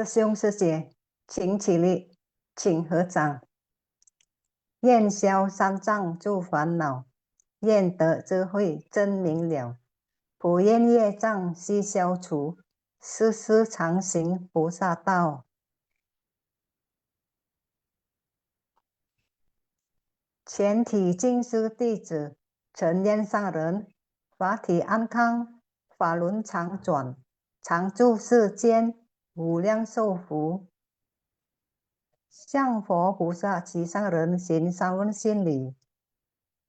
师兄师姐，请起立，请合掌。愿消三障诸烦恼，愿得智慧真明了。普愿业障悉消除，世世常行菩萨道。全体经师弟子，诚愿上人，法体安康，法轮常转，常住世间，无量寿福。向佛菩萨及上人行三问心礼，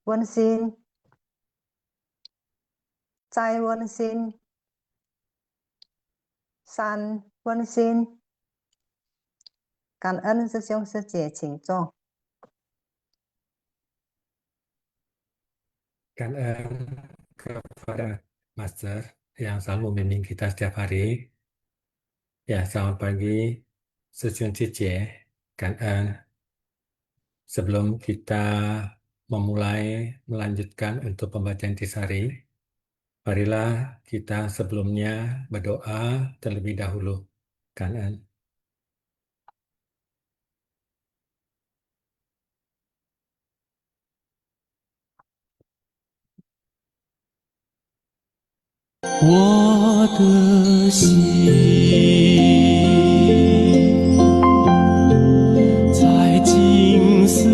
问心，再问心，三问心。感恩师兄师姐，请坐。感恩kepada Master yang selalu membimbing kita setiap hari. Ya, selamat pagi, Session Cicie.感恩. Sebelum kita memulai melanjutkan untuk pembacaan intisari, marilah kita sebelumnya berdoa terlebih dahulu.感恩. Wo de xi 在静思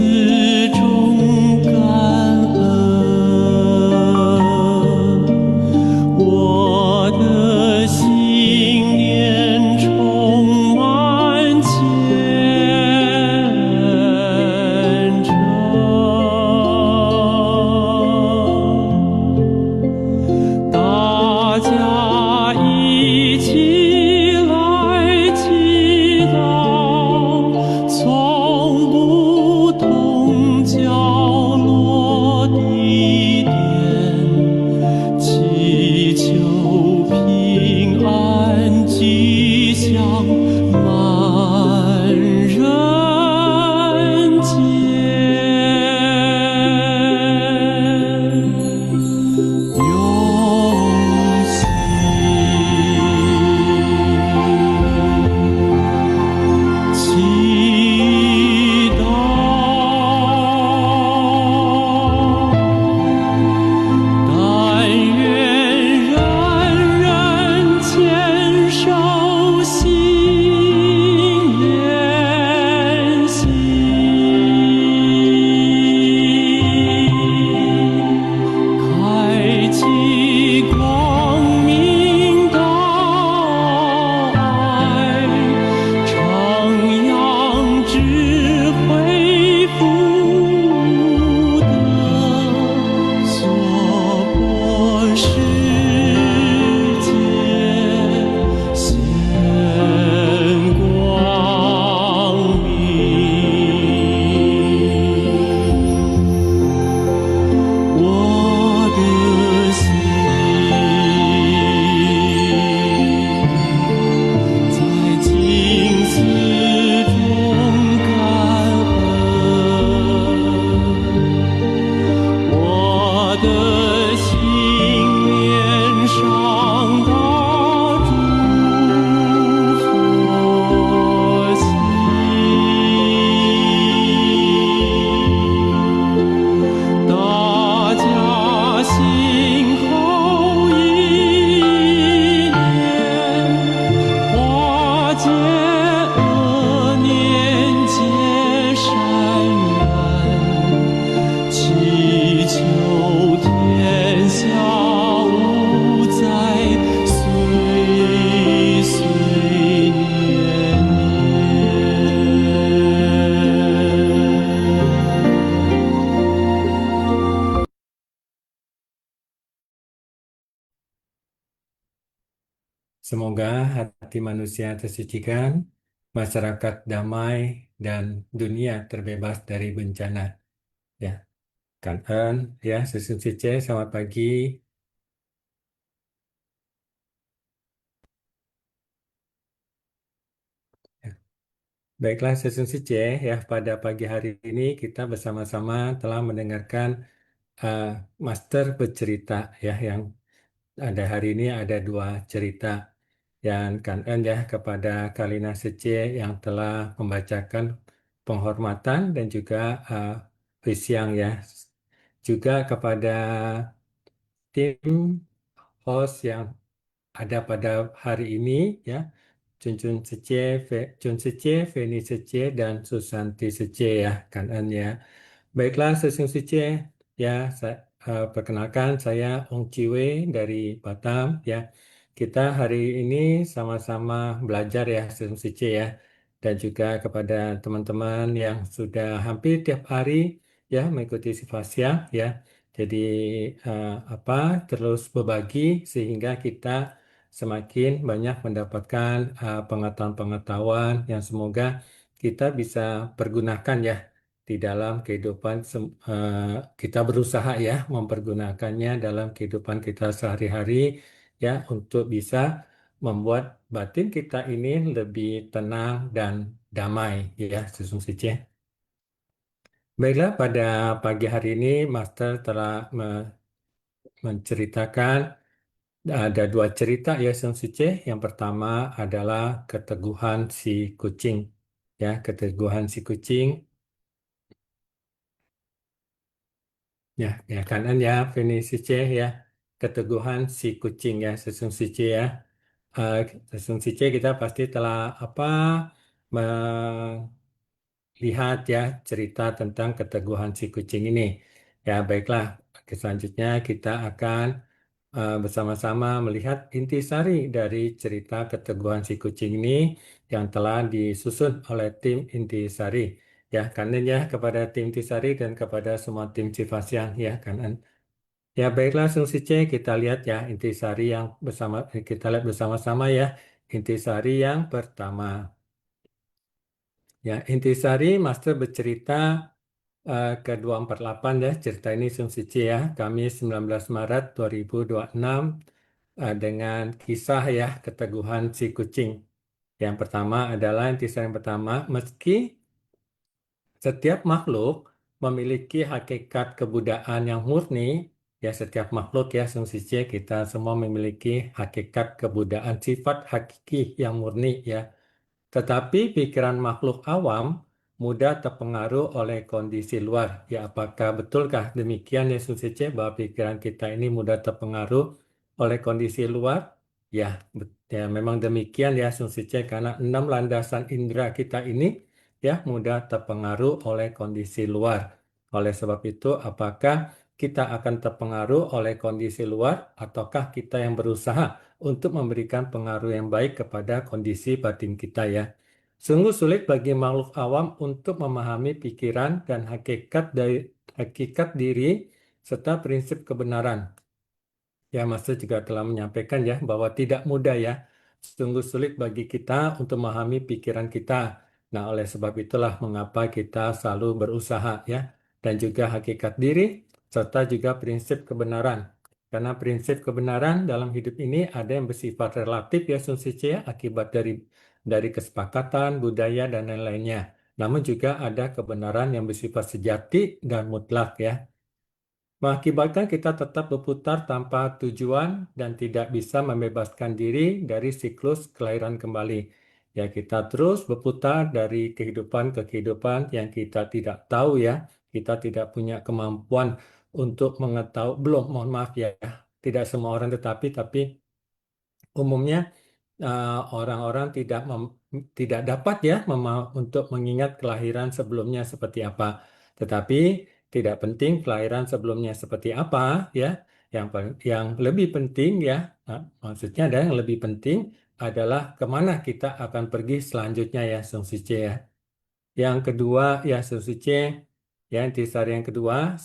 中感恩，我的心念充满虔诚。大家一起来祈祷，从不同角落地点，祈求平安吉祥满人间。祈祷，但愿人人坚守心愿行，开启光明道爱，徜徉智慧福德，娑婆世界显光明。我的心在静思中感恩，我的心面上的诸佛心，大家心口意念，化解恶念结善缘，祈求天下无灾，岁岁年年。 Semoga hati manusia tersucikan, masyarakat damai, dan dunia terbebas dari bencana. Ya, Kan-en, ya, Session Cicie, selamat pagi. Ya. Baiklah, Session Cicie, ya, pada pagi hari ini kita bersama-sama telah mendengarkan uh, Master bercerita, ya, yang ada hari ini ada 2 cerita. Dan kangen ya kepada Kalina Sece yang telah membacakan penghormatan dan juga Hisiang ya. Juga kepada tim host yang ada pada hari ini ya. Chun Sece, Feni Sece, dan Susanti Sece ya, kangen ya. Baiklah, Sesung Sece, ya, perkenalkan saya Ong Ciwe dari Batam ya. Kita hari ini sama-sama belajar ya, Sesung Sece ya, dan juga kepada teman-teman yang sudah hampir tiap hari ya mengikuti Sifasya ya. Jadi apa terus berbagi sehingga kita semakin banyak mendapatkan pengetahuan-pengetahuan yang semoga kita bisa pergunakan ya di dalam kehidupan kita berusaha ya mempergunakannya dalam kehidupan kita sehari-hari ya untuk bisa membuat batin kita ini lebih tenang dan damai ya sesungguhnya. Baiklah, pada pagi hari ini Master telah menceritakan ada dua cerita ya Sun Suce. Yang pertama adalah keteguhan si kucing. Ya, keteguhan si kucing. Ya, ya kanan ya, Feni Suce ya. Keteguhan si kucing ya, Sun Suce ya. Sun Suce kita pasti telah apa lihat ya cerita tentang keteguhan si kucing ini. Ya, baiklah. Selanjutnya kita akan bersama-sama melihat intisari dari cerita keteguhan si kucing ini yang telah disusun oleh tim intisari. Ya, kanan ya kepada tim intisari dan kepada semua tim Cifasian ya kanan. Ya, baiklah Sungsi C, kita lihat ya intisari yang kita lihat bersama-sama ya. Intisari yang pertama. Ya, intisari Master bercerita ke 248 ya, cerita ini Sumsici ya, Kamis 19 Maret 2026 dengan kisah ya keteguhan si kucing. Yang pertama adalah intisari yang pertama, meski setiap makhluk memiliki hakikat kebudayaan yang murni, ya setiap makhluk ya Sumsici kita semua memiliki hakikat kebudayaan sifat hakiki yang murni ya. Tetapi pikiran makhluk awam mudah terpengaruh oleh kondisi luar. Ya, apakah betulkah demikian Yesus C bahwa pikiran kita ini mudah terpengaruh oleh kondisi luar? Ya, ya memang demikian ya Yesus C karena 6 landasan indera kita ini ya mudah terpengaruh oleh kondisi luar. Oleh sebab itu, apakah kita akan terpengaruh oleh kondisi luar ataukah kita yang berusaha untuk memberikan pengaruh yang baik kepada kondisi batin kita ya. Sungguh sulit bagi makhluk awam untuk memahami pikiran dan hakikat diri serta prinsip kebenaran. Ya, Master juga telah menyampaikan ya bahwa tidak mudah ya, sungguh sulit bagi kita untuk memahami pikiran kita. Nah, oleh sebab itulah mengapa kita selalu berusaha ya, dan juga hakikat diri serta juga prinsip kebenaran. Karena prinsip kebenaran dalam hidup ini ada yang bersifat relatif ya, Sunsice ya, akibat dari kesepakatan, budaya dan lain-lainnya. Namun juga ada kebenaran yang bersifat sejati dan mutlak ya. Mengakibatkan kita tetap berputar tanpa tujuan dan tidak bisa membebaskan diri dari siklus kelahiran kembali. Ya, kita terus berputar dari kehidupan ke kehidupan yang kita tidak tahu ya. Kita tidak punya kemampuan untuk mengetahui, belum, mohon maaf ya, tidak semua orang tapi umumnya orang-orang tidak dapat ya untuk mengingat kelahiran sebelumnya seperti apa. Tetapi tidak penting kelahiran sebelumnya seperti apa ya. Yang lebih penting ya, maksudnya ada yang lebih penting adalah kemana kita akan pergi selanjutnya ya, Sungsice ya. Yang kedua, ya Susice, ya intisari yang kedua,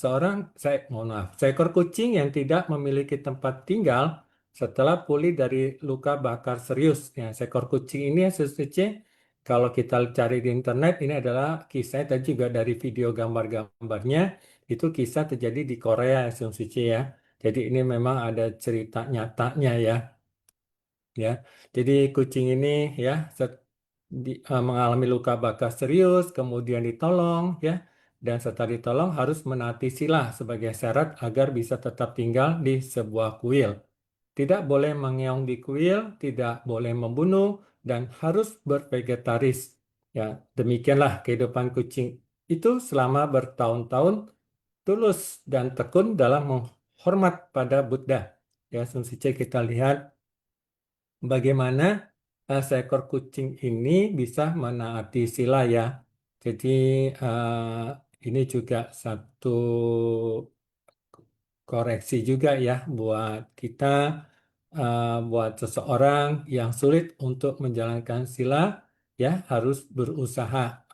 mohon maaf, seekor kucing yang tidak memiliki tempat tinggal setelah pulih dari luka bakar serius. Ya, seekor kucing ini ya Susice, kalau kita cari di internet, ini adalah kisah tadi juga dari video gambar-gambarnya, itu kisah terjadi di Korea ya Susice ya. Jadi ini memang ada cerita nyatanya ya. Ya, jadi kucing ini ya mengalami luka bakar serius, kemudian ditolong ya, dan setelah ditolong harus menaati sila sebagai syarat agar bisa tetap tinggal di sebuah kuil. tidak boleh mengeong di kuil, tidak boleh membunuh, dan harus bervegetaris. Ya, demikianlah kehidupan kucing itu selama bertahun-tahun tulus dan tekun dalam menghormat pada Buddha. Ya, Sungsi C, kita lihat bagaimana seekor kucing ini bisa menaati sila ya. Jadi ini juga satu koreksi juga ya buat kita, buat seseorang yang sulit untuk menjalankan sila, ya harus berusaha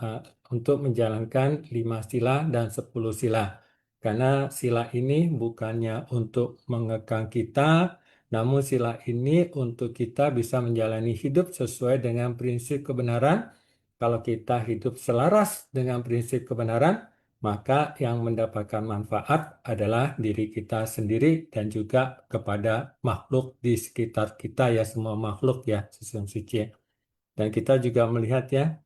untuk menjalankan 5 sila dan 10 sila. Karena sila ini bukannya untuk mengekang kita, namun sila ini untuk kita bisa menjalani hidup sesuai dengan prinsip kebenaran. Kalau kita hidup selaras dengan prinsip kebenaran, maka yang mendapatkan manfaat adalah diri kita sendiri dan juga kepada makhluk di sekitar kita ya, semua makhluk ya, Sesung Suci. Dan kita juga melihat ya,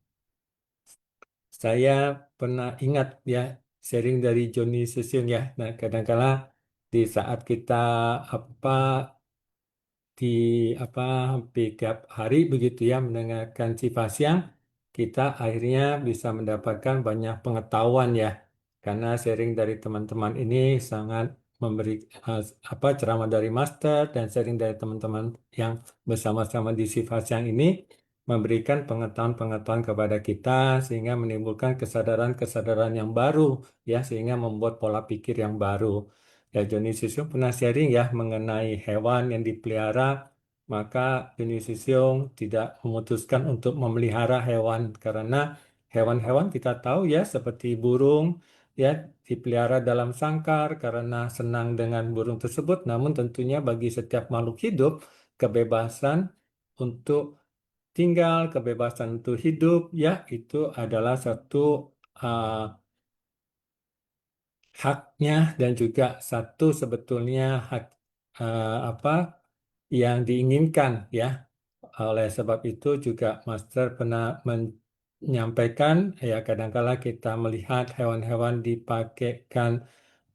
saya pernah ingat ya sharing dari Joni Sesung ya. Nah, kadang-kala di saat kita apa di hampir tiap hari begitu ya mendengarkan sifat siang, kita akhirnya bisa mendapatkan banyak pengetahuan ya, karena sharing dari teman-teman ini sangat memberi ceramah dari master dan sharing dari teman-teman yang bersama-sama di sifat siang ini memberikan pengetahuan-pengetahuan kepada kita sehingga menimbulkan kesadaran-kesadaran yang baru ya, sehingga membuat pola pikir yang baru. Ya, Joni Sisiung pernah sharing ya mengenai hewan yang dipelihara, maka Joni Sisiung tidak memutuskan untuk memelihara hewan karena hewan-hewan kita tahu ya seperti burung ya dipelihara dalam sangkar karena senang dengan burung tersebut, namun tentunya bagi setiap makhluk hidup kebebasan untuk tinggal, kebebasan untuk hidup ya itu adalah satu uh, haknya dan juga satu sebetulnya hak apa yang diinginkan ya. Oleh sebab itu juga Master pernah menyampaikan ya kadangkala kita melihat hewan-hewan dipakaikan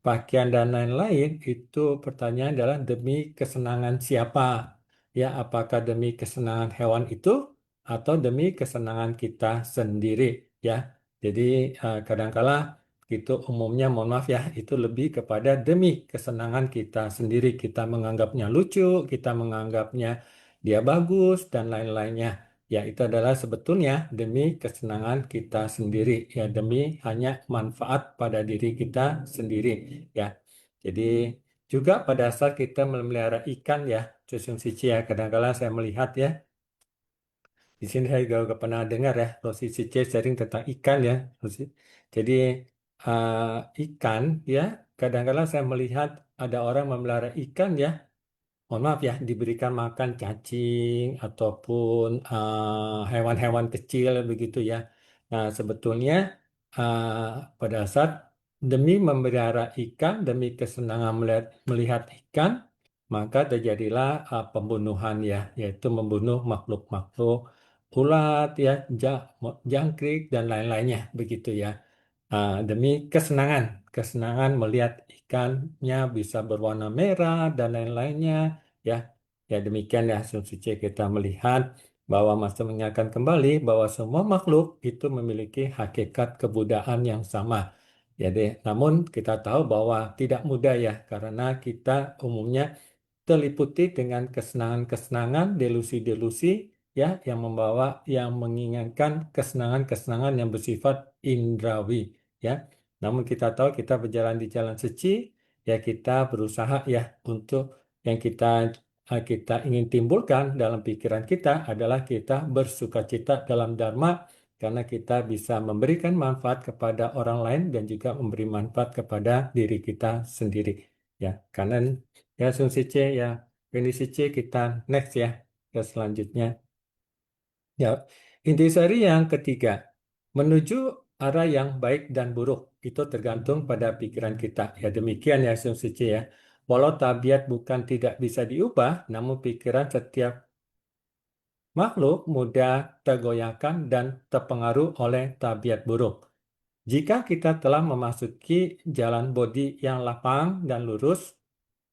pakaian dan lain-lain itu pertanyaan adalah demi kesenangan siapa? Ya, apakah demi kesenangan hewan itu atau demi kesenangan kita sendiri ya. Jadi kadangkala itu umumnya mohon maaf ya itu lebih kepada demi kesenangan kita sendiri, kita menganggapnya lucu, kita menganggapnya dia bagus dan lain-lainnya. Ya, itu adalah sebetulnya demi kesenangan kita sendiri, ya demi hanya manfaat pada diri kita sendiri, ya. Jadi juga pada saat kita memelihara ikan ya, Susung Sici ya, kadang-kadang saya melihat ya, di sini saya juga pernah dengar ya, Rosi Sici sharing tentang ikan ya, Rosi. Jadi ikan ya, kadang-kadang saya melihat ada orang memelihara ikan ya, mohon maaf ya, diberikan makan cacing ataupun hewan-hewan kecil begitu ya. Nah, sebetulnya pada saat demi memelihara ikan, demi kesenangan melihat ikan, maka terjadilah pembunuhan ya, yaitu membunuh makhluk-makhluk ulat ya, jangkrik dan lain-lainnya begitu ya. Demi kesenangan, kesenangan melihat ikannya bisa berwarna merah dan lain-lainnya ya. Ya demikian ya Suci kita melihat bahwa Master mengingatkan kembali bahwa semua makhluk itu memiliki hakikat kebudayaan yang sama. Jadi namun kita tahu bahwa tidak mudah ya karena kita umumnya terliputi dengan kesenangan-kesenangan, delusi-delusi ya yang menginginkan kesenangan-kesenangan yang bersifat indrawi ya. Namun kita tahu kita berjalan di jalan suci ya kita berusaha ya untuk yang kita ingin timbulkan dalam pikiran kita adalah kita bersukacita dalam dharma karena kita bisa memberikan manfaat kepada orang lain dan juga memberi manfaat kepada diri kita sendiri ya. Karena ya asumsi C ya, kondisi C kita next ya ke selanjutnya. Ya, intisari yang ketiga, menuju arah yang baik dan buruk itu tergantung pada pikiran kita. Ya demikian ya asumsi C ya. Walau tabiat bukan tidak bisa diubah, namun pikiran setiap makhluk mudah tergoyahkan dan terpengaruh oleh tabiat buruk. Jika kita telah memasuki jalan bodi yang lapang dan lurus,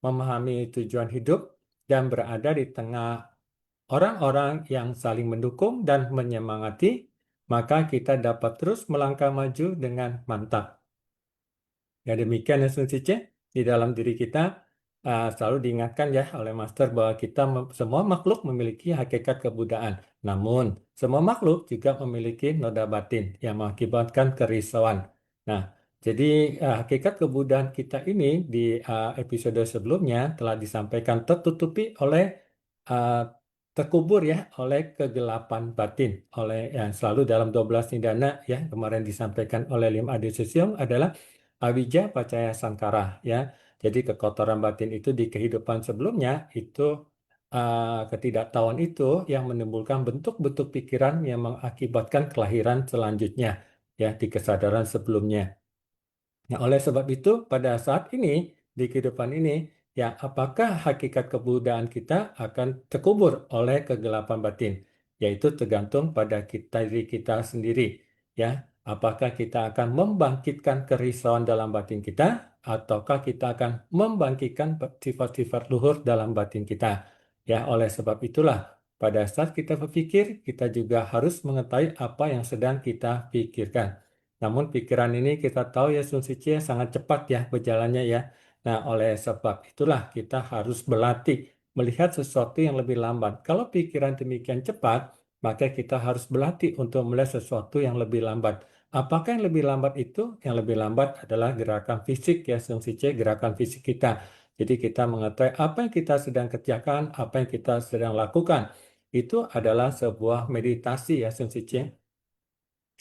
memahami tujuan hidup, dan berada di tengah orang-orang yang saling mendukung dan menyemangati, maka kita dapat terus melangkah maju dengan mantap. Ya demikian ya Sun Sice, di dalam diri kita selalu diingatkan ya oleh Master bahwa kita semua makhluk memiliki hakikat kebudaan. Namun semua makhluk juga memiliki noda batin yang mengakibatkan kerisauan. Nah, jadi hakikat kebudaan kita ini di episode sebelumnya telah disampaikan tertutupi oleh uh, terkubur ya oleh kegelapan batin oleh yang selalu dalam 12 nidana ya kemarin disampaikan oleh Lim Adi Susyong adalah Awija Pacaya Sankara ya. Jadi kekotoran batin itu di kehidupan sebelumnya itu ketidaktahuan itu yang menimbulkan bentuk-bentuk pikiran yang mengakibatkan kelahiran selanjutnya ya di kesadaran sebelumnya. Nah, oleh sebab itu pada saat ini di kehidupan ini ya apakah hakikat kebudayaan kita akan terkubur oleh kegelapan batin? Yaitu tergantung pada diri kita sendiri ya. Apakah kita akan membangkitkan kerisauan dalam batin kita ataukah kita akan membangkitkan sifat-sifat luhur dalam batin kita? Ya, oleh sebab itulah pada saat kita berpikir kita juga harus mengetahui apa yang sedang kita pikirkan. Namun pikiran ini kita tahu ya Sun Sici sangat cepat ya berjalannya ya. Nah, oleh sebab itulah kita harus berlatih melihat sesuatu yang lebih lambat. Kalau pikiran demikian cepat, maka kita harus berlatih untuk melihat sesuatu yang lebih lambat. Apakah yang lebih lambat itu? Yang lebih lambat adalah gerakan fisik ya Sun Sici, gerakan fisik kita. Jadi kita mengetahui apa yang kita sedang kerjakan, apa yang kita sedang lakukan. Itu adalah sebuah meditasi ya Sun Sici.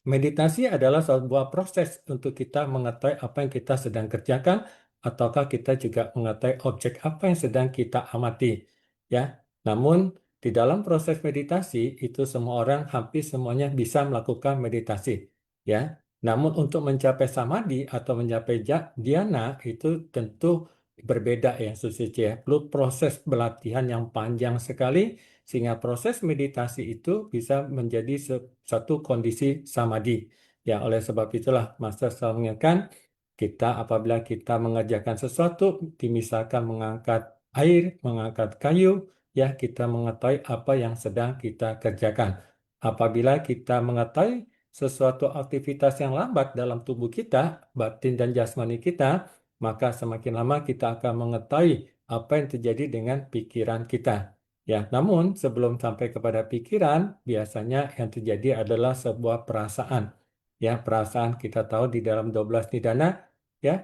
Meditasi adalah sebuah proses untuk kita mengetahui apa yang kita sedang kerjakan, ataukah kita juga mengetahui objek apa yang sedang kita amati. Ya, namun di dalam proses meditasi itu semua orang hampir semuanya bisa melakukan meditasi. Ya, namun untuk mencapai samadhi atau mencapai dhyana itu tentu berbeda ya, Susi ya. Perlu proses pelatihan yang panjang sekali sehingga proses meditasi itu bisa menjadi satu kondisi samadhi. Ya, oleh sebab itulah Master selalu mengingatkan kita apabila kita mengerjakan sesuatu, misalkan mengangkat air, mengangkat kayu, ya kita mengetahui apa yang sedang kita kerjakan. Apabila kita mengetahui sesuatu aktivitas yang lambat dalam tubuh kita, batin dan jasmani kita, maka semakin lama kita akan mengetahui apa yang terjadi dengan pikiran kita. Ya, namun sebelum sampai kepada pikiran, biasanya yang terjadi adalah sebuah perasaan. Ya, perasaan kita tahu di dalam 12 nidana, ya,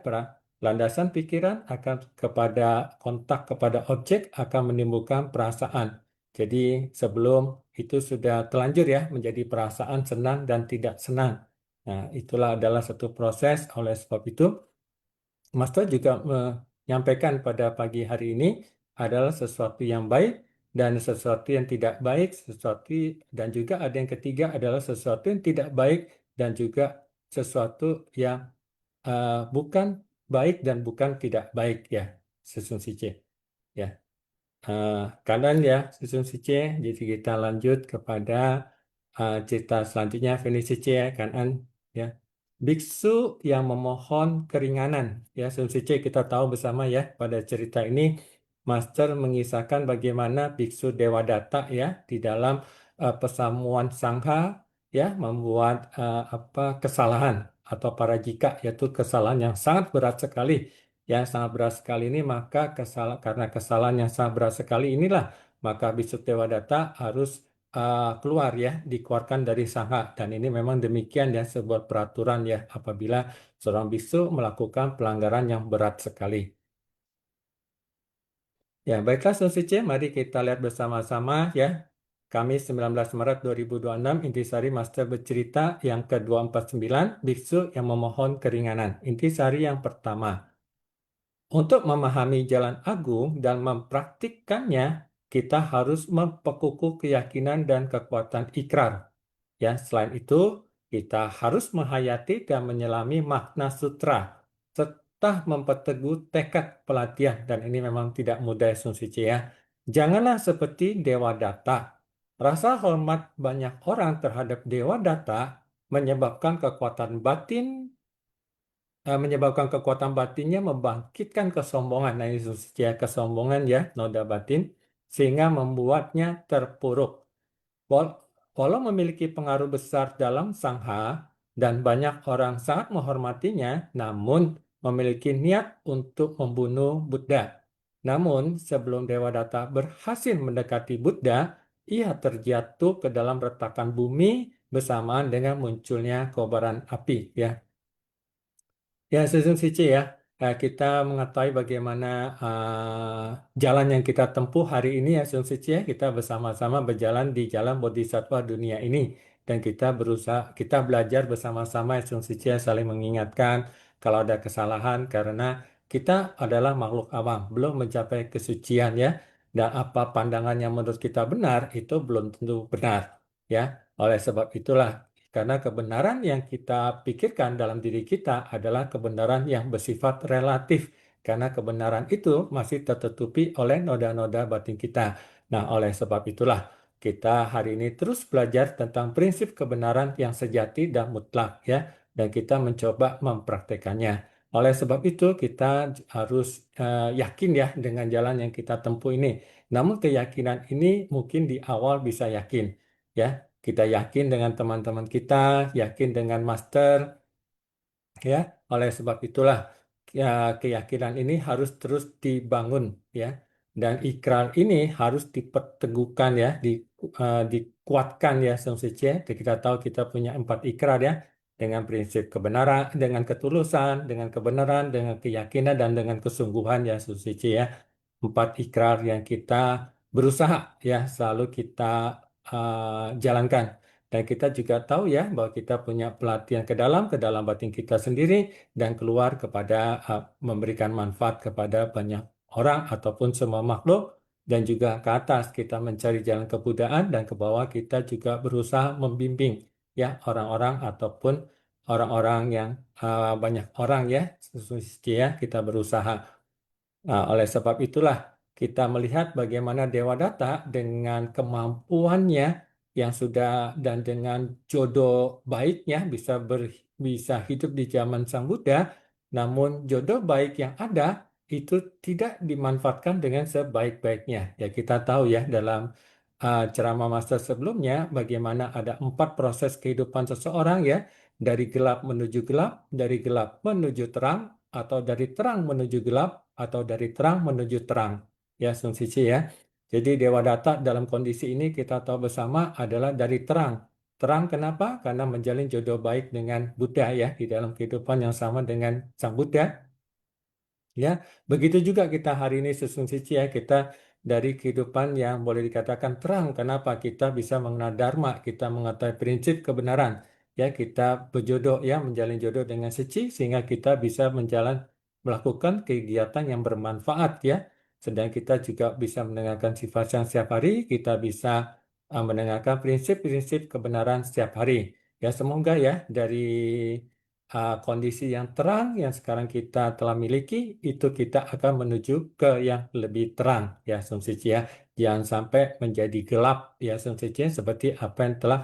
landasan pikiran akan kepada kontak kepada objek akan menimbulkan perasaan. Jadi sebelum itu sudah telanjur ya menjadi perasaan senang dan tidak senang. Nah, itulah adalah satu proses. Oleh sebab itu, Master juga menyampaikan pada pagi hari ini adalah sesuatu yang baik dan sesuatu yang tidak baik, sesuatu dan juga ada yang ketiga adalah sesuatu yang tidak baik dan juga sesuatu yang bukan baik dan bukan tidak baik ya, Susun Sice. Ya, kanan ya Susun Sice. Jadi kita lanjut kepada cerita selanjutnya, Feni Sice ya, kanan ya. Biksu yang memohon keringanan. Ya, Sun Sice kita tahu bersama ya pada cerita ini Master mengisahkan bagaimana biksu Dewadatta ya di dalam pesamuan sangha ya membuat apa kesalahan atau parajika yaitu kesalahan yang sangat berat sekali. Ya, sangat berat sekali ini maka karena kesalahan yang sangat berat sekali inilah maka biksu Dewadatta harus keluar ya, dikeluarkan dari sangha. Dan ini memang demikian ya, sebuah peraturan ya, apabila seorang biksu melakukan pelanggaran yang berat sekali. Ya, baiklah Susice, mari kita lihat bersama-sama ya. Kamis 19 Maret 2026, Intisari Master bercerita yang ke-249, biksu yang memohon keringanan. Intisari yang pertama. Untuk memahami jalan agung dan mempraktikkannya, kita harus memperkukuh keyakinan dan kekuatan ikrar. Ya, selain itu, kita harus menghayati dan menyelami makna sutra, serta memperteguh tekad pelatihan. Dan ini memang tidak mudah, Sun Sici ya. Janganlah seperti Dewa Data. Rasa hormat banyak orang terhadap Dewa Data menyebabkan kekuatan batinnya membangkitkan kesombongan. Nah, ini ya kesombongan ya, noda batin. sehingga membuatnya terpuruk. Walau memiliki pengaruh besar dalam Sangha dan banyak orang sangat menghormatinya, namun memiliki niat untuk membunuh Buddha. Namun, sebelum Dewadatta berhasil mendekati Buddha, ia terjatuh ke dalam retakan bumi bersamaan dengan munculnya kobaran api. Ya, ya, Sesung Sici ya. Kita mengetahui bagaimana jalan yang kita tempuh hari ini ya, Sesung Sici ya. Kita bersama-sama berjalan di jalan Bodhisattva dunia ini. Dan kita berusaha, kita belajar bersama-sama ya, Sesung Sici ya, saling mengingatkan kalau ada kesalahan karena kita adalah makhluk awam, belum mencapai kesucian ya. Dan apa pandangan yang menurut kita benar itu belum tentu benar ya. Oleh sebab itulah karena kebenaran yang kita pikirkan dalam diri kita adalah kebenaran yang bersifat relatif. Karena kebenaran itu masih tertutupi oleh noda-noda batin kita. Nah, oleh sebab itulah kita hari ini terus belajar tentang prinsip kebenaran yang sejati dan mutlak ya. Dan kita mencoba mempraktekannya. Oleh sebab itu kita harus yakin ya dengan jalan yang kita tempuh ini. Namun keyakinan ini mungkin di awal bisa yakin ya. Kita yakin dengan teman-teman kita, yakin dengan master, ya. Oleh sebab itulah ya, keyakinan ini harus terus dibangun, ya. Dan ikrar ini harus diperteguhkan ya, dikuatkan ya, Sumsice. Kita tahu kita punya 4 ikrar ya, dengan prinsip kebenaran, dengan ketulusan, dengan kebenaran, dengan keyakinan dan dengan kesungguhan ya, Sumsice ya. 4 ikrar yang kita berusaha ya selalu kita jalankan. Dan kita juga tahu ya bahwa kita punya pelatihan ke dalam batin kita sendiri dan keluar kepada memberikan manfaat kepada banyak orang ataupun semua makhluk dan juga ke atas kita mencari jalan kebudayaan dan ke bawah kita juga berusaha membimbing ya orang-orang ataupun orang-orang yang banyak orang ya, ya kita berusaha. Nah, oleh sebab itulah kita melihat bagaimana Dewadatta dengan kemampuannya yang sudah dan dengan jodoh baiknya bisa hidup di zaman Sang Buddha, namun jodoh baik yang ada itu tidak dimanfaatkan dengan sebaik-baiknya. Ya kita tahu ya dalam ceramah master sebelumnya bagaimana ada 4 proses kehidupan seseorang ya, dari gelap menuju gelap, dari gelap menuju terang, atau dari terang menuju gelap, atau dari terang menuju terang. Ya, Sun Sici ya. Jadi Dewadatta dalam kondisi ini kita tahu bersama adalah dari terang. Terang kenapa? Karena menjalin jodoh baik dengan Buddha ya, di dalam kehidupan yang sama dengan Sang Buddha. Ya, begitu juga kita hari ini Sun Sici ya, kita dari kehidupan yang boleh dikatakan terang. Kenapa? Kita bisa mengenal Dharma, kita mengetahui prinsip kebenaran. Ya, kita berjodoh ya, menjalin jodoh dengan suci sehingga kita bisa melakukan kegiatan yang bermanfaat ya. Sedang kita juga bisa mendengarkan sifat yang setiap hari, kita bisa mendengarkan prinsip-prinsip kebenaran setiap hari. Ya, semoga ya dari kondisi yang terang yang sekarang kita telah miliki itu kita akan menuju ke yang lebih terang ya Sumsici ya. Jangan sampai menjadi gelap ya Sumsici seperti apa yang telah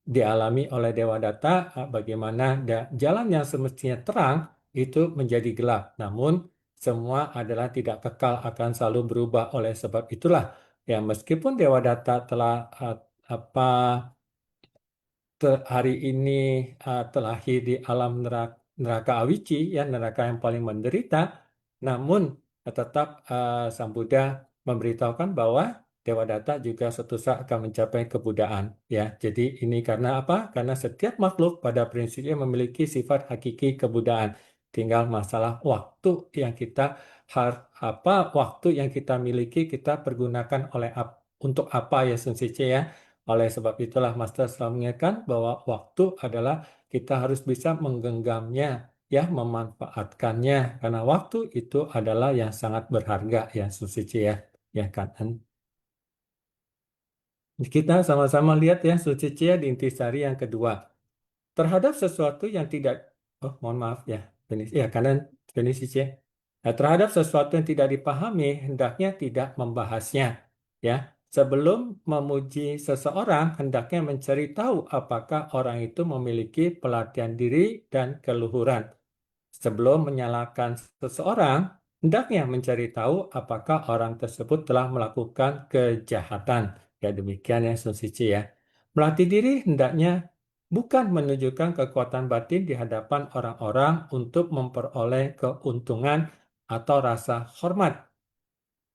dialami oleh Dewadatta, bagaimana jalan yang semestinya terang itu menjadi gelap. Namun semua adalah tidak kekal, akan selalu berubah. Oleh sebab itulah ya meskipun Dewadatta telah apa hari ini terlahir di alam neraka awici, ya neraka yang paling menderita, namun tetap Sang Buddha memberitahukan bahwa Dewadatta juga suatu saat akan mencapai kebudayaan. Ya, jadi ini karena apa? Karena setiap makhluk pada prinsipnya memiliki sifat hakiki kebudayaan. Tinggal masalah waktu yang kita waktu yang kita miliki kita pergunakan untuk apa ya Sun Sice ya. Oleh sebab itulah Master selalu mengingatkan bahwa waktu adalah kita harus bisa menggenggamnya, ya, memanfaatkannya karena waktu itu adalah yang sangat berharga ya Susici ya, ya kan? Kita sama-sama lihat ya Susici ya di intisari yang kedua. Terhadap sesuatu yang tidak, oh mohon maaf ya, ya karena Susici ya. Nah, terhadap sesuatu yang tidak dipahami hendaknya tidak membahasnya, ya. Sebelum memuji seseorang, hendaknya mencari tahu apakah orang itu memiliki pelatihan diri dan keluhuran. Sebelum menyalahkan seseorang, hendaknya mencari tahu apakah orang tersebut telah melakukan kejahatan. Ya demikian ya Sun Sici ya. Melatih diri hendaknya bukan menunjukkan kekuatan batin di hadapan orang-orang untuk memperoleh keuntungan atau rasa hormat.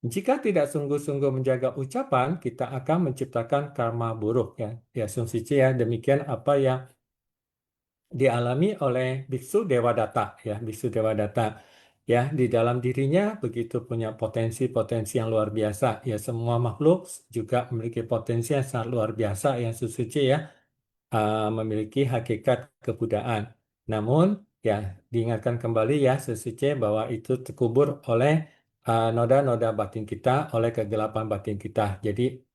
Jika tidak sungguh-sungguh menjaga ucapan, kita akan menciptakan karma buruk ya. Ya Sun Sici ya, demikian apa yang dialami oleh biksu Dewadatta ya, biksu Dewadatta ya, di dalam dirinya begitu punya potensi-potensi yang luar biasa ya. Semua makhluk juga memiliki potensi yang sangat luar biasa yang suci ya, memiliki hakikat kebudayaan. Namun ya diingatkan kembali ya sesuci bahwa itu terkubur oleh noda-noda batin kita, oleh kegelapan batin kita. Jadi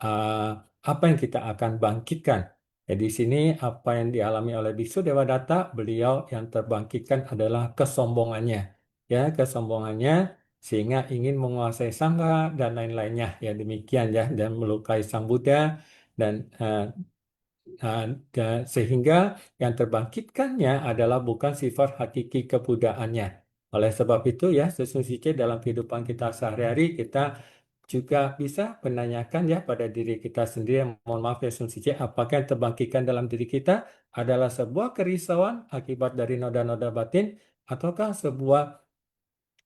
apa yang kita akan bangkitkan? Ya, di sini apa yang dialami oleh Biksu Dewadatta, beliau yang terbangkitkan adalah kesombongannya. Ya, kesombongannya sehingga ingin menguasai sangha dan lain-lainnya. Ya, demikian ya, dan melukai Sang Buddha dan sehingga yang terbangkitkannya adalah bukan sifat hakiki kebudaannya. Oleh sebab itu ya, sesungguhnya dalam kehidupan kita sehari-hari kita juga bisa menanyakan ya pada diri kita sendiri, mohon maaf ya Sun Sice, apakah yang terbangkitkan dalam diri kita adalah sebuah kerisauan akibat dari noda-noda batin ataukah sebuah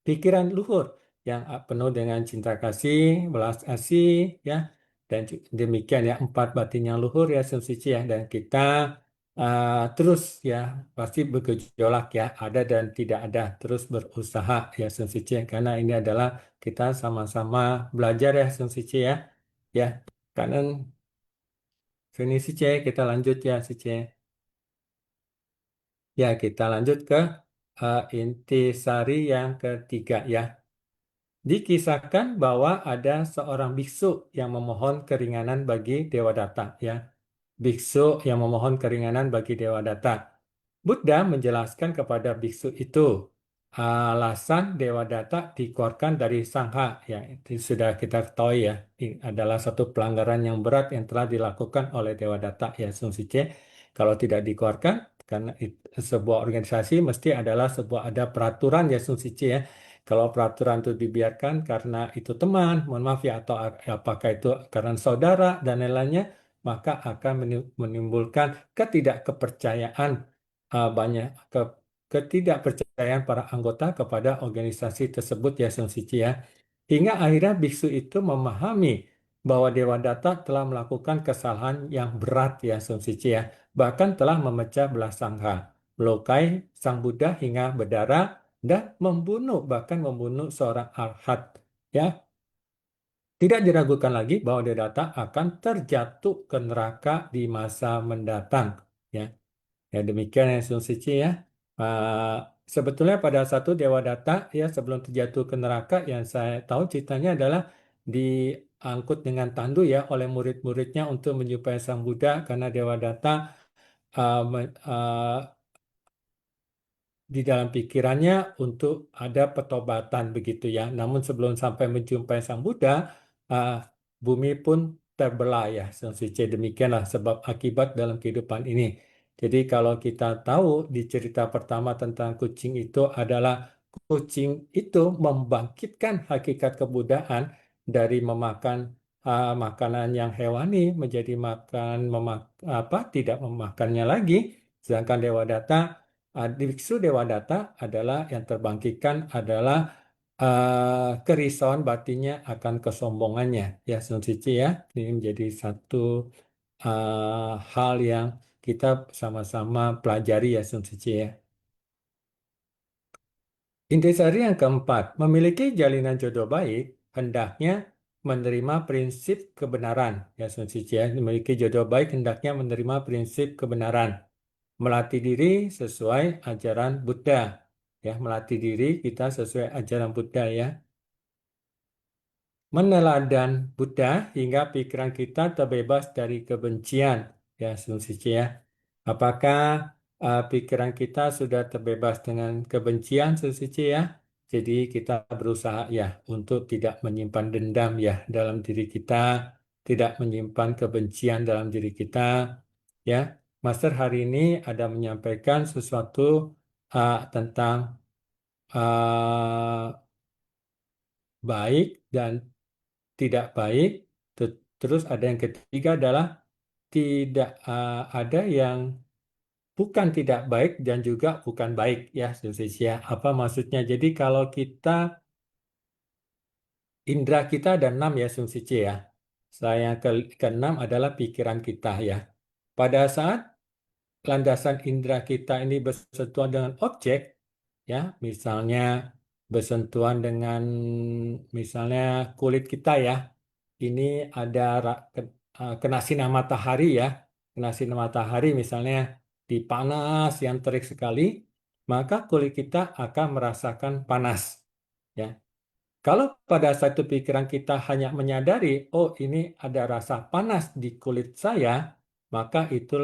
pikiran luhur yang penuh dengan cinta kasih, belas kasih, ya, dan demikian ya empat batin yang luhur ya Sun Suci ya, dan kita terus ya pasti bergejolak ya, ada dan tidak ada, terus berusaha ya Sun Suci ya, karena ini adalah kita sama-sama belajar ya Sun Suci ya, ya, karena ini Suci kita lanjut ya Suci. Ya, kita lanjut ke intisari yang ketiga ya. Dikisahkan bahwa ada seorang biksu yang memohon keringanan bagi Dewadatta, ya. Biksu yang memohon keringanan bagi Dewadatta. Buddha menjelaskan kepada biksu itu alasan Dewadatta dikeluarkan dari sangha, ya. Itu sudah kita ketahui ya. Ini adalah satu pelanggaran yang berat yang telah dilakukan oleh Dewadatta, ya Sun Sice. Kalau tidak dikeluarkan, karena sebuah organisasi mesti adalah sebuah ada peraturan ya Sun Sice ya. Kalau peraturan itu dibiarkan karena itu teman, mohon maaf ya, atau apakah itu karena saudara dan lain-lainnya, maka akan menimbulkan ketidakkepercayaan banyak ketidakpercayaan para anggota kepada organisasi tersebut ya Sun Sici ya. Hingga akhirnya biksu itu memahami bahwa Dewadatta telah melakukan kesalahan yang berat ya Sun Sici ya. Bahkan telah memecah belah sangha, melukai Sang Buddha hingga berdarah dan membunuh, bahkan membunuh seorang arhat ya. Tidak diragukan lagi bahwa Dewadatta akan terjatuh ke neraka di masa mendatang ya. Ya demikian ya Sun Sici ya. Uh, Sebetulnya pada satu Dewadatta ya sebelum terjatuh ke neraka yang saya tahu ceritanya adalah diangkut dengan tandu ya oleh murid-muridnya untuk menjumpai Sang Buddha karena Dewadatta uh, me- uh, di dalam pikirannya untuk ada petobatan begitu ya. Namun sebelum sampai menjumpai Sang Buddha, ah, bumi pun terbelah ya. Demikianlah sebab akibat dalam kehidupan ini. Jadi kalau kita tahu di cerita pertama tentang kucing itu adalah kucing itu membangkitkan hakikat kebudayaan dari memakan makanan yang hewani menjadi makan apa tidak memakannya lagi. Sedangkan Dewadatta di Biksu Dewadatta adalah yang terbangkitkan adalah kerisauan batinnya akan kesombongannya ya Sun Cici ya. Ini menjadi satu hal yang kita sama-sama pelajari ya Sun Cici ya. Intisari yang keempat, memiliki jalinan jodoh baik hendaknya menerima prinsip kebenaran ya Sun Cici ya. Memiliki jodoh baik hendaknya menerima prinsip kebenaran, melatih diri sesuai ajaran Buddha. Ya, melatih diri kita sesuai ajaran Buddha ya. Meneladan Buddha hingga pikiran kita terbebas dari kebencian. Ya, Sun Sici ya. Apakah pikiran kita sudah terbebas dengan kebencian, Sun Sici ya? Jadi kita berusaha ya untuk tidak menyimpan dendam ya dalam diri kita, tidak menyimpan kebencian dalam diri kita. Ya, Master hari ini ada menyampaikan sesuatu tentang uh, baik dan tidak baik. Terus ada yang ketiga adalah tidak ada yang bukan tidak baik dan juga bukan baik ya, Susia. Apa maksudnya? Jadi kalau kita indera kita ada 6 ya, Susia ya. Yang keenam adalah pikiran kita ya. Pada saat landasan indera kita ini bersentuhan dengan objek, ya, misalnya bersentuhan dengan misalnya kulit kita ya, ini ada kena sinar matahari ya, kena sinar matahari misalnya di panas yang terik sekali, maka kulit kita akan merasakan panas. Ya, kalau pada satu pikiran kita hanya menyadari, oh ini ada rasa panas di kulit saya, maka itu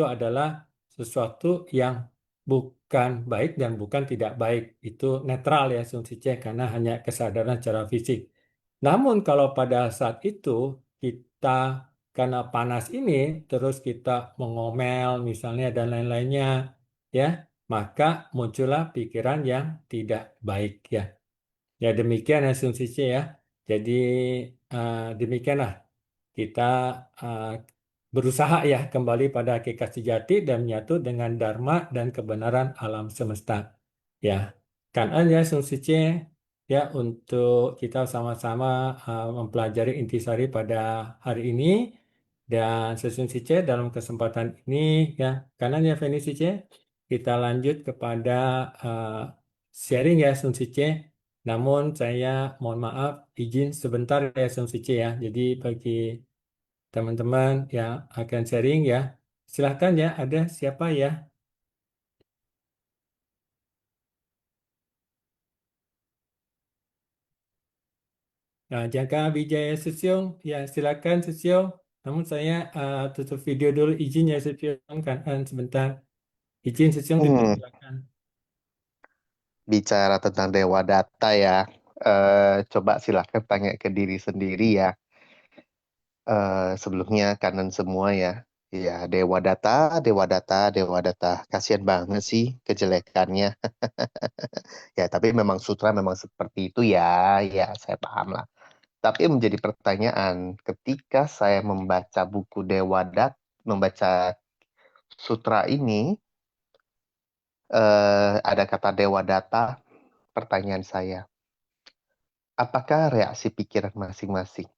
adalah sesuatu yang bukan baik dan bukan tidak baik. Itu netral ya Sun karena hanya kesadaran secara fisik. Namun kalau pada saat itu kita karena panas ini terus kita mengomel misalnya dan lain-lainnya ya, maka muncullah pikiran yang tidak baik ya. Ya demikian asumsinya ya. Jadi demikianlah kita uh, berusaha ya kembali pada hakikat sejati dan menyatu dengan dharma dan kebenaran alam semesta. Ya, kan ya asumsinya ya untuk kita sama-sama mempelajari intisari pada hari ini dan sesungguhnya dalam kesempatan ini ya kanan ya Fenisice kita lanjut kepada uh, sharing ya Sunsice. Namun saya mohon maaf izin sebentar ya Sunsice ya. Jadi bagi teman-teman yang akan sharing ya, silahkan ya ada siapa ya? Nah, Jaka Wijaya Susyong, ya silakan Susyong. Namun saya tutup video dulu izin ya Susyong kan sebentar. Izin Susyong tutup Hmm, silakan. bicara tentang dewa data ya, coba silahkan tanya ke diri sendiri ya. Sebelumnya kanan semua ya. Ya, dewa data, dewa data, dewa data. Kasian banget sih kejelekannya. Ya, tapi memang sutra memang seperti itu ya. Ya, saya paham lah. Tapi menjadi pertanyaan, ketika saya membaca buku Dewa Data, membaca sutra ini, ada kata Dewa Data, pertanyaan saya, apakah reaksi pikiran masing-masing?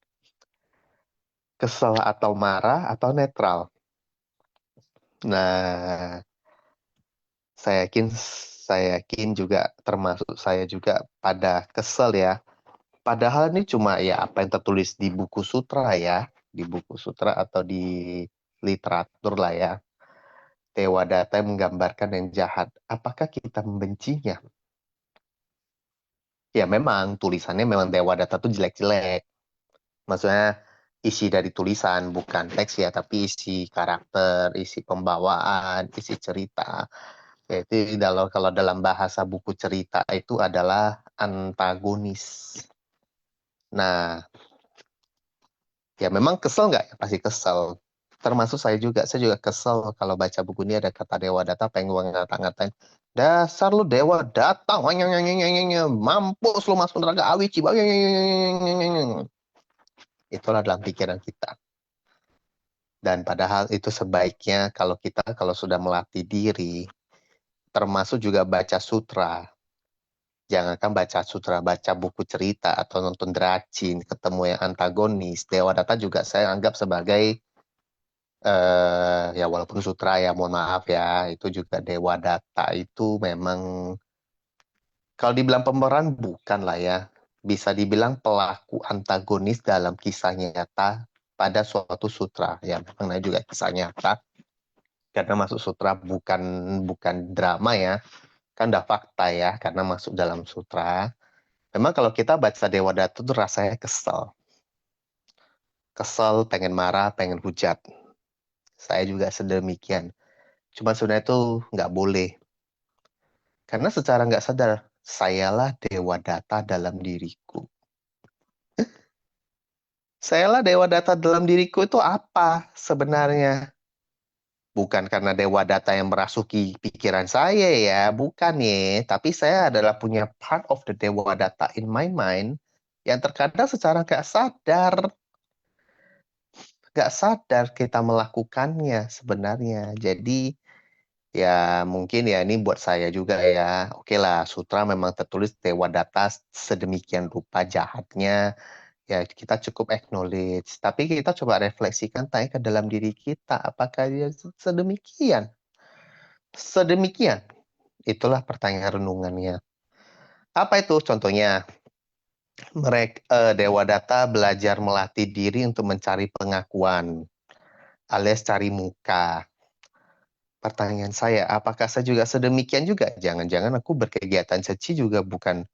Kesel atau marah atau netral? Nah, saya yakin juga termasuk saya juga pada kesel ya. Padahal ini cuma ya apa yang tertulis di buku sutra ya, di buku sutra atau di literatur lah ya. Dewa Data yang menggambarkan yang jahat. Apakah kita membencinya? Ya memang tulisannya memang Dewa Data tuh jelek-jelek. Maksudnya isi dari tulisan, bukan teks ya, tapi isi karakter, isi pembawaan, isi cerita. Yaitu kalau dalam bahasa buku cerita itu adalah antagonis. Nah, ya memang kesel nggak? Ya, pasti kesel. Termasuk saya juga kesel kalau baca buku ini ada kata Dewa Data pengen gue ngata-ngatain. Dasar lu Dewa Data, mampus lu masuk neraka awici. Itulah dalam pikiran kita. Dan padahal itu sebaiknya kalau sudah melatih diri, termasuk juga baca sutra. Jangankan baca sutra, baca buku cerita atau nonton dracin, ketemu yang antagonis. Dewa Data juga saya anggap sebagai ya walaupun sutra ya mohon maaf ya, itu juga Dewa Data itu memang kalau dibilang pemeran bukan lah ya. Bisa dibilang pelaku antagonis dalam kisah nyata pada suatu sutra. Ya memang namanya juga kisah nyata. Karena masuk sutra bukan drama ya, kan udah fakta ya karena masuk dalam sutra. Memang kalau kita baca Dewa Data tuh rasanya kesel, pengen marah, pengen hujat. Saya juga sedemikian. Cuma sebenarnya itu nggak boleh, karena secara nggak sadar sayalah Dewa Data dalam diriku. Sayalah Dewa Data dalam diriku itu apa sebenarnya? Bukan karena Dewa Data yang merasuki pikiran saya ya, bukan ya. Tapi saya adalah punya part of the Dewa Data in my mind. yang terkadang secara nggak sadar kita melakukannya sebenarnya. Jadi ya mungkin ya ini buat saya juga ya. Oke lah, sutra memang tertulis Dewa Data sedemikian rupa jahatnya. Ya kita cukup acknowledge. Tapi kita coba refleksikan tanya ke dalam diri kita. Apakah dia sedemikian? Sedemikian? Itulah pertanyaan renungannya. Apa itu contohnya? Dewa Data belajar melatih diri untuk mencari pengakuan alias cari muka. Pertanyaan saya, apakah saya juga sedemikian juga? Jangan-jangan aku berkegiatan suci juga bukan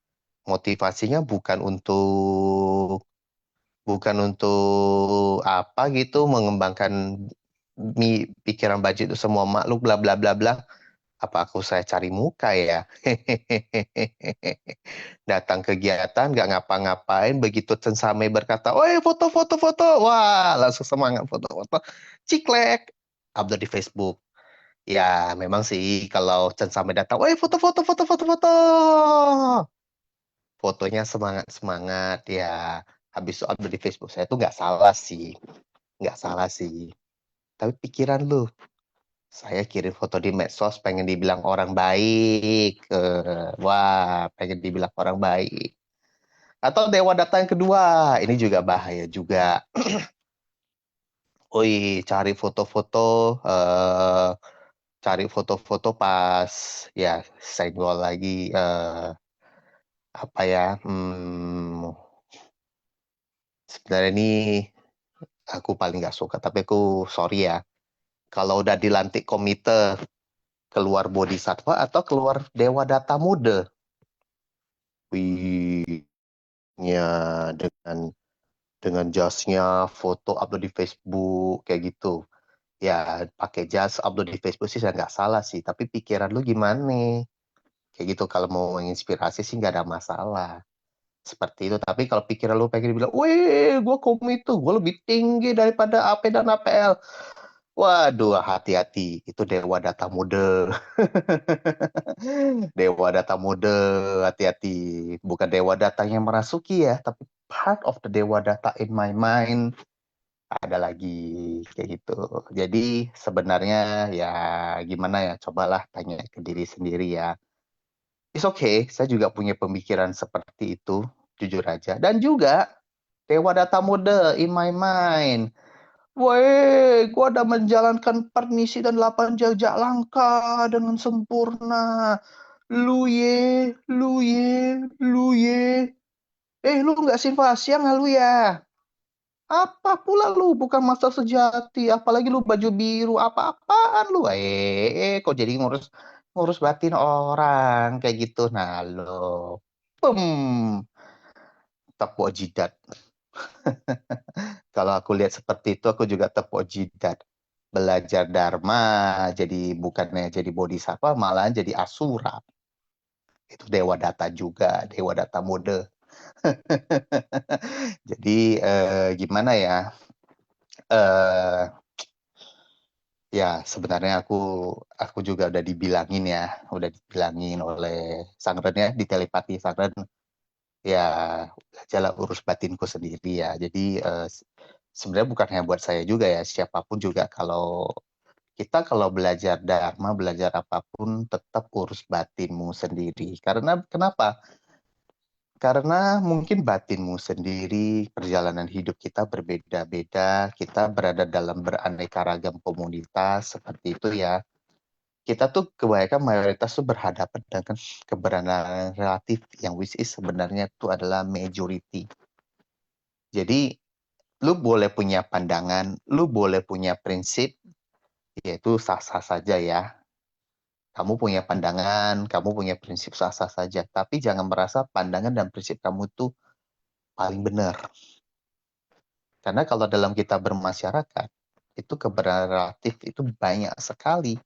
motivasinya bukan untuk apa gitu mengembangkan pikiran baju itu semua makhluk bla bla bla bla. Apa aku saya cari muka ya? Datang kegiatan nggak ngapa-ngapain, begitu Censame berkata, "Oi, foto-foto foto." Wah, langsung semangat foto-foto. Ciklek, upload di Facebook. Ya, memang sih kalau Censame datang, "Oi, foto-foto foto-foto foto." Fotonya semangat-semangat ya. Habis itu upload di Facebook saya tuh nggak salah sih. Nggak salah sih. Tapi pikiran lu, saya kirim foto di medsos pengen dibilang orang baik. Wah, pengen dibilang orang baik. Atau Dewa Data yang kedua, ini juga bahaya juga. Oi, cari foto-foto pas ya senggol lagi apa ya? Sebenarnya ini aku paling nggak suka, tapi aku sorry ya. Kalau udah dilantik komite keluar bodhisattva atau keluar Dewa Data Mode, wih, ya dengan jasnya foto upload di Facebook kayak gitu. Ya pakai jas upload di Facebook sih saya nggak salah sih, tapi pikiran lu gimana? Kayak gitu kalau mau menginspirasi sih nggak ada masalah. Seperti itu, tapi kalau pikiran lu pengen bilang, weh, gue komite, gue lebih tinggi daripada AP dan APL. Waduh, hati-hati, itu Dewa Data Mode. Dewa Data Mode, hati-hati. Bukan Dewa Data yang merasuki ya, tapi part of the Dewa Data in my mind. Ada lagi kayak gitu. Jadi sebenarnya ya gimana ya, cobalah tanya ke diri sendiri ya. It's okay, saya juga punya pemikiran seperti itu, jujur aja. Dan juga Dewa Data Mode in my mind. Woi, gua udah menjalankan permisi dan 8 jajak langkah dengan sempurna. Lu ye. Lu nggak simfasiang lu ya? Apa pula lu bukan master sejati, apalagi lu baju biru, apa-apaan lu? Kok jadi ngurus ngurus batin orang kayak gitu. Nah, lo. Tepuk jidat. Kalau aku lihat seperti itu, aku juga tepuk jidat. Belajar Dharma, jadi bukannya jadi bodhisattva, malah jadi asura. Itu Dewa Data juga, Dewa Data Mode. Jadi gimana ya? Ya sebenarnya aku juga udah dibilangin oleh Sang Ren ya, di telepati Sang Ren ya belajarlah urus batinku sendiri ya. Jadi sebenarnya bukan hanya buat saya juga ya, siapapun juga kalau belajar Dharma, belajar apapun tetap urus batinmu sendiri. Karena kenapa? Karena mungkin batinmu sendiri, perjalanan hidup kita berbeda-beda, kita berada dalam beraneka ragam komunitas, seperti itu ya. Kita tuh kebanyakan mayoritas tuh berhadapan dengan kebenaran relatif, yang which is sebenarnya itu adalah majority. Jadi, lu boleh punya pandangan, lu boleh punya prinsip, yaitu sah-sah saja ya. Kamu punya pandangan, kamu punya prinsip sah-sah saja. Tapi jangan merasa pandangan dan prinsip kamu itu paling benar. Karena kalau dalam kita bermasyarakat, itu kebenaran relatif itu banyak sekali.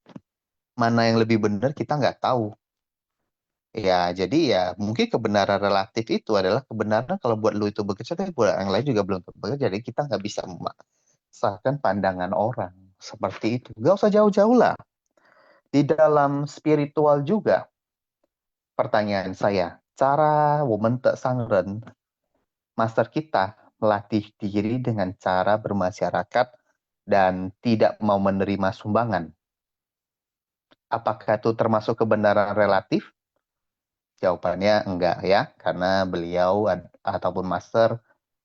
Mana yang lebih benar kita nggak tahu. Ya, jadi ya mungkin kebenaran relatif itu adalah kebenaran kalau buat lu itu bekerja, tapi buat yang lain juga belum bekerja. Jadi kita nggak bisa memaksakan pandangan orang. Seperti itu. Nggak usah jauh-jauh lah. Di dalam spiritual juga, pertanyaan saya, cara woman tak sangren master kita melatih diri dengan cara bermasyarakat dan tidak mau menerima sumbangan. Apakah itu termasuk kebenaran relatif? Jawabannya enggak ya, karena beliau ataupun master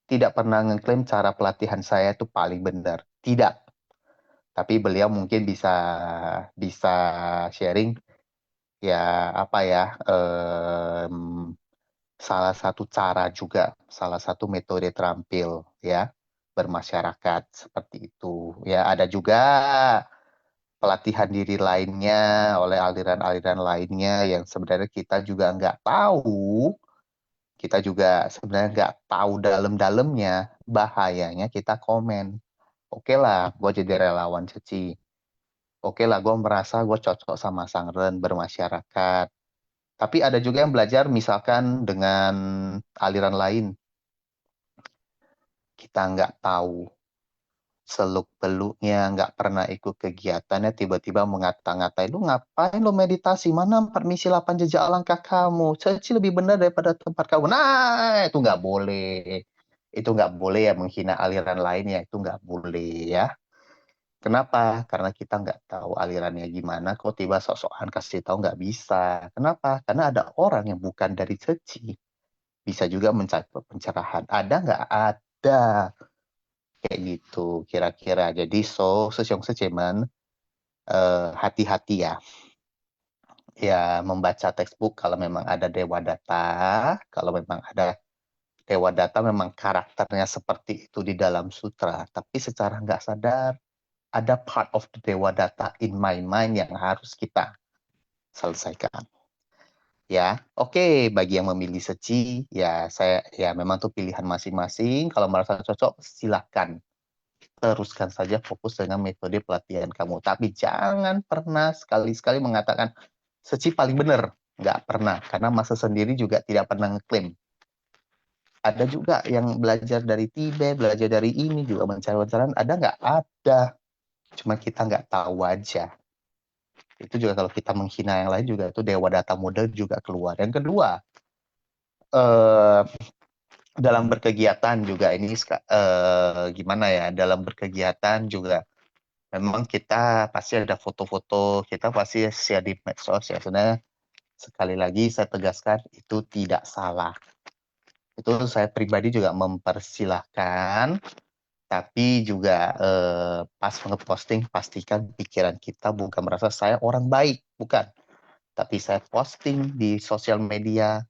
tidak pernah ngeklaim cara pelatihan saya itu paling benar. Tidak. Tapi beliau mungkin bisa sharing ya apa ya, salah satu cara juga, salah satu metode terampil ya bermasyarakat seperti itu. Ya ada juga pelatihan diri lainnya oleh aliran-aliran lainnya yang sebenarnya kita juga nggak tahu. Kita juga sebenarnya nggak tahu dalam-dalamnya, bahayanya kita komen. Oke lah, gue jadi relawan Ceci. Oke lah, gue merasa gue cocok sama Sangren bermasyarakat. Tapi ada juga yang belajar misalkan dengan aliran lain. Kita nggak tahu seluk-beluknya, nggak pernah ikut kegiatannya, tiba-tiba ngata-ngatain, lu ngapain lu meditasi? Mana permisi 8 jejak langkah kamu? Ceci lebih benar daripada tempat kamu. Nah, itu nggak boleh. Itu nggak boleh ya, menghina aliran lainnya, itu nggak boleh ya. Kenapa? Karena kita nggak tahu alirannya gimana, kok tiba sok-sokan kasih tahu nggak bisa. Kenapa? Karena ada orang yang bukan dari Ceci. Bisa juga mencari pencerahan. Ada nggak? Ada. Kayak gitu kira-kira. Jadi sesyong sejeman hati-hati ya. Ya membaca textbook kalau memang ada Dewa Data, kalau memang ada Dewa Data memang karakternya seperti itu di dalam sutra, tapi secara nggak sadar ada part of the Dewa Data in my mind yang harus kita selesaikan. Ya, oke, bagi yang memilih Seci, ya saya ya memang tuh pilihan masing-masing. Kalau merasa cocok, silahkan teruskan saja fokus dengan metode pelatihan kamu. Tapi jangan pernah sekali-sekali mengatakan Seci paling benar. Nggak pernah, karena masa sendiri juga tidak pernah ngeklaim. Ada juga yang belajar dari Tibet, belajar dari ini, juga mencari-cari. Ada nggak? Ada. Cuma kita nggak tahu aja. Itu juga kalau kita menghina yang lain juga, itu Dewa Data model juga keluar. Yang kedua, dalam berkegiatan juga ini gimana ya, dalam berkegiatan juga memang kita pasti ada foto-foto, kita pasti share di medsos ya. Sebenarnya sekali lagi saya tegaskan itu tidak salah. Itu saya pribadi juga mempersilahkan, tapi juga pas ngeposting pastikan pikiran kita bukan merasa saya orang baik, bukan. Tapi saya posting di sosial media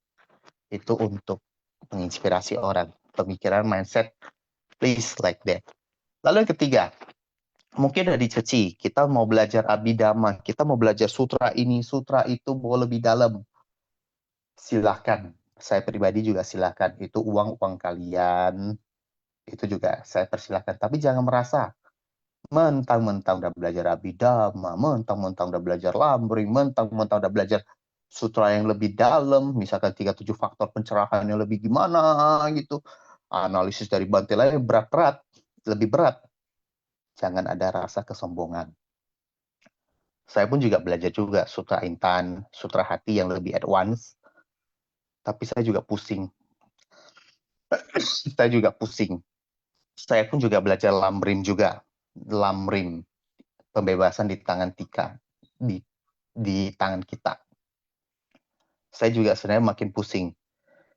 itu untuk menginspirasi orang, pemikiran, mindset, please like that. Lalu yang ketiga, mungkin dari Ceci, kita mau belajar Abhidhamma, kita mau belajar sutra ini, sutra itu, mau lebih dalam. Silahkan, saya pribadi juga silahkan. Itu uang kalian, itu juga saya persilahkan. Tapi jangan merasa, mentang-mentang udah belajar Abhidhamma, mentang-mentang udah belajar Lamrim, mentang-mentang udah belajar sutra yang lebih dalam, misalkan 37 faktor pencerahan yang lebih gimana gitu, analisis dari Bhante lain berat-berat, lebih berat. Jangan ada rasa kesombongan. Saya pun juga belajar juga sutra Intan, sutra hati yang lebih advance, tapi saya juga pusing. Saya juga pusing. Saya pun juga belajar Lamrim juga. Lamrim, pembebasan di tangan Tika, di tangan kita. Saya juga sebenarnya makin pusing.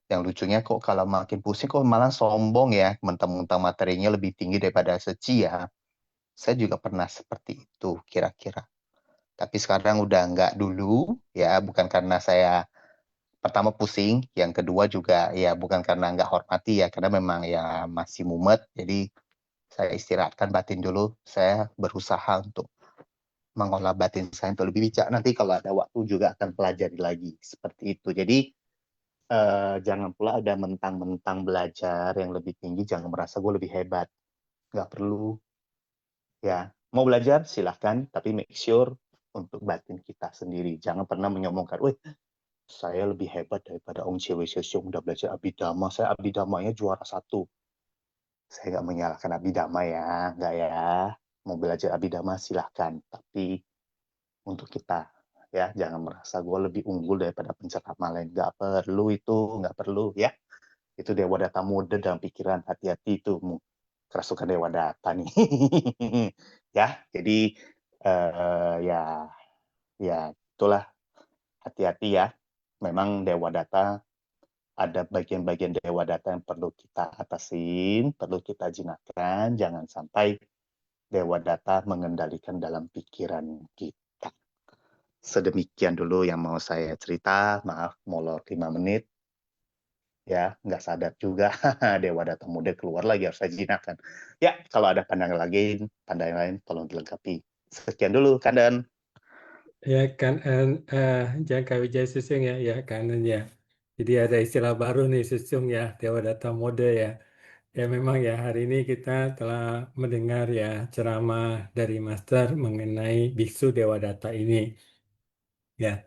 Yang lucunya kok kalau makin pusing kok malah sombong ya, mentang-mentang materinya lebih tinggi daripada Seci ya. Saya juga pernah seperti itu kira-kira. Tapi sekarang udah nggak dulu ya, bukan karena saya pertama pusing, yang kedua juga ya bukan karena nggak hormati ya, karena memang ya masih mumet, jadi saya istirahatkan batin dulu. Saya berusaha untuk mengolah batin saya untuk lebih bijak. Nanti kalau ada waktu juga akan pelajari lagi seperti itu. Jadi jangan pula ada mentang-mentang belajar yang lebih tinggi, jangan merasa gue lebih hebat. Nggak perlu. Ya, mau belajar silahkan, tapi make sure untuk batin kita sendiri. Jangan pernah menyombongkan, wih, saya lebih hebat daripada Ong Chewe Sesiong udah belajar Abhidhamma. Saya Abhidhammanya juara 1. Saya nggak menyalahkan Abhidhamma ya, nggak ya. Mau belajar Abhidhamma silahkan, tapi untuk kita ya jangan merasa gue lebih unggul daripada penceramah lain. Nggak perlu itu, nggak perlu ya. Itu Dewa Data mode dalam pikiran, hati-hati itu kerasukan Dewa Data nih. Ya, jadi ya itulah, hati-hati ya. Memang Dewa Data ada bagian-bagian Dewa Data yang perlu kita atasin, perlu kita jinakkan, jangan sampai Dewa Data mengendalikan dalam pikiran kita. Sedemikian dulu yang mau saya cerita, maaf molor 5 menit. Ya, nggak sadar juga Dewa Data Mode keluar lagi, harus saya jinakkan. Ya, kalau ada pandangan lain tolong dilengkapi. Sekian dulu, Kandan. Ya kan, jangka wijaya susung ya kanan ya. Jadi ada istilah baru nih susung ya, Dewa Data Mode ya. Ya memang ya hari ini kita telah mendengar ya ceramah dari Master mengenai biksu Dewa Data ini. Ya,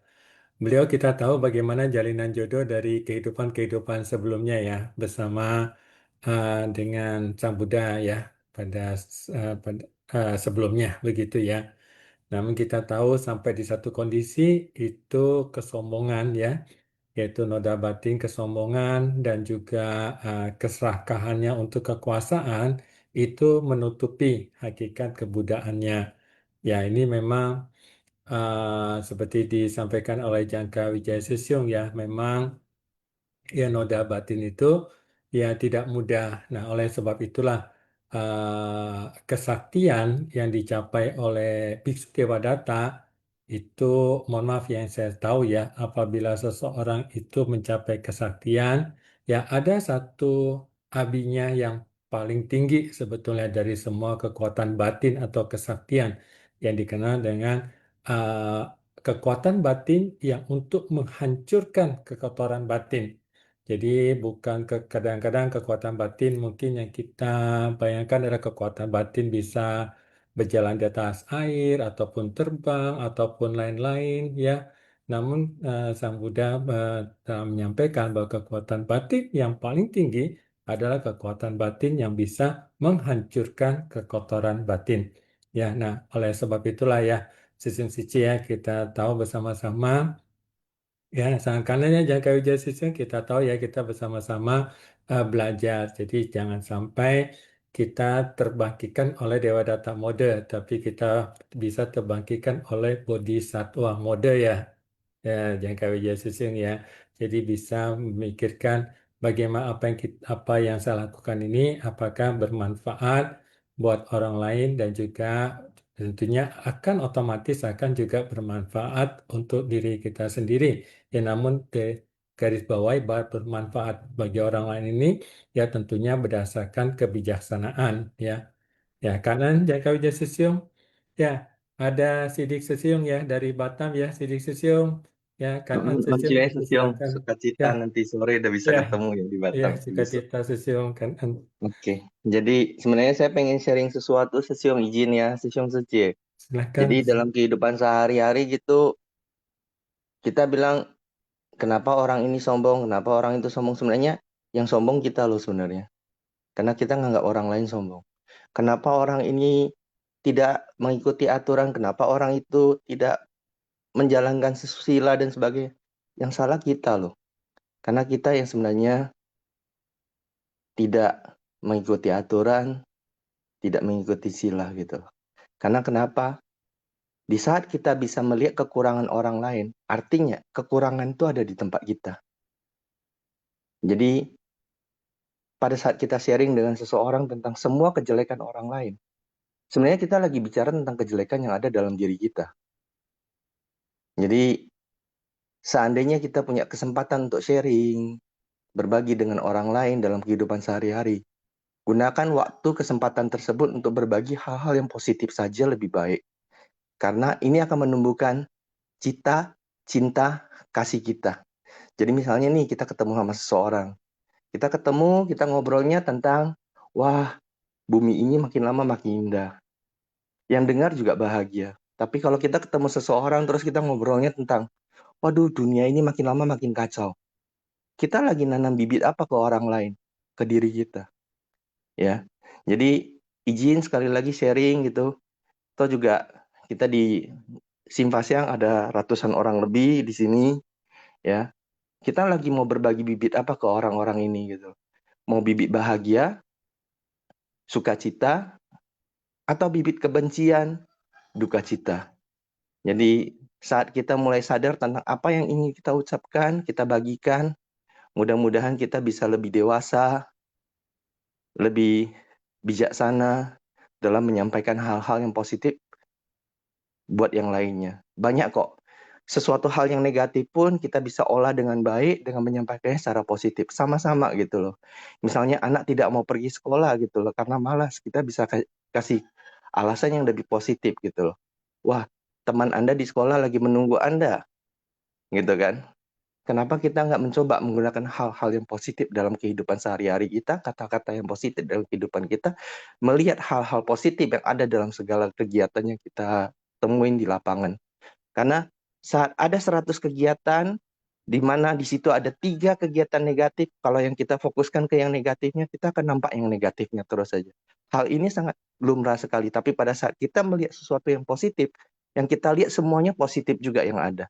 beliau kita tahu bagaimana jalinan jodoh dari kehidupan-kehidupan sebelumnya ya bersama dengan Sang Buddha ya pada, sebelumnya begitu ya. Namun kita tahu sampai di satu kondisi itu kesombongan ya, yaitu noda batin kesombongan dan juga keserakahannya untuk kekuasaan itu menutupi hakikat kebudaannya. Ya ini memang seperti disampaikan oleh Jangka Wijaya Susyung ya, memang ya noda batin itu ya tidak mudah. Nah, oleh sebab itulah kesaktian yang dicapai oleh Biksu Dewadatta itu, mohon maaf yang saya tahu ya, apabila seseorang itu mencapai kesaktian, ya ada satu abinya yang paling tinggi sebetulnya dari semua kekuatan batin atau kesaktian yang dikenal dengan uh, kekuatan batin yang untuk menghancurkan kekotoran batin. Jadi bukan kadang-kadang kekuatan batin mungkin yang kita bayangkan adalah kekuatan batin bisa berjalan di atas air ataupun terbang ataupun lain-lain ya. Namun Sang Buddha telah menyampaikan bahwa kekuatan batin yang paling tinggi adalah kekuatan batin yang bisa menghancurkan kekotoran batin. Ya, nah oleh sebab itulah ya Sistem Sici ya kita tahu bersama-sama. Ya, sangat kanannya jangka wijaya siswa kita tahu ya kita bersama-sama belajar. Jadi jangan sampai kita terbangkitkan oleh Dewa Data Mode, tapi kita bisa terbangkitkan oleh Bodhisattva Mode ya. Ya, jangka wijaya siswa ya. Jadi bisa memikirkan bagaimana apa yang saya lakukan ini apakah bermanfaat buat orang lain dan juga tentunya akan otomatis akan juga bermanfaat untuk diri kita sendiri. Ya, namun garis bawahi bahwa bermanfaat bagi orang lain ini ya tentunya berdasarkan kebijaksanaan ya. Ya, kanan Jaka Wijaya Susyung. Ya, ada Sidik Susyung ya dari Batam ya, Sidik Susyung. Ya, kanan Susyung Makasih Susyong, silakan. sukacita Ya, nanti sore udah bisa ya, ketemu ya di ya, Batam. Besok. Sukacita Susyung kanan. Oke, jadi sebenarnya saya pengen sharing sesuatu Susyong, izin ya Susyong Suci. Silakan. Jadi dalam kehidupan sehari-hari gitu kita bilang kenapa orang ini sombong, kenapa orang itu sombong, sebenarnya yang sombong kita loh sebenarnya. Karena kita nganggap orang lain sombong. Kenapa orang ini tidak mengikuti aturan, kenapa orang itu tidak menjalankan susila dan sebagainya. Yang salah kita loh. Karena kita yang sebenarnya tidak mengikuti aturan, tidak mengikuti sila gitu. Karena kenapa? Di saat kita bisa melihat kekurangan orang lain, artinya kekurangan itu ada di tempat kita. Jadi pada saat kita sharing dengan seseorang tentang semua kejelekan orang lain, sebenarnya kita lagi bicara tentang kejelekan yang ada dalam diri kita. Jadi seandainya kita punya kesempatan untuk sharing, berbagi dengan orang lain dalam kehidupan sehari-hari, gunakan waktu kesempatan tersebut untuk berbagi hal-hal yang positif saja lebih baik. Karena ini akan menumbuhkan cinta, kasih kita. Jadi misalnya nih kita ketemu sama seseorang. Kita ketemu, kita ngobrolnya tentang, wah bumi ini makin lama makin indah. Yang dengar juga bahagia. Tapi kalau kita ketemu seseorang terus kita ngobrolnya tentang, waduh dunia ini makin lama makin kacau. Kita lagi nanam bibit apa ke orang lain? Ke diri kita. Ya, jadi izin sekali lagi sharing gitu. Atau juga kita di Simpasiang ada ratusan orang lebih di sini, ya. Kita lagi mau berbagi bibit apa ke orang-orang ini gitu. Mau bibit bahagia, sukacita, atau bibit kebencian, duka cita. Jadi saat kita mulai sadar tentang apa yang ingin kita ucapkan, kita bagikan, mudah-mudahan kita bisa lebih dewasa, lebih bijaksana dalam menyampaikan hal-hal yang positif buat yang lainnya. Banyak kok. Sesuatu hal yang negatif pun kita bisa olah dengan baik dengan menyampaikannya secara positif. Sama-sama gitu loh. Misalnya anak tidak mau pergi sekolah gitu loh karena malas. Kita bisa kasih alasan yang lebih positif gitu loh. Wah, teman Anda di sekolah lagi menunggu Anda. Gitu kan. Kenapa kita nggak mencoba menggunakan hal-hal yang positif dalam kehidupan sehari-hari kita, kata-kata yang positif dalam kehidupan kita, melihat hal-hal positif yang ada dalam segala kegiatan yang kita temuin di lapangan. Karena saat ada 100 kegiatan, di mana di situ ada 3 kegiatan negatif, kalau yang kita fokuskan ke yang negatifnya, kita akan nampak yang negatifnya terus saja. Hal ini sangat lumrah sekali, tapi pada saat kita melihat sesuatu yang positif, yang kita lihat semuanya positif juga yang ada.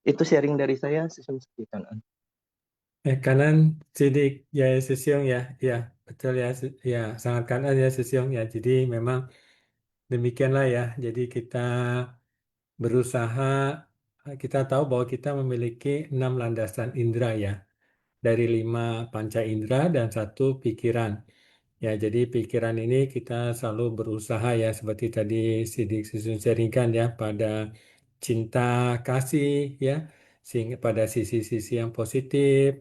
Itu sharing dari saya, sesuai kanan. Kanan sidik ya Sesiong ya, ya betul ya, ya sangat kanan ya Sesiong ya. Jadi memang demikianlah ya. Jadi kita berusaha, kita tahu bahwa kita memiliki 6 landasan indera ya, dari 5 panca indera dan 1 pikiran. Ya, jadi pikiran ini kita selalu berusaha ya, seperti tadi Sidik Susun sharingkan ya, pada cinta kasih ya, sehingga pada sisi-sisi yang positif.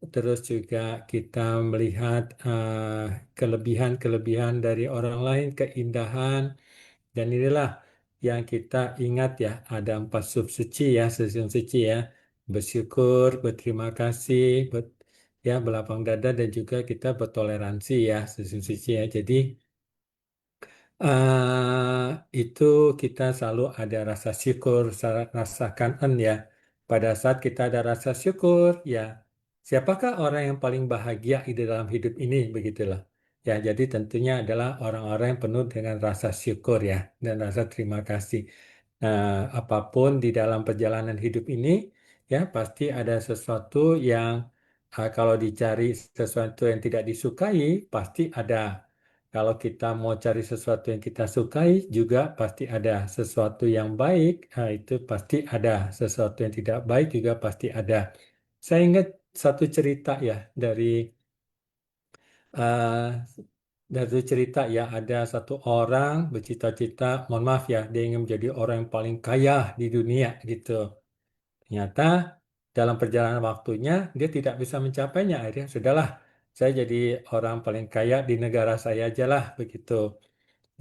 Terus juga kita melihat kelebihan-kelebihan dari orang lain, keindahan, dan inilah yang kita ingat ya, ada 4 sub suci ya, susun suci ya, bersyukur, berterima kasih, ya berlapang dada, dan juga kita bertoleransi ya, susun suci ya. Jadi itu kita selalu ada rasa syukur, rasa kanan ya. Pada saat kita ada rasa syukur, ya siapakah orang yang paling bahagia di dalam hidup ini, begitulah. Ya, jadi tentunya adalah orang-orang yang penuh dengan rasa syukur ya, dan rasa terima kasih. Nah, apapun di dalam perjalanan hidup ini, ya pasti ada sesuatu yang kalau dicari sesuatu yang tidak disukai, pasti ada. Kalau kita mau cari sesuatu yang kita sukai, juga pasti ada sesuatu yang baik, itu pasti ada. Sesuatu yang tidak baik juga pasti ada. Saya ingat satu cerita ya eh, dari cerita ya, ada satu orang bercita-cita, mohon maaf ya, dia ingin menjadi orang yang paling kaya di dunia gitu. Ternyata dalam perjalanan waktunya dia tidak bisa mencapainya. Akhirnya sudahlah, saya jadi orang paling kaya di negara saya aja lah begitu.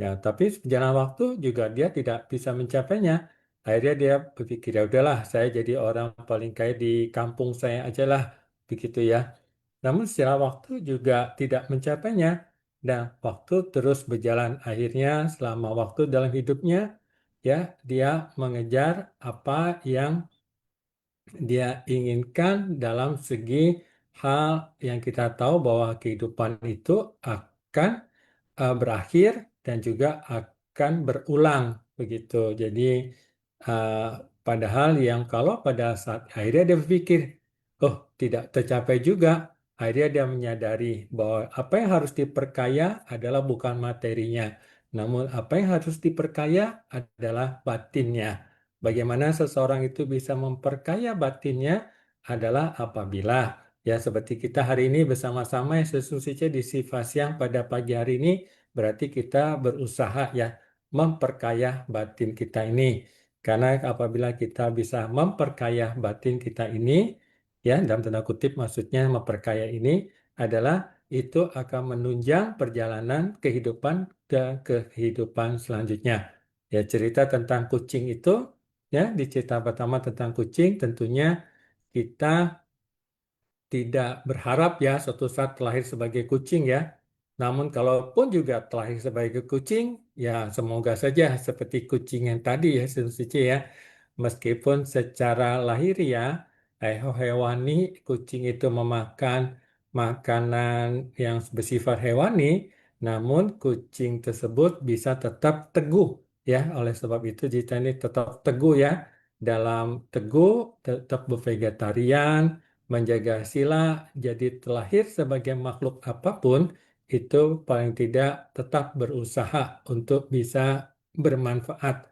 Ya, tapi sejalan waktu juga dia tidak bisa mencapainya. Akhirnya dia berpikir, ya udahlah, saya jadi orang paling kaya di kampung saya aja lah, begitu ya. Namun secara waktu juga tidak mencapainya. Dan waktu terus berjalan. Akhirnya selama waktu dalam hidupnya, ya dia mengejar apa yang dia inginkan dalam segi hal yang kita tahu bahwa kehidupan itu akan berakhir dan juga akan berulang begitu. Jadi eh, padahal yang kalau pada saat akhirnya dia berpikir, oh tidak tercapai juga, akhirnya dia menyadari bahwa apa yang harus diperkaya adalah bukan materinya, namun apa yang harus diperkaya adalah batinnya. Bagaimana seseorang itu bisa memperkaya batinnya adalah apabila ya seperti kita hari ini bersama-sama yang sesungguhnya di Siva Siang pada pagi hari ini, berarti kita berusaha ya memperkaya batin kita ini. Karena apabila kita bisa memperkaya batin kita ini, ya dalam tanda kutip maksudnya memperkaya ini adalah itu akan menunjang perjalanan kehidupan ke kehidupan selanjutnya. Ya cerita tentang kucing itu, ya di cerita pertama tentang kucing, tentunya kita tidak berharap ya suatu saat terlahir sebagai kucing ya. Namun kalaupun juga terlahir sebagai kucing, ya semoga saja seperti kucing yang tadi ya, Suci ya. Meskipun secara lahiriah, hewani, kucing itu memakan makanan yang bersifat hewani, namun kucing tersebut bisa tetap teguh ya. Oleh sebab itu kita ini tetap teguh ya, dalam teguh tetap bervegetarian, menjaga sila, jadi terlahir sebagai makhluk apapun, itu paling tidak tetap berusaha untuk bisa bermanfaat.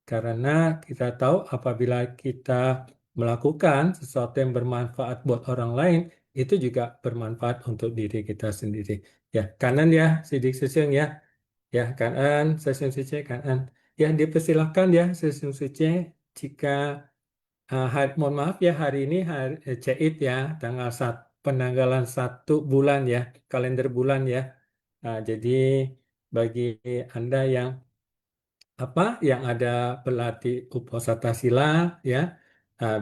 Karena kita tahu apabila kita melakukan sesuatu yang bermanfaat buat orang lain, itu juga bermanfaat untuk diri kita sendiri. Ya, kanan ya, Sidik Susung ya. Ya, kanan, Susung Suci, kanan. Ya, dipersilakan ya, Susung Suci. Jika mohon maaf ya, hari ini hari Cid ya, penanggalan 1 bulan ya, kalender bulan ya. Jadi bagi Anda yang yang ada berlatih uposatasila ya,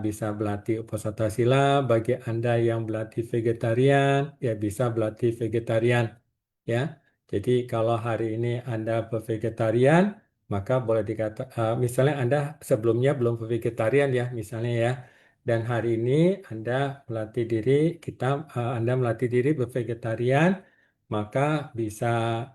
bisa berlatih uposatasila. Bagi Anda yang berlatih vegetarian ya bisa berlatih vegetarian ya. Jadi kalau hari ini Anda bervegetarian, maka boleh dikata misalnya Anda sebelumnya belum vegetarian ya misalnya ya, dan hari ini Anda melatih diri Anda melatih diri bervegetarian, maka bisa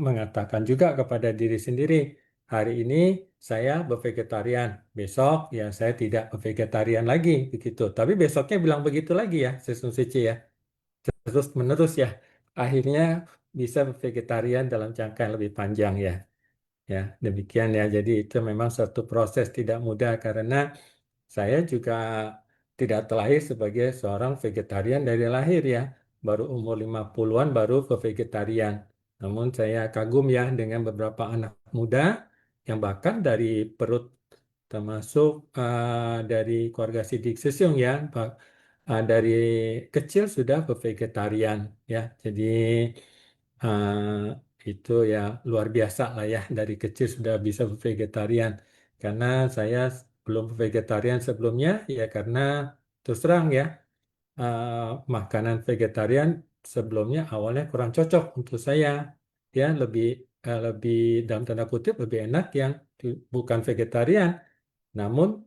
mengatakan juga kepada diri sendiri, hari ini saya bervegetarian, besok ya saya tidak bervegetarian lagi begitu. Tapi besoknya bilang begitu lagi ya, Sesung Suci ya. Terus menerus ya. Akhirnya bisa vegetarian dalam jangka yang lebih panjang ya. Ya, demikian ya. Jadi itu memang satu proses tidak mudah karena saya juga tidak terlahir sebagai seorang vegetarian dari lahir ya. Baru umur 50-an baru ke vegetarian. Namun saya kagum ya dengan beberapa anak muda yang bahkan dari perut termasuk dari keluarga Sidik Sesung ya, dari kecil sudah ke vegetarian ya. Jadi itu ya luar biasa lah ya, dari kecil sudah bisa vegetarian. Karena saya belum vegetarian sebelumnya ya karena terus terang ya, eh, makanan vegetarian sebelumnya awalnya kurang cocok untuk saya ya, lebih dalam tanda kutip lebih enak yang bukan vegetarian. Namun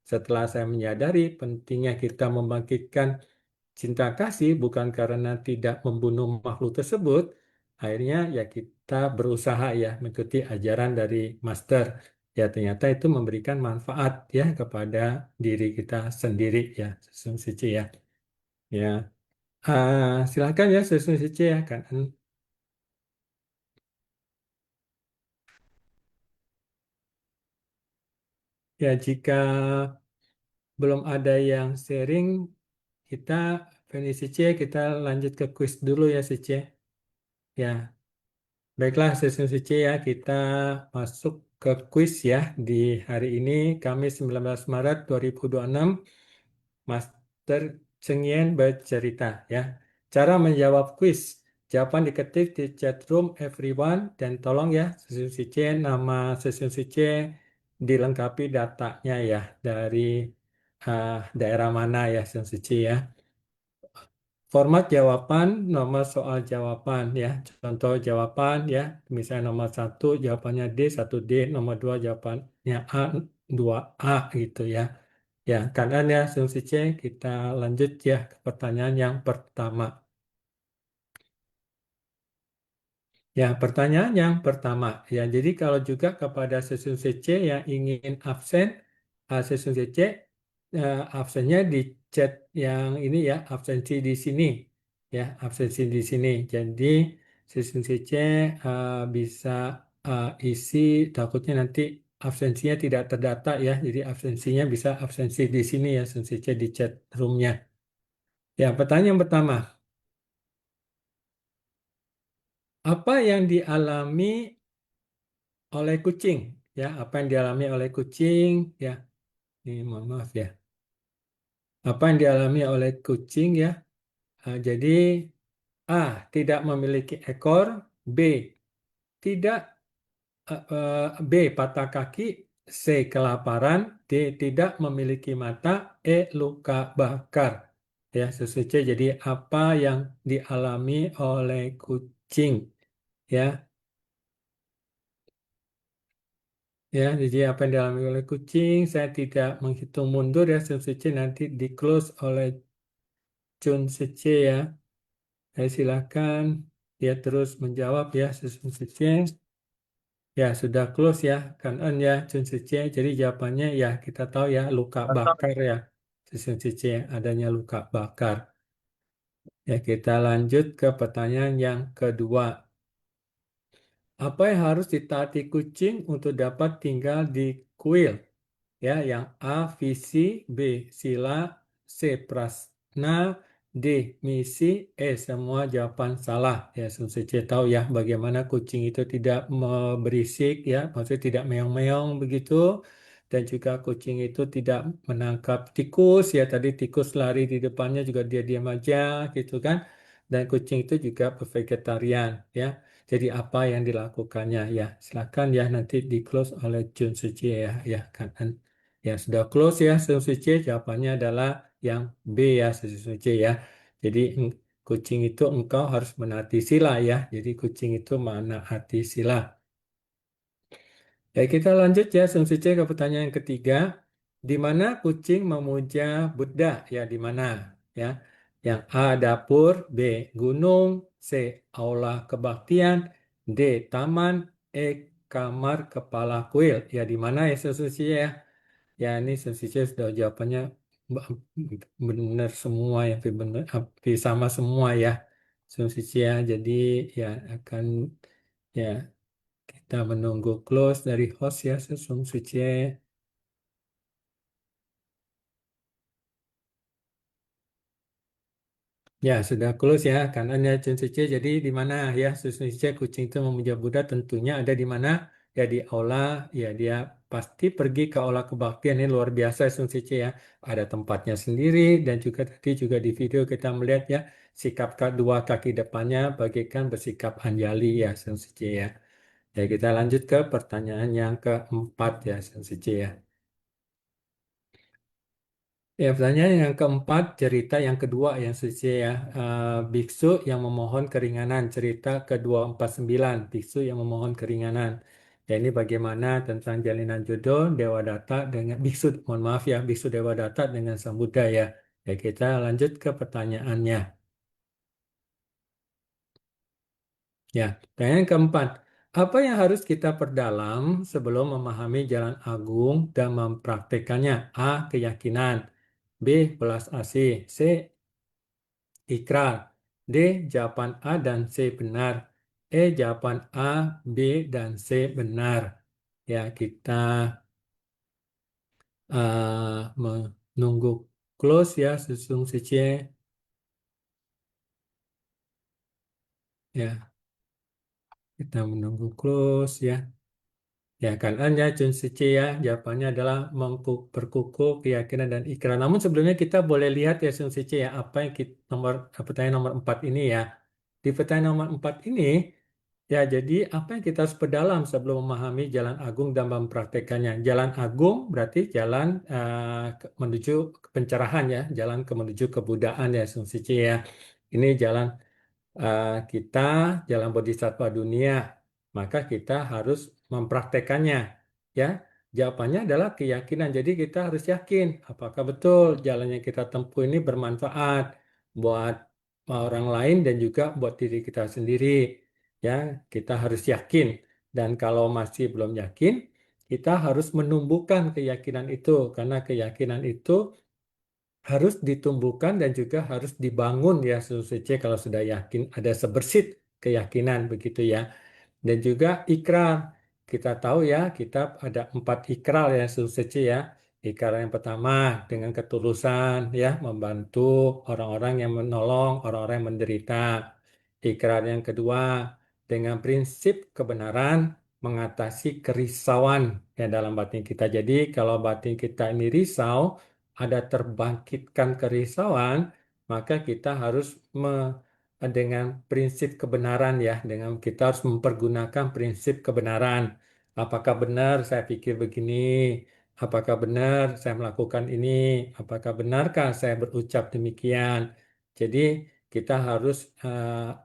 setelah saya menyadari pentingnya kita membangkitkan cinta kasih bukan karena tidak membunuh makhluk tersebut, akhirnya ya kita berusaha ya mengikuti ajaran dari Master. Ya ternyata itu memberikan manfaat ya kepada diri kita sendiri ya, Sesung Sici ya. Ya, silakan ya Sesung Sici ya kan. Ya jika belum ada yang sharing, kita Feni Sici kita lanjut ke kuis dulu ya Sici. Ya, baiklah Sesung Sici ya, kita masuk ke kuis ya di hari ini Kamis 19 Maret 2026. Master Cheng bercerita ya. Cara menjawab kuis. Jawaban diketik di chat room everyone dan tolong ya Sesung Sici, nama Sesung Sici dilengkapi datanya ya dari daerah mana ya Sesung Sici ya. Format jawaban, nomor soal jawaban ya. Contoh jawaban ya, misalnya nomor 1 jawabannya D, 1D, nomor 2 jawabannya A, 2A gitu ya. Ya, kanan ya, asumsi C, kita lanjut ya ke pertanyaan yang pertama. Ya, pertanyaan yang pertama. Ya, jadi kalau juga kepada sesum C yang ingin absen, sesum C absennya di chat yang ini ya, absensi di sini. Ya, absensi di sini. Jadi sesum C bisa isi, takutnya nanti absensinya tidak terdata ya. Jadi absensinya bisa absensi di sini ya, sesum C di chat roomnya. Ya, pertanyaan yang pertama. Apa yang dialami oleh kucing? Ya, apa yang dialami oleh kucing? Ya, ini mohon maaf ya. Apa yang dialami oleh kucing ya? Jadi A. Tidak memiliki ekor. B. Tidak B. Patah kaki. C. Kelaparan. D. Tidak memiliki mata. E. Luka bakar. Ya, sesuai C. Jadi apa yang dialami oleh kucing? Ya, ya, jadi apa yang dialami oleh kucing, saya tidak menghitung mundur ya, Sun Suci nanti di close oleh Chun Suci ya. Saya silakan dia terus menjawab ya, Sun Suci. Ya, sudah close ya, kan ya, Chun Suci. Jadi jawabannya ya kita tahu ya, luka bakar ya, Sun Cici, adanya luka bakar. Ya, kita lanjut ke pertanyaan yang kedua. Apa yang harus ditaati kucing untuk dapat tinggal di kuil? Ya, yang A visi, B sila, C prasna, D misi, E semua jawaban salah. Ya, Suci tahu ya bagaimana kucing itu tidak berisik ya, maksudnya tidak meong-meong begitu. Dan juga kucing itu tidak menangkap tikus ya, tadi tikus lari di depannya juga dia diam aja gitu kan. Dan kucing itu juga vegetarian ya. Jadi apa yang dilakukannya ya? Silakan ya nanti di close oleh Jun Suci ya ya kan. Ya, sudah close ya, solusi C. Jawabannya adalah yang B ya, solusi C ya. Jadi kucing itu engkau harus menaati sila ya. Jadi kucing itu menaati sila. Ya, kita lanjut ya, solusi C ke pertanyaan yang ketiga. Di mana kucing memuja Buddha? Ya, di mana? Ya. Yang A dapur, B gunung, C aula kebaktian, D taman, E kamar kepala kuil. Ya, di mana ya solusi ya? Ya, ini sensisinya sudah jawabannya benar semua ya, benar, sama semua ya, sensisia. Jadi ya akan ya kita menunggu close dari host ya, sensisia. Ya, sudah close ya, karena ada sensisia. Jadi di mana ya, sensisia kucing itu memuja Buddha tentunya ada di mana? Ya di aula, ya dia pasti pergi ke aula kebaktian ini luar biasa sensisia ya. Ada tempatnya sendiri dan juga tadi juga di video kita melihat ya sikap kedua kaki depannya bagaikan bersikap anjali ya sensisia ya. Ya kita lanjut ke pertanyaan yang keempat ya sensisia ya. Ya, pertanyaan yang keempat, cerita yang kedua yang suci ya. Biksu yang memohon keringanan, cerita ke-249, biksu yang memohon keringanan. Ya, ini bagaimana tentang jalinan jodoh Dewa Data dengan biksu, mohon maaf ya, biksu Dewa Data dengan Sang Buddha ya. Ya, kita lanjut ke pertanyaannya. Ya, pertanyaan keempat. Apa yang harus kita perdalam sebelum memahami jalan agung dan mempraktekannya? A. Keyakinan. B. Belas asih. C. Ikrar. D. Jawaban A dan C benar. E. Jawaban A, B, dan C benar. Ya, kita menunggu close ya, Susung Sicie. Ya, kita menunggu close ya. Ya, kan ya Jun Sicie ya, jawabannya adalah berkukuh keyakinan dan ikrar. Namun sebelumnya kita boleh lihat ya Sun Sicie ya, apa yang kita, pertanyaan nomor 4 ini ya. Di pertanyaan nomor 4 ini, ya, jadi apa yang kita harus perdalam sebelum memahami jalan agung dan mempraktekannya? Jalan agung berarti jalan menuju ke pencerahan ya, jalan menuju kebudayaan ya, Sungsici ya. Ini jalan kita, jalan bodhisattva dunia, maka kita harus mempraktekannya. Ya, jawabannya adalah keyakinan. Jadi kita harus yakin apakah betul jalan yang kita tempuh ini bermanfaat buat orang lain dan juga buat diri kita sendiri. Ya, kita harus yakin. Dan kalau masih belum yakin, kita harus menumbuhkan keyakinan itu karena keyakinan itu harus ditumbuhkan dan juga harus dibangun ya sesuai kalau sudah yakin ada sebersit keyakinan begitu ya. Dan juga ikrar. Kita tahu ya, kita ada 4 ikrar ya, suci ya. Ikrar yang pertama dengan ketulusan ya, membantu orang-orang yang menolong, orang-orang yang menderita. Ikrar yang kedua dengan prinsip kebenaran mengatasi kerisauan ya dalam batin kita. Jadi kalau batin kita ini risau, ada terbangkitkan kerisauan, maka kita harus dengan prinsip kebenaran ya, dengan kita harus mempergunakan prinsip kebenaran. Apakah benar saya pikir begini? Apakah benar saya melakukan ini? Apakah benarkah saya berucap demikian? Jadi kita harus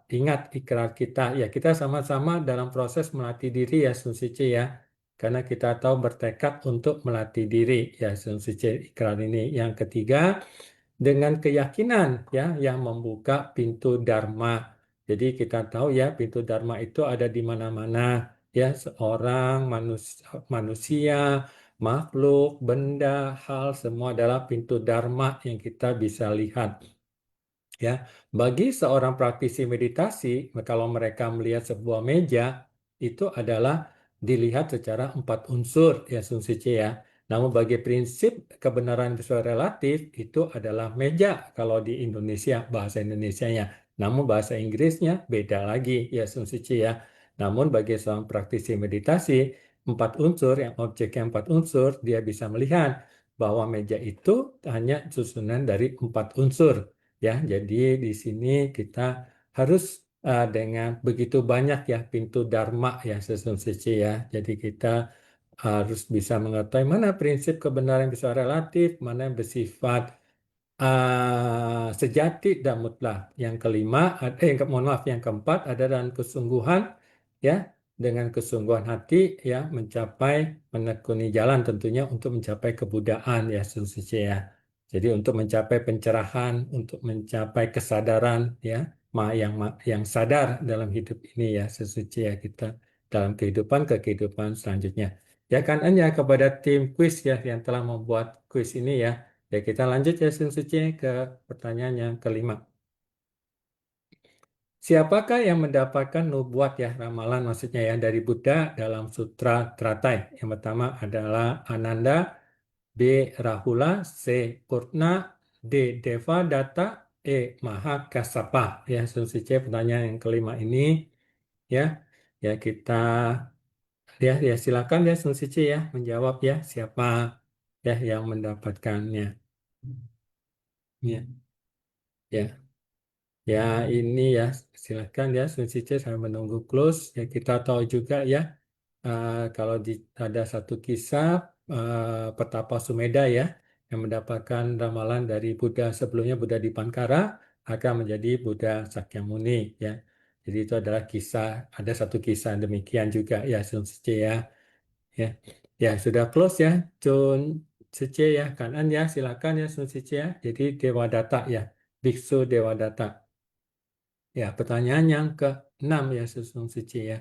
ingat ikrar kita. Ya, kita sama-sama dalam proses melatih diri ya, Sun Sici ya. Karena kita tahu bertekad untuk melatih diri ya, Sun Sici ikrar ini. Yang ketiga, dengan keyakinan ya yang membuka pintu Dharma. Jadi kita tahu ya pintu Dharma itu ada di mana-mana ya seorang manusia makhluk, benda, hal, semua adalah pintu dharma yang kita bisa lihat. Ya, bagi seorang praktisi meditasi, kalau mereka melihat sebuah meja, itu adalah dilihat secara 4 unsur, ya Sun Sice ya. Namun bagi prinsip kebenaran visual relatif, itu adalah meja kalau di Indonesia, bahasa Indonesianya. Namun bahasa Inggrisnya beda lagi, ya Sun Sice ya. Namun bagi seorang praktisi meditasi, 4 unsur, yang objeknya 4 unsur, dia bisa melihat bahwa meja itu hanya susunan dari 4 unsur. Ya, jadi di sini kita harus dengan begitu banyak ya pintu dharma ya Sun Sici ya. Jadi kita harus bisa mengetahui mana prinsip kebenaran bisa relatif, mana yang bersifat sejati dan mutlak. Yang kelima, mohon maaf, yang keempat ada dalam kesungguhan ya, dengan kesungguhan hati ya mencapai menekuni jalan tentunya untuk mencapai kebudaan ya Sun Sici ya. Jadi untuk mencapai pencerahan, untuk mencapai kesadaran ya, yang sadar dalam hidup ini ya sesuci ya kita dalam kehidupan ke kehidupan selanjutnya. Ya kan ya kepada tim kuis ya yang telah membuat kuis ini ya. Ya kita lanjut ya Sun Suci ke pertanyaan yang kelima. Siapakah yang mendapatkan nubuat ya ramalan maksudnya ya dari Buddha dalam Sutra Teratai? Yang pertama adalah Ananda, B. Rahula, C. Purna, D. Devadatta, E. Mahakassapa. Ya, Sun Sice pertanyaan yang kelima ini ya. Ya kita ya silakan ya Sun Sice ya menjawab ya siapa ya yang mendapatkannya. Ya, ya. Ya ini ya silakan ya Sun Sice saya menunggu close. Ya kita tahu juga ya kalau ada satu kisah Petapa Sumedha ya yang mendapatkan ramalan dari Buddha sebelumnya Buddha Dipankara akan menjadi Buddha Sakyamuni ya. Jadi itu adalah kisah ada satu kisah demikian juga ya Sun Sice ya. Ya ya sudah close ya Sun Sice ya kanan ya silakan ya Sun Sice ya. Jadi Dewadatta ya Biksu Dewadatta. Ya pertanyaan yang ke-6 ya Sun Sice ya.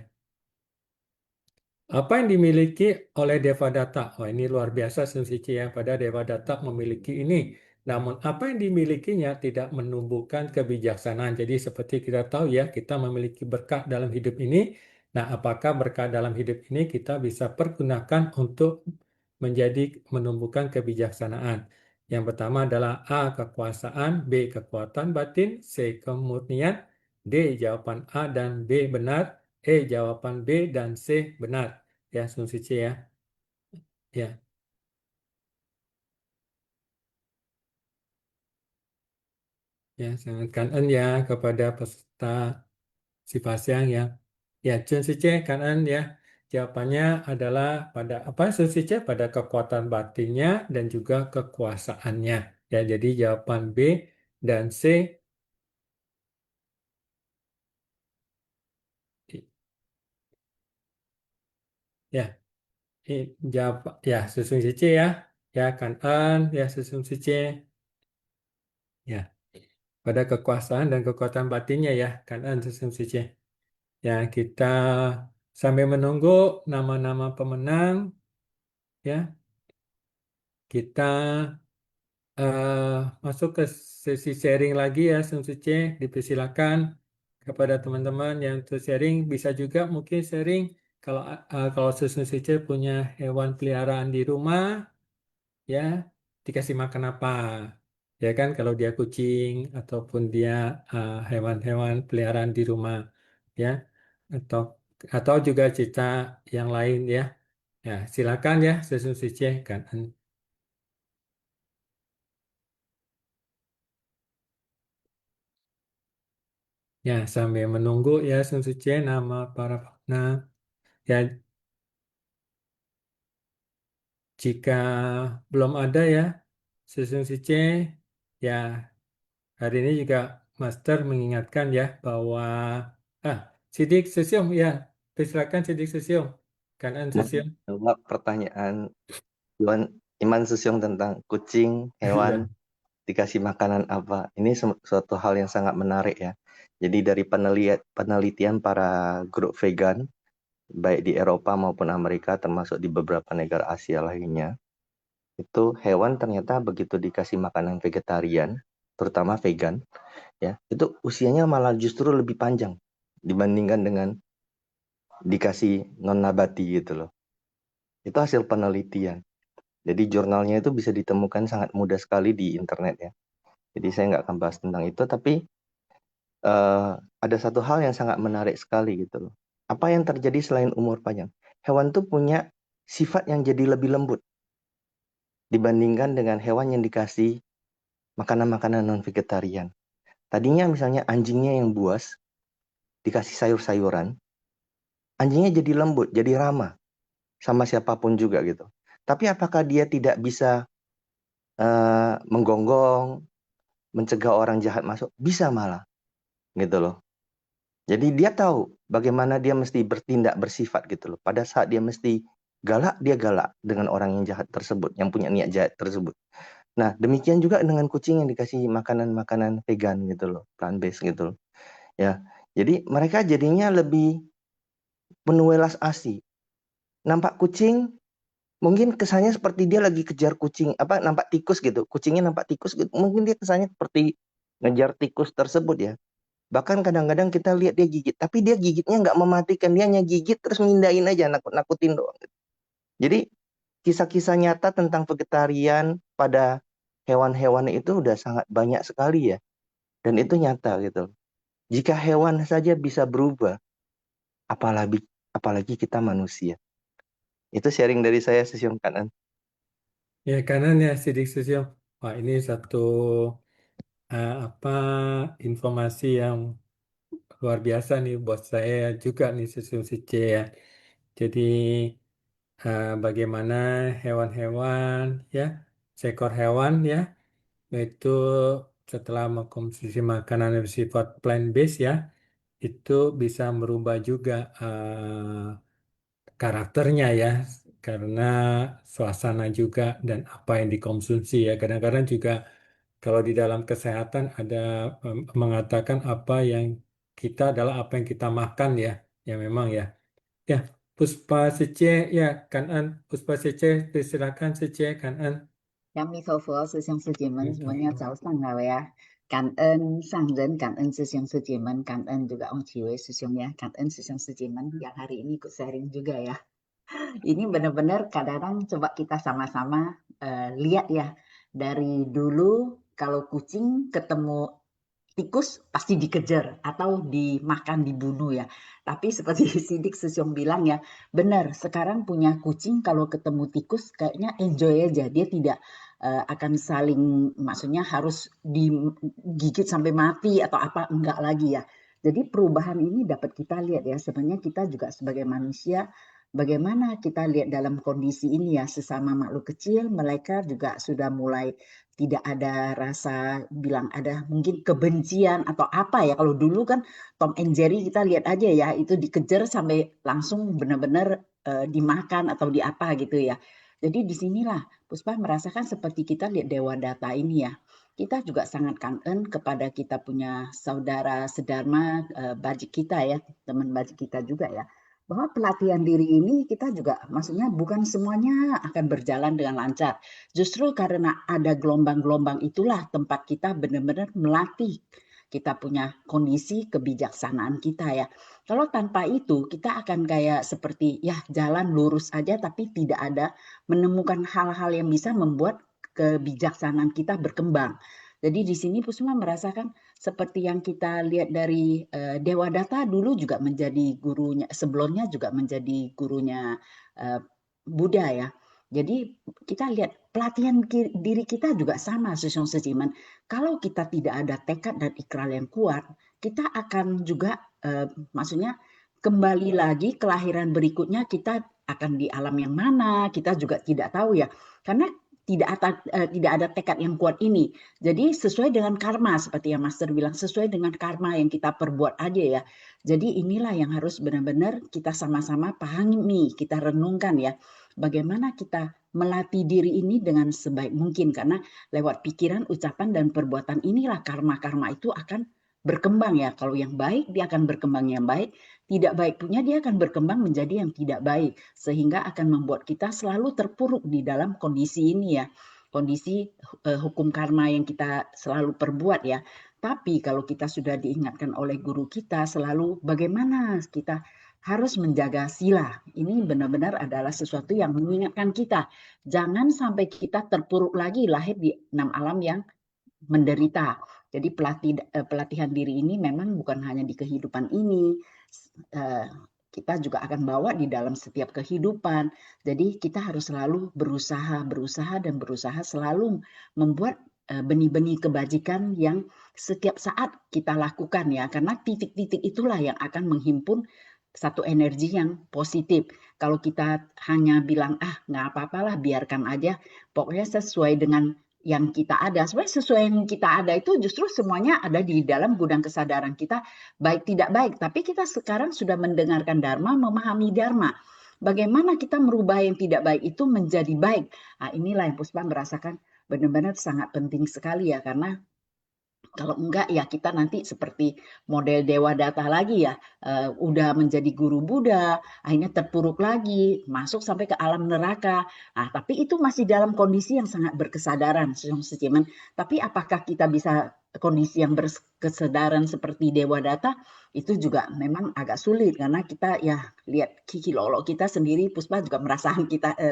Apa yang dimiliki oleh Devadatta? Wah, ini luar biasa sensisi ya. Pada Devadatta memiliki ini. Namun apa yang dimilikinya tidak menumbuhkan kebijaksanaan. Jadi seperti kita tahu ya, kita memiliki berkah dalam hidup ini. Nah, apakah berkah dalam hidup ini kita bisa pergunakan untuk menumbuhkan kebijaksanaan? Yang pertama adalah A. Kekuasaan, B. Kekuatan batin, C. Kemurnian, D. Jawaban A dan B benar, E. Jawaban B dan C benar. Ya, Sun Sici ya. Ya, ya, sangat kangen ya kepada peserta si Pasiang ya. Ya, Sun Sici kangen ya. Jawabannya adalah pada apa Sun Sici? Pada kekuatan batinnya dan juga kekuasaannya. Ya, jadi jawaban B dan C ya, jawab ya Sun Sici ya. Ya, kangen ya Sun Sici. Ya, pada kekuasaan dan kekuatan batinnya ya, kangen Sun Sici. Ya, kita sambil menunggu nama-nama pemenang, ya, kita eh, masuk ke sesi sharing lagi ya, Sun Suce. Dipersilakan kepada teman-teman yang untuk sharing, bisa juga mungkin sharing kalau Sun Suce punya hewan peliharaan di rumah, ya, dikasih makan apa? Ya kan, kalau dia kucing ataupun dia hewan-hewan peliharaan di rumah, ya, atau juga cerita yang lain ya. Ya, silakan ya, Susun Sice kan. Ya, sambil menunggu ya Susun Sice nama para nah ya jika belum ada ya Susun Sice ya hari ini juga Master mengingatkan ya bahwa ah Sidik Susyum ya, silakan Sidik Susyum. Kanan Mau Susyum. jawab pertanyaan Iman Susyong tentang kucing, hewan, Ya. dikasih makanan apa. Ini suatu hal yang sangat menarik ya. Jadi dari penelitian para grup vegan, baik di Eropa maupun Amerika, termasuk di beberapa negara Asia lainnya, itu hewan ternyata begitu dikasih makanan vegetarian, terutama vegan, ya, itu usianya malah justru lebih panjang dibandingkan dengan dikasih non nabati gitu loh. Itu hasil penelitian. Jadi jurnalnya itu bisa ditemukan sangat mudah sekali di internet ya. Jadi saya nggak akan bahas tentang itu, tapi ada satu hal yang sangat menarik sekali gitu loh. Apa yang terjadi selain umur panjang? Hewan tuh punya sifat yang jadi lebih lembut dibandingkan dengan hewan yang dikasih makanan-makanan non-vegetarian. Tadinya misalnya anjingnya yang buas, dikasih sayur-sayuran, anjingnya jadi lembut, jadi ramah sama siapapun juga gitu. Tapi apakah dia tidak bisa menggonggong, mencegah orang jahat masuk? Bisa malah, gitu loh. Jadi dia tahu bagaimana dia mesti bertindak bersifat gitu loh. Pada saat dia mesti galak, dia galak dengan orang yang jahat tersebut, yang punya niat jahat tersebut. Nah, demikian juga dengan kucing yang dikasih makanan-makanan vegan gitu loh, plant based gitu loh. Ya. Jadi mereka jadinya lebih menuelas asih. Nampak kucing mungkin kesannya seperti dia lagi kejar kucing, nampak tikus gitu. Kucingnya nampak tikus gitu. Mungkin dia kesannya seperti ngejar tikus tersebut ya. Bahkan kadang-kadang kita lihat dia gigit, tapi dia gigitnya nggak mematikan, dia hanya gigit terus mindahin aja, nakut-nakutin doang. Jadi kisah-kisah nyata tentang vegetarian pada hewan-hewan itu udah sangat banyak sekali ya, dan itu nyata gitu. Jika hewan saja bisa berubah, apalagi kita manusia. Itu sharing dari saya, Sesium Kanan. Ya, kanan ya, Sidik Susyo. Wah, ini satu apa informasi yang luar biasa nih buat saya juga nih, Susyo Sice ya. Jadi bagaimana hewan-hewan ya, seekor hewan ya, itu setelah mengkonsumsi makanan yang bersifat plant-based ya, itu bisa merubah juga karakternya ya, karena suasana juga dan apa yang dikonsumsi ya. Kadang-kadang juga kalau di dalam kesehatan ada mengatakan apa yang kita adalah apa yang kita makan ya, ya memang ya. Ya, Puspa Sece ya, Kanan. Puspa Sece, silakan Sece, Kanan. 阿弥陀佛，师兄师姐们， Gitu. semuanya 早上好呀！感恩上人，感恩师兄师姐们，感恩juga Om Ciwe师兄ya，感恩师兄师姐们yang hari ini ikut sharing juga ya. Ini benar-benar kadang-kadang coba kita sama-sama lihat ya, dari dulu kalau kucing ketemu tikus pasti dikejar atau dimakan, dibunuh ya. Tapi seperti Sidik Susyong bilang ya, benar sekarang punya kucing kalau ketemu tikus kayaknya enjoy aja. Dia tidak akan saling, maksudnya harus digigit sampai mati atau apa, enggak lagi ya. Jadi perubahan ini dapat kita lihat ya, sebenarnya kita juga sebagai manusia, bagaimana kita lihat dalam kondisi ini ya, sesama makhluk kecil, mereka juga sudah mulai tidak ada rasa bilang ada mungkin kebencian atau apa ya. Kalau dulu kan Tom and Jerry kita lihat aja ya, itu dikejar sampai langsung benar-benar dimakan atau di apa gitu ya. Jadi disinilah Puspa merasakan seperti kita lihat Dewa Data ini ya. Kita juga sangat kangen kepada kita punya saudara sedharma, bajik kita ya, teman bajik kita juga ya. Bahwa pelatihan diri ini kita juga maksudnya bukan semuanya akan berjalan dengan lancar. Justru karena ada gelombang-gelombang itulah tempat kita benar-benar melatih kita punya kondisi kebijaksanaan kita ya. Kalau tanpa itu kita akan kayak seperti ya jalan lurus aja tapi tidak ada menemukan hal-hal yang bisa membuat kebijaksanaan kita berkembang. Jadi di sini Pusma merasakan seperti yang kita lihat dari Dewa Data dulu juga menjadi gurunya, sebelumnya juga menjadi gurunya Buddha ya. Jadi kita lihat pelatihan diri kita juga sama, Susung Sejiman. Kalau kita tidak ada tekad dan ikrar yang kuat, kita akan juga maksudnya kembali lagi kelahiran berikutnya kita akan di alam yang mana, kita juga tidak tahu ya. Karena tidak ada tekad yang kuat ini. Jadi sesuai dengan karma, seperti yang Master bilang, sesuai dengan karma yang kita perbuat aja ya. Jadi inilah yang harus benar-benar kita sama-sama pahami, kita renungkan ya. Bagaimana kita melatih diri ini dengan sebaik mungkin. Karena lewat pikiran, ucapan, dan perbuatan inilah karma-karma itu akan berkembang ya. Kalau yang baik dia akan berkembang yang baik, tidak baik punya dia akan berkembang menjadi yang tidak baik, sehingga akan membuat kita selalu terpuruk di dalam kondisi ini ya, kondisi hukum karma yang kita selalu perbuat ya. Tapi kalau kita sudah diingatkan oleh guru kita selalu bagaimana kita harus menjaga sila. Ini benar-benar adalah sesuatu yang mengingatkan kita. Jangan sampai kita terpuruk lagi lahir di 6 alam yang menderita. Jadi pelatihan diri ini memang bukan hanya di kehidupan ini. Kita juga akan bawa di dalam setiap kehidupan. Jadi kita harus selalu berusaha selalu membuat benih-benih kebajikan yang setiap saat kita lakukan ya. Karena titik-titik itulah yang akan menghimpun satu energi yang positif. Kalau kita hanya bilang, nggak apa-apalah, biarkan aja, pokoknya sesuai dengan yang kita ada. Sebenarnya sesuai yang kita ada itu justru semuanya ada di dalam gudang kesadaran kita, baik tidak baik. Tapi kita sekarang sudah mendengarkan Dharma, memahami Dharma. Bagaimana kita merubah yang tidak baik itu menjadi baik. Nah, inilah yang Puspa merasakan benar-benar sangat penting sekali ya, karena kalau enggak ya kita nanti seperti model Dewa Data lagi ya, udah menjadi guru Buddha, akhirnya terpuruk lagi, masuk sampai ke alam neraka. Nah, tapi itu masih dalam kondisi yang sangat berkesadaran, Seciman. Tapi apakah kita bisa kondisi yang berkesadaran seperti Dewa Data? Itu juga memang agak sulit karena kita ya lihat Kiki Lolo kita sendiri, Puspa juga merasakan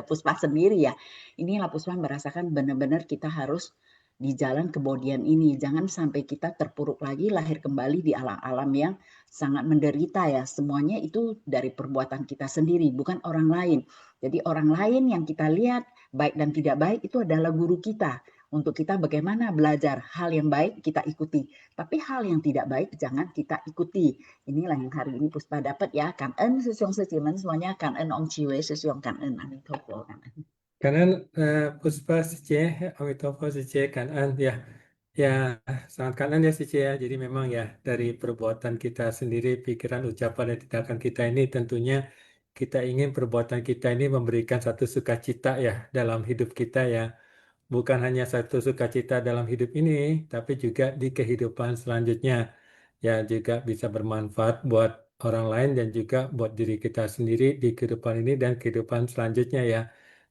Puspa sendiri ya. Inilah Puspa merasakan benar-benar kita harus di jalan kebodian ini. Jangan sampai kita terpuruk lagi, lahir kembali di alam-alam yang sangat menderita ya. Semuanya itu dari perbuatan kita sendiri, bukan orang lain. Jadi orang lain yang kita lihat, baik dan tidak baik, itu adalah guru kita. Untuk kita bagaimana belajar hal yang baik kita ikuti. Tapi hal yang tidak baik jangan kita ikuti. Inilah yang hari ini Puspa dapat ya. Kan-en sesuang secimen semuanya. Kan-en Om Ciwe sesuang kan-en Amitofo. Kanan Puspa Sice, Amitofo Sice, kanan ya, ya sangat kanan ya Sice ya. Jadi memang ya dari perbuatan kita sendiri, pikiran, ucapan dan tindakan kita ini tentunya kita ingin perbuatan kita ini memberikan satu sukacita ya dalam hidup kita ya. Bukan hanya satu sukacita dalam hidup ini, tapi juga di kehidupan selanjutnya. Ya juga bisa bermanfaat buat orang lain dan juga buat diri kita sendiri di kehidupan ini dan kehidupan selanjutnya ya.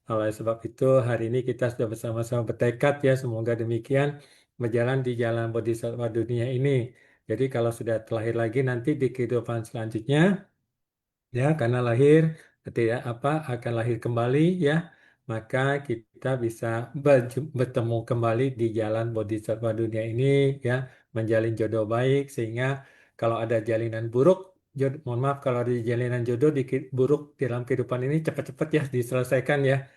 Oleh sebab itu hari ini kita sudah bersama-sama bertekad ya semoga demikian berjalan di jalan bodhisattva dunia ini. Jadi kalau sudah terlahir lagi nanti di kehidupan selanjutnya ya karena lahir tidak apa akan lahir kembali ya maka kita bisa bertemu kembali di jalan bodhisattva dunia ini ya menjalin jodoh baik sehingga kalau ada jalinan buruk mohon maaf kalau ada jalinan jodoh buruk dalam kehidupan ini cepat-cepat ya diselesaikan ya.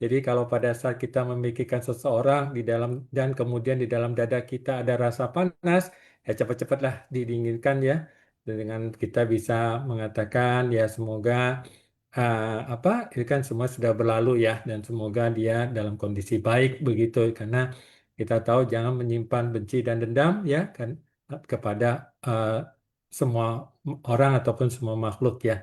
Jadi kalau pada saat kita memikirkan seseorang di dalam dan kemudian di dalam dada kita ada rasa panas, ya cepat-cepatlah didinginkan ya. Dan dengan kita bisa mengatakan ya semoga apa itu kan semua sudah berlalu ya dan semoga dia dalam kondisi baik begitu karena kita tahu jangan menyimpan benci dan dendam ya kan kepada eh, semua orang ataupun semua makhluk ya.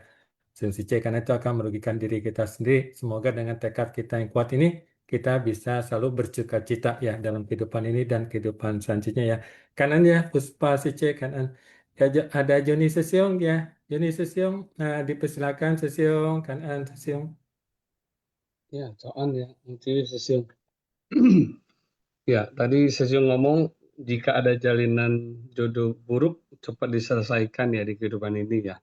Sensice karena itu akan merugikan diri kita sendiri. Semoga dengan tekad kita yang kuat ini kita bisa selalu bercita-cita ya dalam kehidupan ini dan kehidupan selanjutnya ya. Kanan ya Puspa Sice kanan. Ya, ada Joni Sesiong ya. Joni Sesiong, nah, dipersilakan Sesiong kanan Sesiong. Ya, soal ya, nanti Sesiong. Ya, tadi Sesiong ngomong jika ada jalinan jodoh buruk cepat diselesaikan ya di kehidupan ini ya.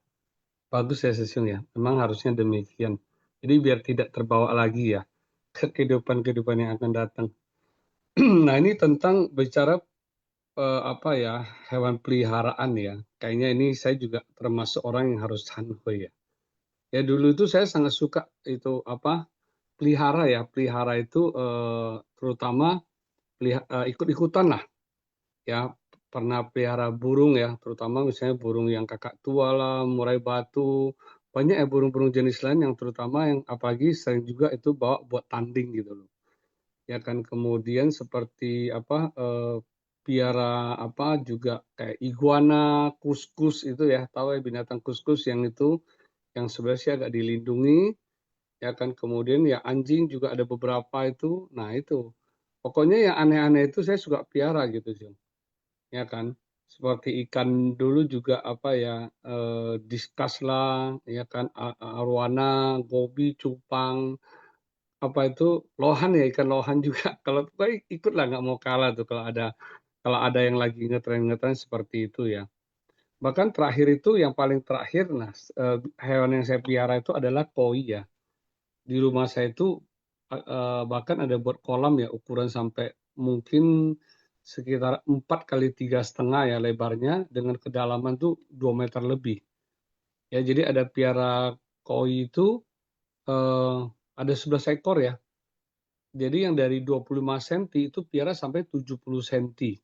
Bagus ya Sesiong ya, memang harusnya demikian. Jadi biar tidak terbawa lagi ya ke kehidupan-kehidupan yang akan datang. Nah ini tentang bicara apa ya hewan peliharaan ya. Kayaknya ini saya juga termasuk orang yang harus sanhui ya. Ya dulu itu saya sangat suka itu apa pelihara ya. Pelihara itu terutama ikut-ikutan lah ya. Pernah pelihara burung ya, terutama misalnya burung yang kakak tua lah, murai batu, banyak ya burung-burung jenis lain yang terutama yang apalagi sering juga itu bawa buat tanding gitu loh. Ya kan kemudian seperti apa piara apa juga kayak iguana, kuskus itu ya, tahu ya binatang kuskus yang itu yang sebenarnya sih agak dilindungi ya kan kemudian ya anjing juga ada beberapa itu. Nah, itu. Pokoknya yang aneh-aneh itu saya suka piara gitu sih. Ya kan. seperti ikan dulu juga apa ya, diskus lah, ya kan, arwana, gobi, cupang, apa itu lohan ya, ikan lohan juga. Kalau baik ikut lah, nggak mau kalah tuh kalau ada yang lagi ngetren-ngetren seperti itu ya. Bahkan terakhir itu yang paling terakhir, nah hewan yang saya pelihara itu adalah koi ya. Di rumah saya itu bahkan ada buat kolam ya, ukuran sampai mungkin sekitar 4 kali 3,5 ya lebarnya, dengan kedalaman tuh 2 meter lebih. Ya, jadi ada piara koi itu ada 11 ekor ya. Jadi yang dari 25 cm itu piara sampai 70 cm.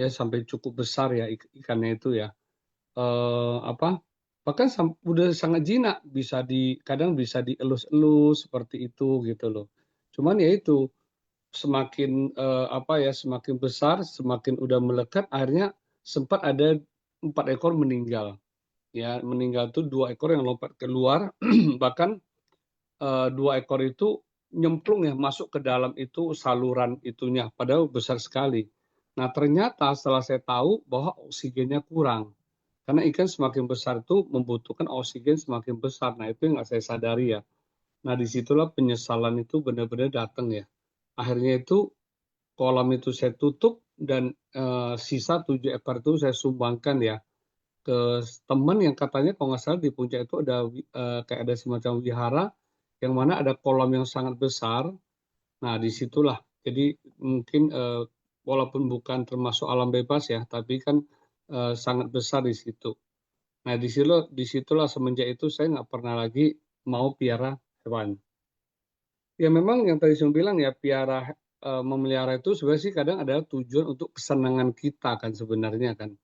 Ya, sampai cukup besar ya ikannya itu ya. Bahkan udah sangat jinak, kadang bisa dielus-elus seperti itu gitu loh. Cuman ya itu semakin semakin besar, semakin udah melekat, akhirnya sempat ada 4 ekor meninggal. Ya, meninggal tuh 2 ekor yang lompat keluar, bahkan 2 ekor itu nyemplung ya masuk ke dalam itu saluran itunya, padahal besar sekali. Nah, ternyata setelah saya tahu bahwa oksigennya kurang. Karena ikan semakin besar itu membutuhkan oksigen semakin besar. Nah, itu yang nggak saya sadari ya. Nah, disitulah penyesalan itu benar-benar datang ya. Akhirnya itu kolam itu saya tutup dan sisa 7 ekor itu saya sumbangkan ya ke teman yang katanya kalau nggak salah di puncak itu ada kayak ada semacam wihara yang mana ada kolam yang sangat besar. Nah, disitulah. Jadi mungkin walaupun bukan termasuk alam bebas ya, tapi kan sangat besar di situ. Nah, disitulah semenjak itu saya nggak pernah lagi mau piara hewan. Ya memang yang tadi saya bilang ya, memelihara itu sebenarnya sih kadang adalah tujuan untuk kesenangan kita kan sebenarnya kan.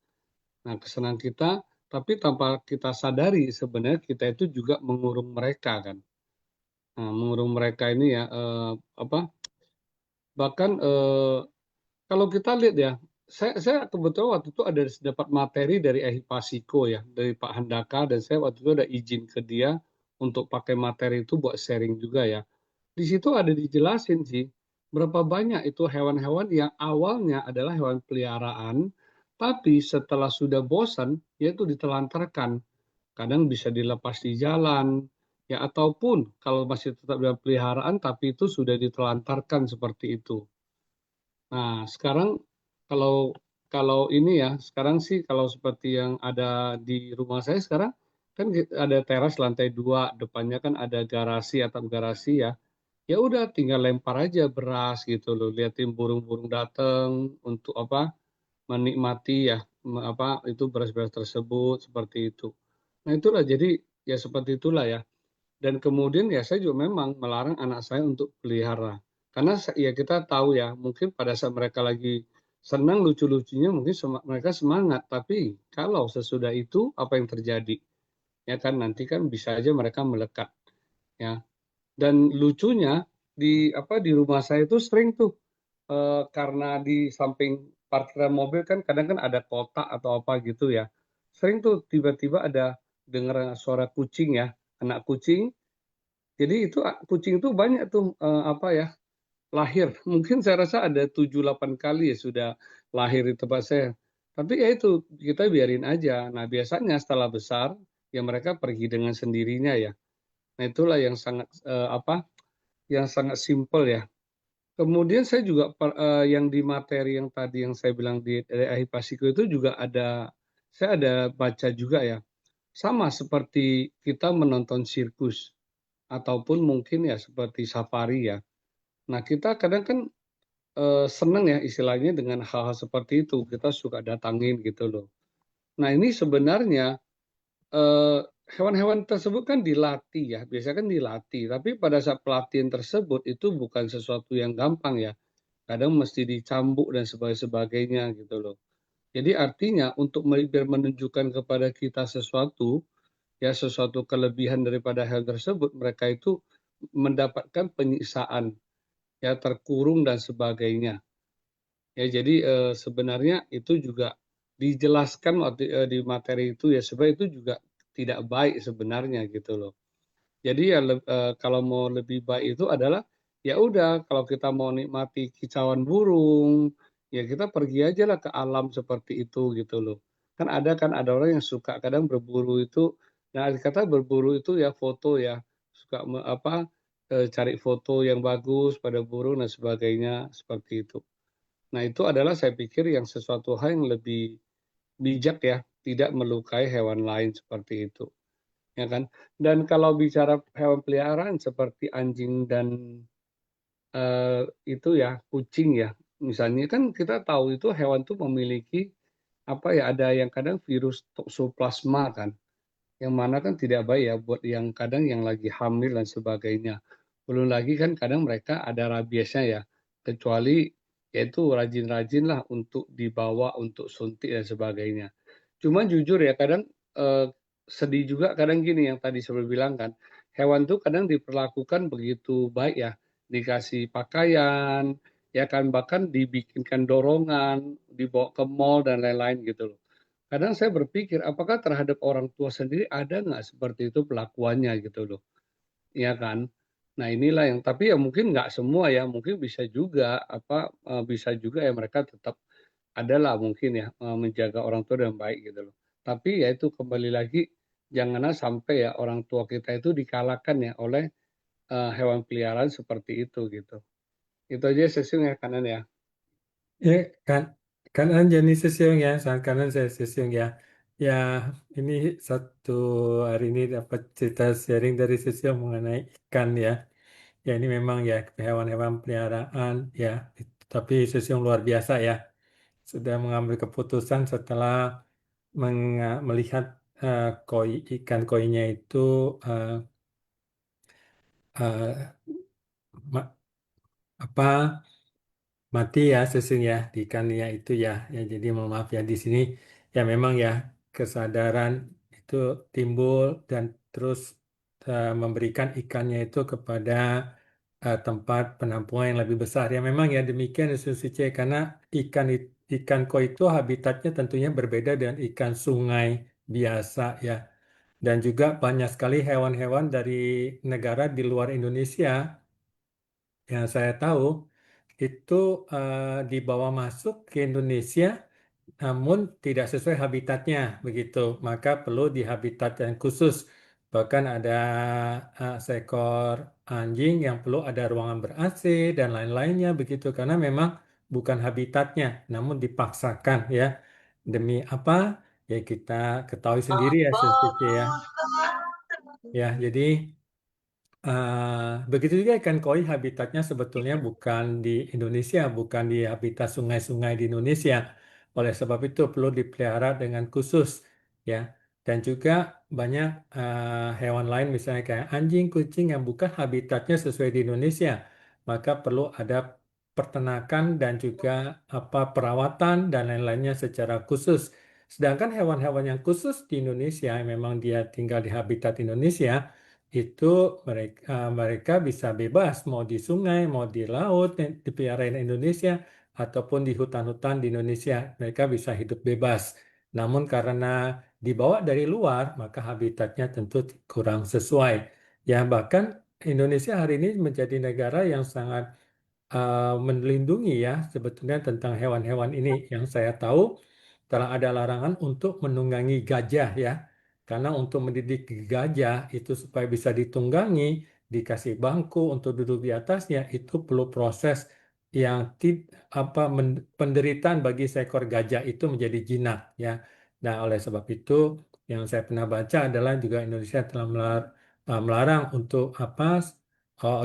Nah, kesenangan kita, tapi tanpa kita sadari sebenarnya kita itu juga mengurung mereka kan. Nah, mengurung mereka ini ya, bahkan kalau kita lihat ya, saya kebetulan waktu itu ada dapat materi dari Ehipasiko ya, dari Pak Handaka, dan saya waktu itu ada izin ke dia untuk pakai materi itu buat sharing juga ya. Di situ ada dijelasin sih, berapa banyak itu hewan-hewan yang awalnya adalah hewan peliharaan, tapi setelah sudah bosan, yaitu ditelantarkan. Kadang bisa dilepas di jalan, ya ataupun kalau masih tetap dalam peliharaan, tapi itu sudah ditelantarkan seperti itu. Nah, sekarang kalau kalau ini ya, sekarang sih kalau seperti yang ada di rumah saya sekarang, kan ada teras lantai 2, depannya kan ada garasi atau garasi ya. Ya udah tinggal lempar aja beras gitu loh, liatin burung-burung datang untuk menikmati ya, itu beras-beras tersebut seperti itu. Nah, itulah jadi ya seperti itulah ya. Dan kemudian ya saya juga memang melarang anak saya untuk pelihara. Karena ya kita tahu ya, mungkin pada saat mereka lagi senang lucu-lucunya mungkin mereka semangat, tapi kalau sesudah itu apa yang terjadi? Ya kan nanti kan bisa aja mereka melekat ya. Dan lucunya di rumah saya itu sering tuh karena di samping parkiran mobil kan kadang kan ada kotak atau apa gitu ya. Sering tuh tiba-tiba ada dengar suara kucing ya, anak kucing. Jadi itu kucing itu banyak tuh lahir. Mungkin saya rasa ada 7-8 kali ya sudah lahir di tempat saya. Tapi ya itu kita biarin aja. Nah, biasanya setelah besar ya mereka pergi dengan sendirinya ya. Nah, itulah yang sangat yang sangat simpel ya. Kemudian saya juga yang di materi yang tadi yang saya bilang dari Ahipasiko itu juga saya ada baca juga ya. Sama seperti kita menonton sirkus ataupun mungkin ya seperti safari ya. Nah, kita kadang kan senang ya istilahnya dengan hal-hal seperti itu. Kita suka datangin gitu loh. Nah, ini sebenarnya hewan-hewan tersebut kan dilatih ya, biasanya kan dilatih. Tapi pada saat pelatihan tersebut itu bukan sesuatu yang gampang ya. Kadang mesti dicambuk dan sebagainya gitu loh. Jadi artinya untuk biar menunjukkan kepada kita sesuatu kelebihan daripada hal tersebut, mereka itu mendapatkan penyiksaan, ya terkurung dan sebagainya. Ya jadi sebenarnya itu juga dijelaskan di materi itu ya sebenarnya itu juga tidak baik sebenarnya gitu loh. Jadi ya kalau mau lebih baik itu adalah ya udah kalau kita mau nikmati kicauan burung, ya kita pergi aja lah ke alam seperti itu gitu loh. Kan ada orang yang suka kadang berburu itu, nah kata berburu itu ya foto ya, suka cari foto yang bagus pada burung dan sebagainya seperti itu. Nah itu adalah saya pikir yang sesuatu hal yang lebih bijak ya, tidak melukai hewan lain seperti itu, ya kan? Dan kalau bicara hewan peliharaan seperti anjing dan itu ya kucing ya, misalnya kan kita tahu itu hewan tuh memiliki ada yang kadang virus toksoplasma kan, yang mana kan tidak baik ya buat yang kadang yang lagi hamil dan sebagainya. Belum lagi kan kadang mereka ada rabiesnya ya, kecuali yaitu rajin-rajin lah untuk dibawa untuk suntik dan sebagainya. Cuma jujur ya kadang sedih juga kadang gini yang tadi saya bilang kan, hewan tuh kadang diperlakukan begitu baik ya, dikasih pakaian, ya kan bahkan dibikinkan dorongan, dibawa ke mall dan lain-lain gitu loh. Kadang saya berpikir apakah terhadap orang tua sendiri ada nggak seperti itu pelakuannya gitu loh, ya kan? Nah inilah yang tapi ya mungkin nggak semua ya, mungkin bisa juga bisa juga ya mereka tetap adalah mungkin ya menjaga orang tua dengan baik gitu loh. Tapi ya itu kembali lagi janganlah sampai ya orang tua kita itu dikalahkan ya oleh hewan peliharaan seperti itu gitu. Itu aja sesiung ya kanan ya. Ya, kan, kanan jenis sesiung ya, sang kanan saya sesiung ya. Ya, ini satu hari ini dapat cerita sharing dari sesiung mengenai ikan ya. Ya, ini memang ya hewan-hewan peliharaan ya, tapi sesiung luar biasa ya. Sudah mengambil keputusan setelah melihat ikan koinya itu eh, eh, ma- apa mati ya sesungguhnya di ikannya itu ya. Ya jadi mohon maaf ya di sini ya memang ya kesadaran itu timbul dan terus memberikan ikannya itu kepada tempat penampungan yang lebih besar. Ya memang ya demikian Susi karena ikan koi itu habitatnya tentunya berbeda dengan ikan sungai biasa ya. Dan juga banyak sekali hewan-hewan dari negara di luar Indonesia yang saya tahu itu dibawa masuk ke Indonesia namun tidak sesuai habitatnya begitu. Maka perlu di habitat yang khusus. Bahkan ada seekor anjing yang perlu ada ruangan ber-AC dan lain-lainnya begitu karena memang bukan habitatnya namun dipaksakan ya. Demi apa? Ya kita ketahui sendiri ya Sensei, ya. Ya, jadi begitu juga ikan koi habitatnya sebetulnya bukan di Indonesia, bukan di habitat sungai-sungai di Indonesia. Oleh sebab itu perlu dipelihara dengan khusus, ya. Dan juga banyak hewan lain misalnya kayak anjing, kucing yang bukan habitatnya sesuai di Indonesia, maka perlu ada peternakan dan juga perawatan dan lain-lainnya secara khusus. Sedangkan hewan-hewan yang khusus di Indonesia, yang memang dia tinggal di habitat Indonesia itu mereka bisa bebas mau di sungai, mau di laut, dipelihara di Indonesia ataupun di hutan-hutan di Indonesia, mereka bisa hidup bebas. Namun karena dibawa dari luar, maka habitatnya tentu kurang sesuai. Ya, bahkan Indonesia hari ini menjadi negara yang sangat melindungi ya sebetulnya tentang hewan-hewan ini. Yang saya tahu telah ada larangan untuk menunggangi gajah ya. Karena untuk mendidik gajah itu supaya bisa ditunggangi, dikasih bangku untuk duduk di atasnya, itu perlu proses yang penderitaan bagi seekor gajah itu menjadi jinak ya. Nah, oleh sebab itu yang saya pernah baca adalah juga Indonesia telah melarang untuk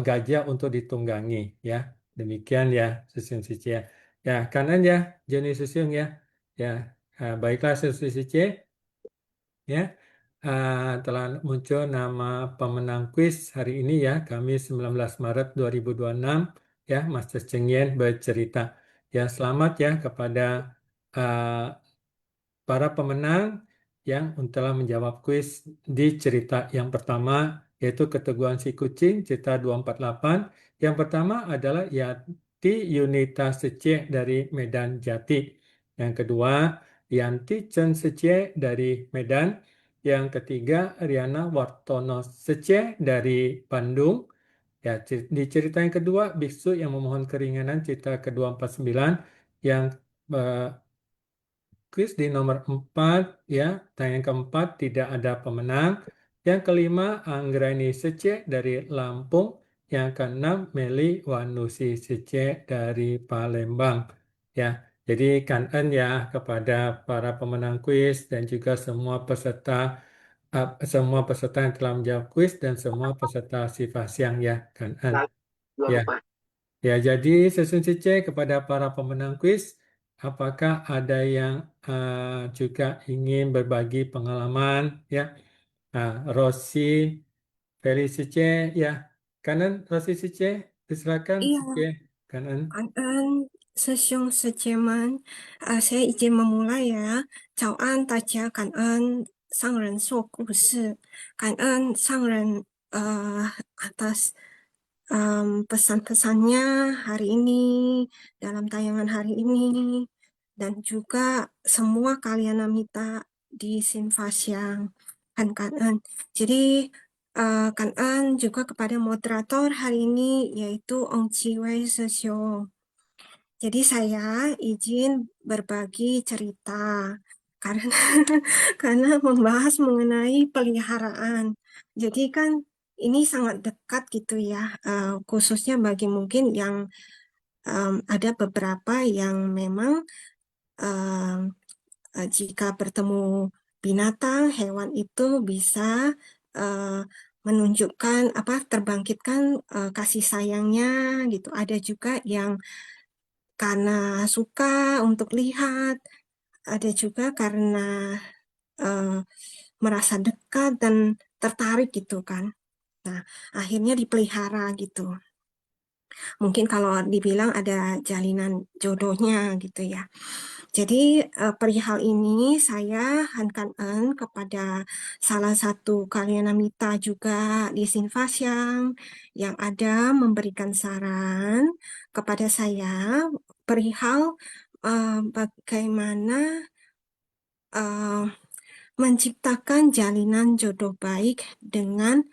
gajah untuk ditunggangi ya. Demikian ya, Susun Sici ya. Ya, kanan ya, jenis Susun ya. Ya, baiklah Susun Sici ya. Telah muncul nama pemenang kuis hari ini ya, Kamis 19 Maret 2026 ya, Master Cheng Yen bercerita. Ya, selamat ya kepada uh, para pemenang yang telah menjawab kuis di cerita yang pertama yaitu Keteguhan Si Kucing cerita 248. Yang pertama adalah Yati Yunita Seceh dari Medan Jati. Yang kedua Yanti Chen Seceh dari Medan. Yang ketiga Riana Wartono Seceh dari Bandung. Ya, di cerita yang kedua, biksu yang memohon keringanan cerita ke-249 yang kuis di nomor 4 ya, yang keempat tidak ada pemenang. Yang kelima Anggraini Secek dari Lampung. Yang keenam Meli Wanusi Secek dari Palembang. Ya, jadi kangen ya kepada para pemenang kuis dan juga semua peserta yang telah menjawab kuis dan semua peserta sifat siang ya kangen. Ya. Ya, jadi sesi C kepada para pemenang kuis, apakah ada yang juga ingin berbagi pengalaman? Ya, Rosi, Felice, ya, kanan Rosi Sice, silakan Iya, Sice, kanan. Sesiung Sejaman, saya izin memulai ya. 早安，大家，感恩上人说故事，感恩上人atas pesan-pesannya hari ini dalam tayangan hari ini dan juga semua kalian Namita di Sinfasiang kan. Jadi Kan juga kepada moderator hari ini yaitu Ong Chiwei Sesiong. Jadi saya izin berbagi cerita karena karena membahas mengenai peliharaan. Jadi kan ini sangat dekat gitu ya, khususnya bagi mungkin yang ada beberapa yang memang jika bertemu binatang, hewan itu bisa menunjukkan terbangkitkan kasih sayangnya gitu. Ada juga yang karena suka untuk lihat, ada juga karena merasa dekat dan tertarik gitu kan. Nah, akhirnya dipelihara gitu. Mungkin kalau dibilang ada jalinan jodohnya gitu ya. Jadi perihal ini saya hankan kepada salah satu Kalyanamita juga di Sinfasiang yang ada memberikan saran kepada saya perihal bagaimana menciptakan jalinan jodoh baik dengan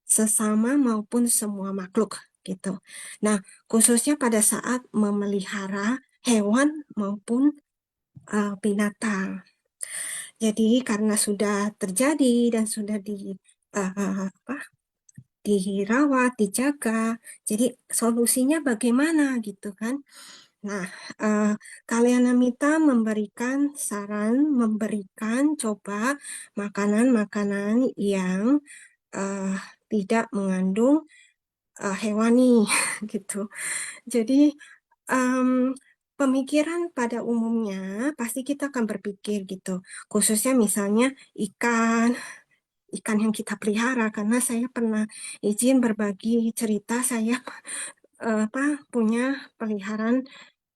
sesama maupun semua makhluk gitu. Nah, khususnya pada saat memelihara hewan maupun binatang. Jadi karena sudah terjadi dan sudah dirawat, dijaga, jadi solusinya bagaimana gitu kan? Nah, Kalyanamita memberikan saran, memberikan coba makanan-makanan yang tidak mengandung hewani gitu. Jadi pemikiran pada umumnya pasti kita akan berpikir gitu, khususnya misalnya ikan yang kita pelihara, karena saya pernah izin berbagi cerita saya punya peliharaan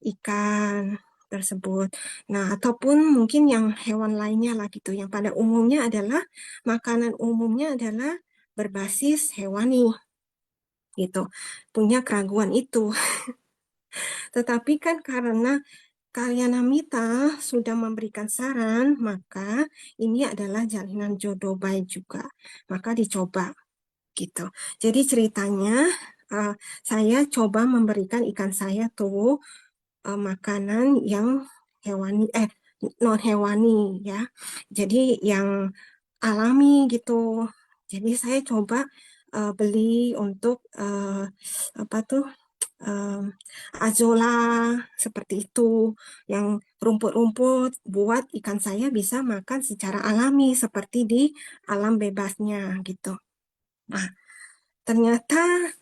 ikan tersebut. Nah, ataupun mungkin yang hewan lainnya lah gitu, yang pada umumnya adalah makanan umumnya adalah berbasis hewani gitu, punya keraguan itu. Tetapi kan karena Kalyanamita sudah memberikan saran, maka ini adalah jalinan jodoh baik juga. Maka dicoba gitu. Jadi ceritanya saya coba memberikan ikan saya tuh makanan yang hewani non hewani ya. Jadi yang alami gitu. Jadi saya coba beli untuk azola seperti itu, yang rumput-rumput buat ikan saya bisa makan secara alami seperti di alam bebasnya gitu. Nah, ternyata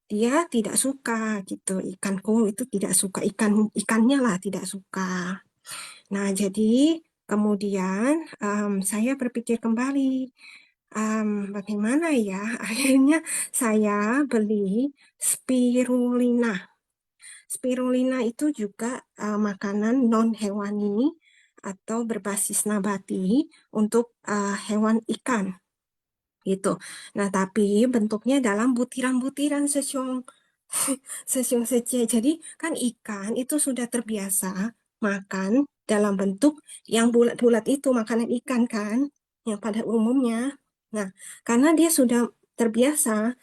dia tidak suka gitu, ikanku itu tidak suka, ikannya lah tidak suka. Nah, jadi kemudian saya berpikir kembali, bagaimana ya? Akhirnya saya beli spirulina. Spirulina itu juga makanan non hewani atau berbasis nabati untuk hewan ikan gitu. Nah, tapi bentuknya dalam butiran-butiran sesiung sece. Jadi kan ikan itu sudah terbiasa makan dalam bentuk yang bulat-bulat itu, makanan ikan kan yang pada umumnya. Nah, karena dia sudah terbiasa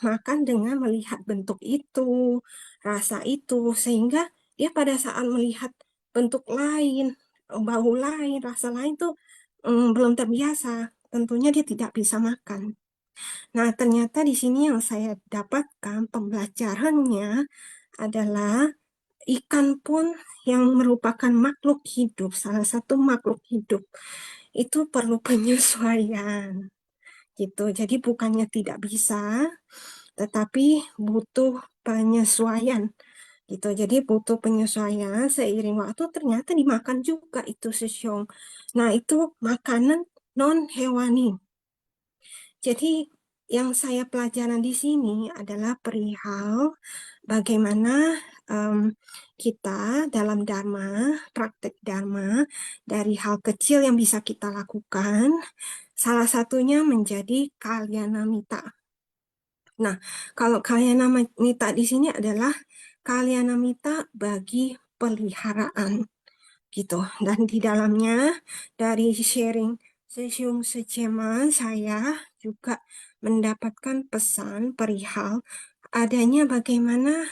makan dengan melihat bentuk itu, rasa itu, sehingga dia pada saat melihat bentuk lain, bau lain, rasa lain tuh belum terbiasa. Tentunya dia tidak bisa makan. Nah, ternyata di sini yang saya dapatkan pembelajarannya adalah ikan pun yang merupakan makhluk hidup, salah satu makhluk hidup, itu perlu penyesuaian. Gitu. Jadi bukannya tidak bisa, tetapi butuh penyesuaian. Gitu. Jadi butuh penyesuaian seiring waktu ternyata dimakan juga itu sesiong. Nah, itu makanan non hewani. Jadi yang saya pelajaran di sini adalah perihal bagaimana kita dalam Dharma, praktek Dharma, dari hal kecil yang bisa kita lakukan, salah satunya menjadi kalyanamita. Nah, kalau kalyanamita di sini adalah kalyanamita bagi peliharaan, gitu. Dan di dalamnya dari sharing Sesiung Sejeman saya juga mendapatkan pesan perihal adanya bagaimana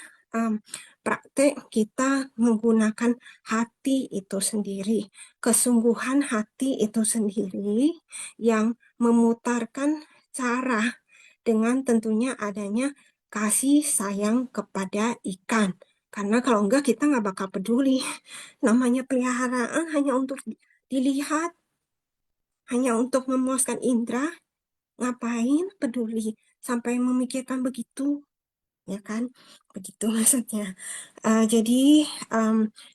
praktek kita menggunakan hati itu sendiri, kesungguhan hati itu sendiri yang memutarkan cara dengan tentunya adanya kasih sayang kepada ikan. Karena kalau enggak kita nggak bakal peduli. Namanya peliharaan hanya untuk dilihat, hanya untuk memuaskan indera, ngapain peduli sampai memikirkan begitu, ya kan? Begitu maksudnya. Jadi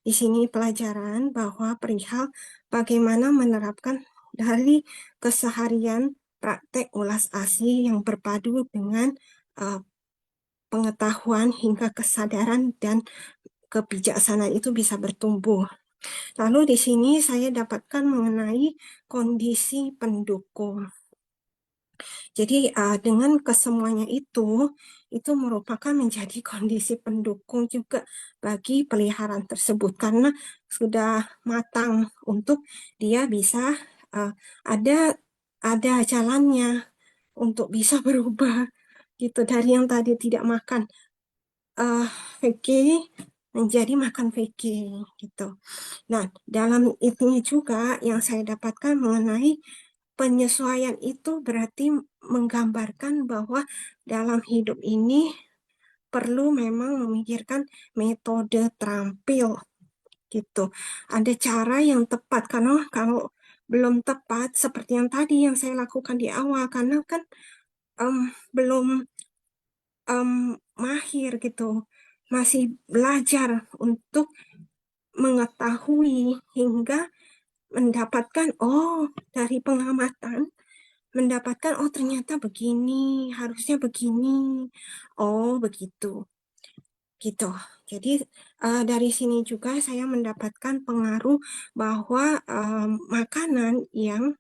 di sini pelajaran bahwa perihal bagaimana menerapkan dari keseharian praktek ulas asih yang berpadu dengan pengetahuan hingga kesadaran dan kebijaksanaan itu bisa bertumbuh. Lalu di sini saya dapatkan mengenai kondisi pendukung. Jadi dengan kesemuanya itu merupakan menjadi kondisi pendukung juga bagi peliharaan tersebut karena sudah matang untuk dia bisa ada jalannya untuk bisa berubah gitu dari yang tadi tidak makan VG menjadi makan VG gitu. Nah, dalam itu juga yang saya dapatkan mengenai penyesuaian itu berarti menggambarkan bahwa dalam hidup ini perlu memang memikirkan metode terampil gitu. Ada cara yang tepat karena kalau belum tepat seperti yang tadi yang saya lakukan di awal karena kan belum mahir gitu, masih belajar untuk mengetahui hingga mendapatkan dari pengamatan mendapatkan ternyata begini, harusnya begini. Begitu. Gitu. Jadi dari sini juga saya mendapatkan pengaruh bahwa makanan yang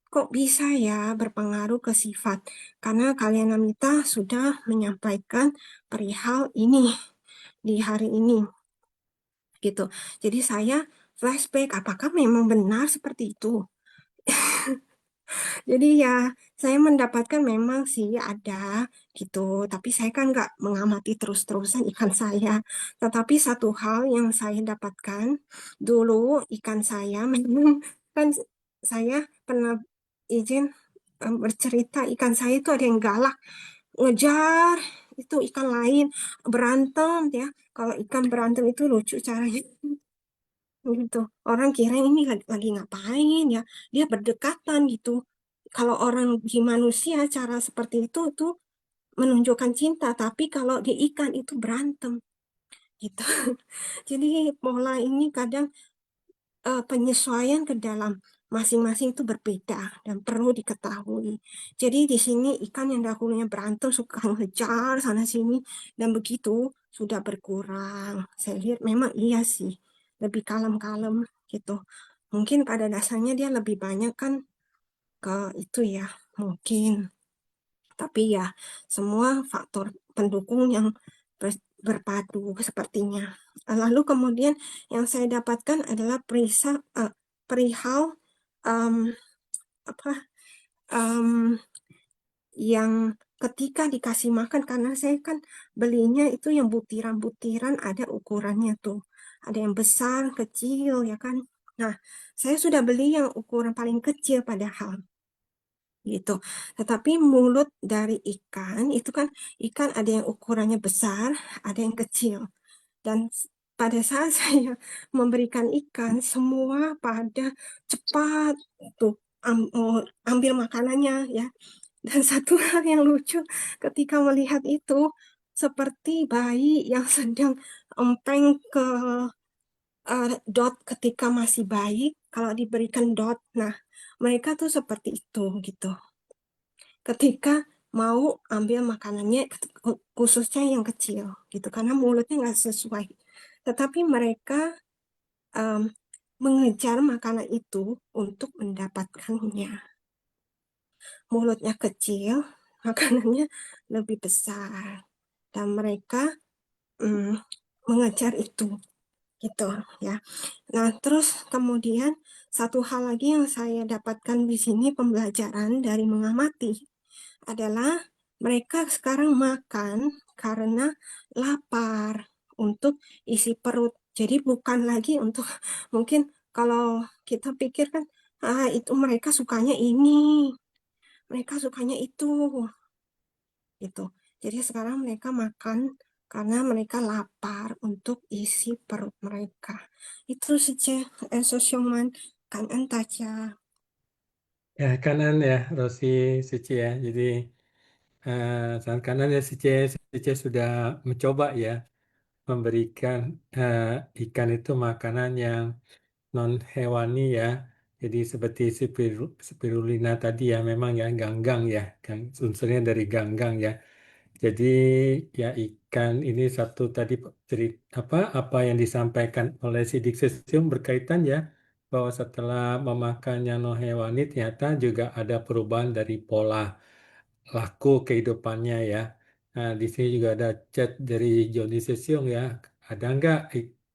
kok bisa ya berpengaruh ke sifat. Karena Kalyanamita sudah menyampaikan perihal ini di hari ini. Gitu. Jadi saya flashback apakah memang benar seperti itu. Jadi ya saya mendapatkan memang sih ada gitu, tapi saya kan nggak mengamati terus-terusan ikan saya. Tetapi satu hal yang saya dapatkan dulu ikan saya memang kan saya pernah izin bercerita ikan saya itu ada yang galak ngejar itu ikan lain berantem ya. Kalau ikan berantem itu lucu caranya. Gitu. Orang kira ini lagi ngapain ya, dia berdekatan gitu. Kalau orang di manusia cara seperti itu tuh menunjukkan cinta, tapi kalau di ikan itu berantem gitu. Jadi pola ini kadang penyesuaian ke dalam masing-masing itu berbeda dan perlu diketahui. Jadi di sini ikan yang dahulunya berantem suka ngejar sana sini dan begitu sudah berkurang. Saya lihat memang iya sih lebih kalem-kalem gitu. Mungkin pada dasarnya dia lebih banyak kan ke itu ya mungkin. Tapi ya semua faktor pendukung yang berpadu sepertinya. Lalu kemudian yang saya dapatkan adalah perihal yang ketika dikasih makan, karena saya kan belinya itu yang butiran-butiran, ada ukurannya tuh. Ada yang besar, kecil, ya kan. Nah, saya sudah beli yang ukuran paling kecil padahal gitu. Tetapi mulut dari ikan itu kan, ikan ada yang ukurannya besar, ada yang kecil. Dan pada saat saya memberikan ikan, semua pada cepat tuh ambil makanannya ya. Dan satu hal yang lucu ketika melihat itu, seperti bayi yang sedang empeng ke dot ketika masih bayi, kalau diberikan dot, nah mereka tuh seperti itu gitu. Ketika mau ambil makanannya, khususnya yang kecil gitu, karena mulutnya nggak sesuai. Tetapi mereka em, mengejar makanan itu untuk mendapatkannya. Mulutnya kecil, makanannya lebih besar. Dan mereka mm, mengejar itu gitu ya. Nah, terus kemudian satu hal lagi yang saya dapatkan di sini pembelajaran dari mengamati adalah mereka sekarang makan karena lapar untuk isi perut. Jadi bukan lagi untuk mungkin kalau kita pikir kan itu mereka sukanya ini, mereka sukanya itu gitu. Jadi sekarang mereka makan karena mereka lapar untuk isi perut mereka. Itu saja Sosioman kan entaja. Ya, kanan ya, Rosi Suci ya. Jadi, tangan kanan ya, Suci sudah mencoba ya memberikan ikan itu makanan yang non hewani ya. Jadi seperti spirulina tadi ya, memang ya ganggang ya, unsurnya dari ganggang ya. Jadi ya ikan ini satu tadi cerita apa yang disampaikan oleh Sidik Sesium berkaitan ya bahwa setelah memakan yang non hewani ternyata juga ada perubahan dari pola laku kehidupannya ya. Nah, di sini juga ada chat dari Joni Sesium ya. Ada nggak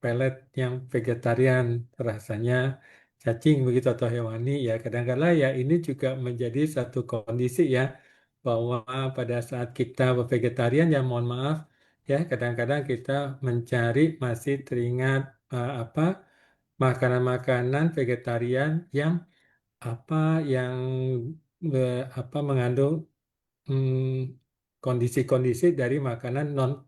pelet yang vegetarian rasanya cacing begitu atau hewani ya. Kadang-kadang ya ini juga menjadi satu kondisi ya bahwa pada saat kita vegetarian ya mohon maaf ya kadang-kadang kita mencari masih teringat apa makanan-makanan vegetarian yang apa yang mengandung kondisi-kondisi dari makanan non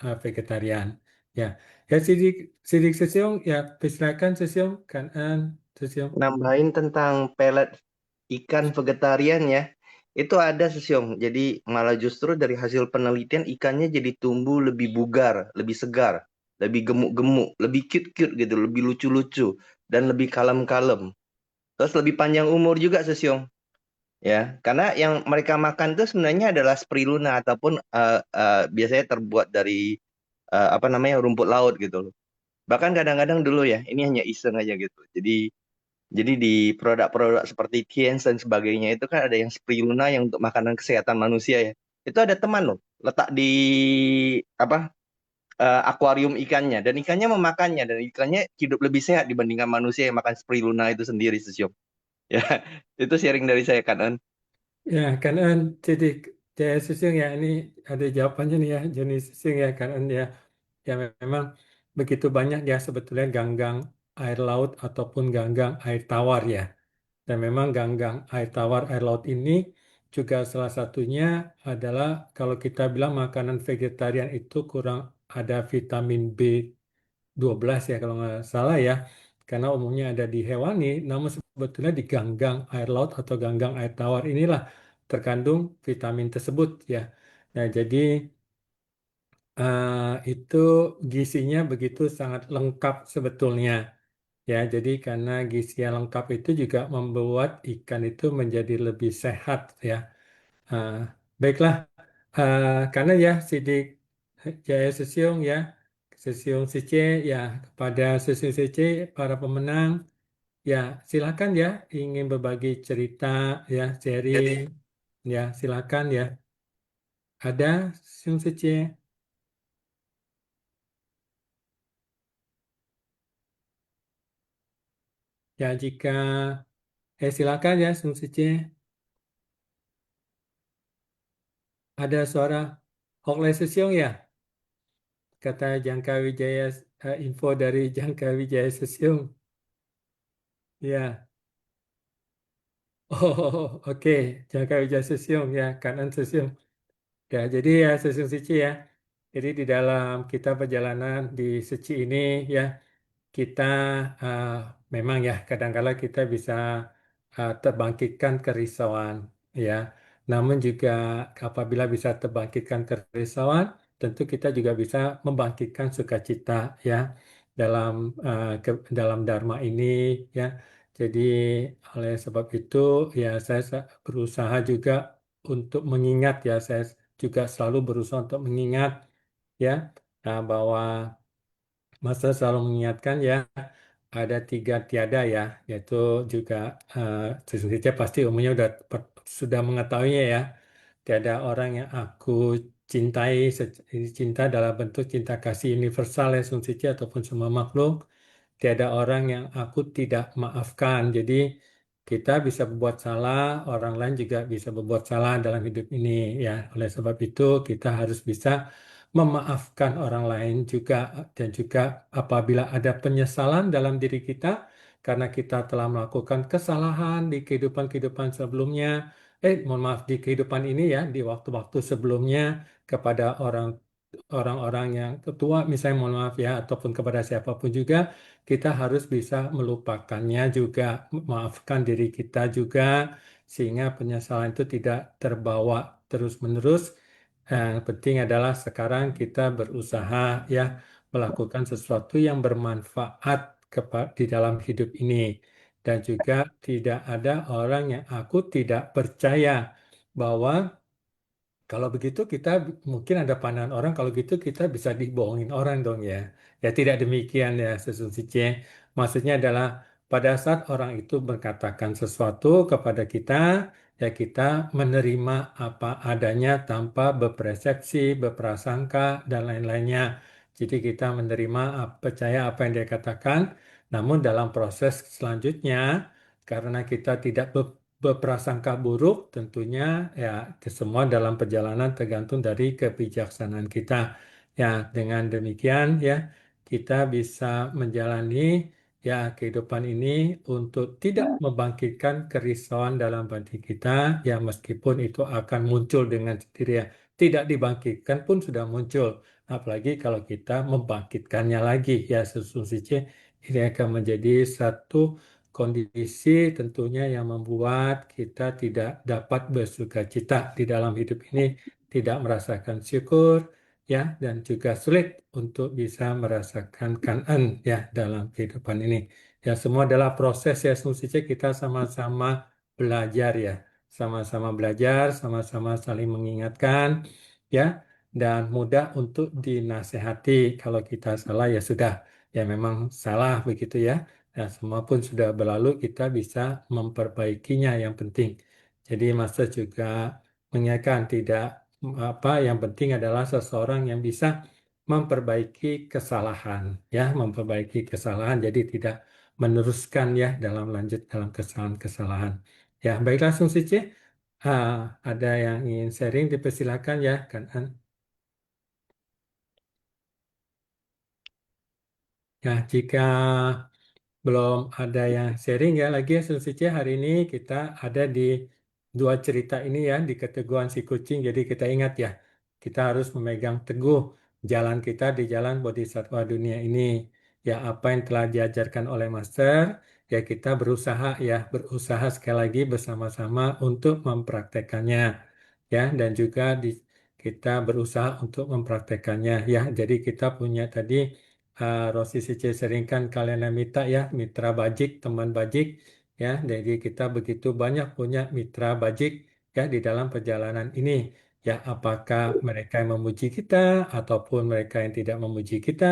vegetarian ya ya sidik sidik sesiung ya silakan sesiung kanan sesiung. Nambahin tentang pelet ikan vegetarian ya. Itu ada sesiong. Jadi malah justru dari hasil penelitian ikannya jadi tumbuh lebih bugar, lebih segar, lebih gemuk-gemuk, lebih cute-cute gitu, lebih lucu-lucu dan lebih kalem-kalem. Terus lebih panjang umur juga sesiong. Ya, karena yang mereka makan itu sebenarnya adalah spirulina ataupun biasanya terbuat dari apa namanya rumput laut gitu loh. Bahkan kadang-kadang dulu ya, ini hanya iseng aja gitu. Jadi di produk-produk seperti Kiens dan sebagainya itu kan ada yang spirulina yang untuk makanan kesehatan manusia ya. Itu ada teman loh, letak di apa akuarium ikannya dan ikannya memakannya dan ikannya hidup lebih sehat dibandingkan manusia yang makan spirulina itu sendiri sesium. Ya, itu sharing dari saya kan. Ya, kanan jadi saya sesung ya ini ada jawabannya nih ya jenis sesung ya kanan ya ya memang begitu banyak ya sebetulnya ganggang air laut ataupun ganggang air tawar ya dan memang ganggang air tawar air laut ini juga salah satunya adalah kalau kita bilang makanan vegetarian itu kurang ada vitamin B12 ya kalau nggak salah ya karena umumnya ada di hewani namun sebetulnya di ganggang air laut atau ganggang air tawar inilah terkandung vitamin tersebut ya. Nah, jadi itu gizinya begitu sangat lengkap sebetulnya. Ya, jadi karena gizi yang lengkap itu juga membuat ikan itu menjadi lebih sehat ya. Ah, baiklah, karena ya Sidik Jaya Sesiung ya, Sesiung CC ya kepada Sesiung CC para pemenang ya silakan ya ingin berbagi cerita ya sharing ya silakan ya. Ada Sesiung CC ya jika silakan ya Sesiung CC. Ada suara Hokley Sesiong ya? Kata Jangka Wijaya, info dari Jangka Wijaya Sesiong. Ya. Oh, oke. Jangka Wijaya Sesiong ya, kanan Sesiong. Ya, jadi ya Sesiong Sici ya. Jadi di dalam kita perjalanan di Seci ini ya, kita eh, memang ya kadang-kala kita bisa terbangkitkan kerisauan ya. Namun juga apabila bisa terbangkitkan kerisauan, tentu kita juga bisa membangkitkan sukacita ya dalam dalam Dharma ini ya. Jadi oleh sebab itu ya saya berusaha juga untuk mengingat ya, saya juga selalu berusaha untuk mengingat ya bahwa Master selalu mengingatkan ya ada tiga tiada ya, yaitu juga sesungguhnya pasti umumnya sudah mengetahuinya ya. Tiada orang yang aku cintai, cinta dalam bentuk cinta kasih universal ya Sungsici ataupun semua makhluk. Tiada orang yang aku tidak maafkan. Jadi kita bisa berbuat salah, orang lain juga bisa berbuat salah dalam hidup ini ya. Oleh sebab itu kita harus bisa memaafkan orang lain juga dan juga apabila ada penyesalan dalam diri kita karena kita telah melakukan kesalahan di kehidupan-kehidupan sebelumnya, mohon maaf di kehidupan ini ya, di waktu-waktu sebelumnya kepada orang-orang yang tua misalnya mohon maaf ya ataupun kepada siapapun juga kita harus bisa melupakannya juga, memaafkan diri kita juga, sehingga penyesalan itu tidak terbawa terus-menerus. Yang penting adalah sekarang kita berusaha ya melakukan sesuatu yang bermanfaat di dalam hidup ini. Dan juga tidak ada orang yang aku tidak percaya bahwa kalau begitu kita mungkin ada pandangan orang kalau gitu kita bisa dibohongin orang dong ya. Ya tidak demikian ya sesungguhnya. Maksudnya adalah pada saat orang itu berkatakan sesuatu kepada kita, ya kita menerima apa adanya tanpa berpersepsi, berprasangka dan lain-lainnya. Jadi kita menerima, percaya apa yang dia katakan, namun dalam proses selanjutnya karena kita tidak berprasangka buruk tentunya ya semua dalam perjalanan tergantung dari kebijaksanaan kita. Ya, dengan demikian ya kita bisa menjalani ya kehidupan ini untuk tidak membangkitkan kerisauan dalam hati kita ya meskipun itu akan muncul dengan sendirinya. Tidak dibangkitkan pun sudah muncul. Apalagi kalau kita membangkitkannya lagi ya sesungguhnya ini akan menjadi satu kondisi tentunya yang membuat kita tidak dapat bersuka cita di dalam hidup ini, tidak merasakan syukur, ya, dan juga sulit untuk bisa merasakan kanan ya dalam kehidupan ini. Ya, semua adalah proses ya, semestinya kita sama-sama belajar ya, sama-sama belajar, sama-sama saling mengingatkan, ya, dan mudah untuk dinasehati. Kalau kita salah ya sudah, ya memang salah begitu ya. Nah, semua pun sudah berlalu, kita bisa memperbaikinya yang penting. Jadi Master juga mengingatkan tidak apa yang penting adalah seseorang yang bisa memperbaiki kesalahan, ya, memperbaiki kesalahan. Jadi tidak meneruskan ya dalam lanjut dalam kesalahan-kesalahan. Ya, baiklah Sung Sici, ah, ada yang ingin sharing dipersilakan ya, kan? Ya, jika belum ada yang sharing ya lagi ya Sulsice hari ini kita ada di dua cerita ini ya di keteguhan si kucing jadi kita ingat ya kita harus memegang teguh jalan kita di jalan Bodhisattva dunia ini ya apa yang telah diajarkan oleh Master ya kita berusaha sekali lagi bersama-sama untuk mempraktekannya ya dan juga kita berusaha untuk mempraktekannya ya jadi kita punya tadi Rosi Sice seringkan kalian minta ya mitra bajik, teman bajik ya. Jadi kita begitu banyak punya mitra bajik ya di dalam perjalanan ini. Ya, apakah mereka yang memuji kita ataupun mereka yang tidak memuji kita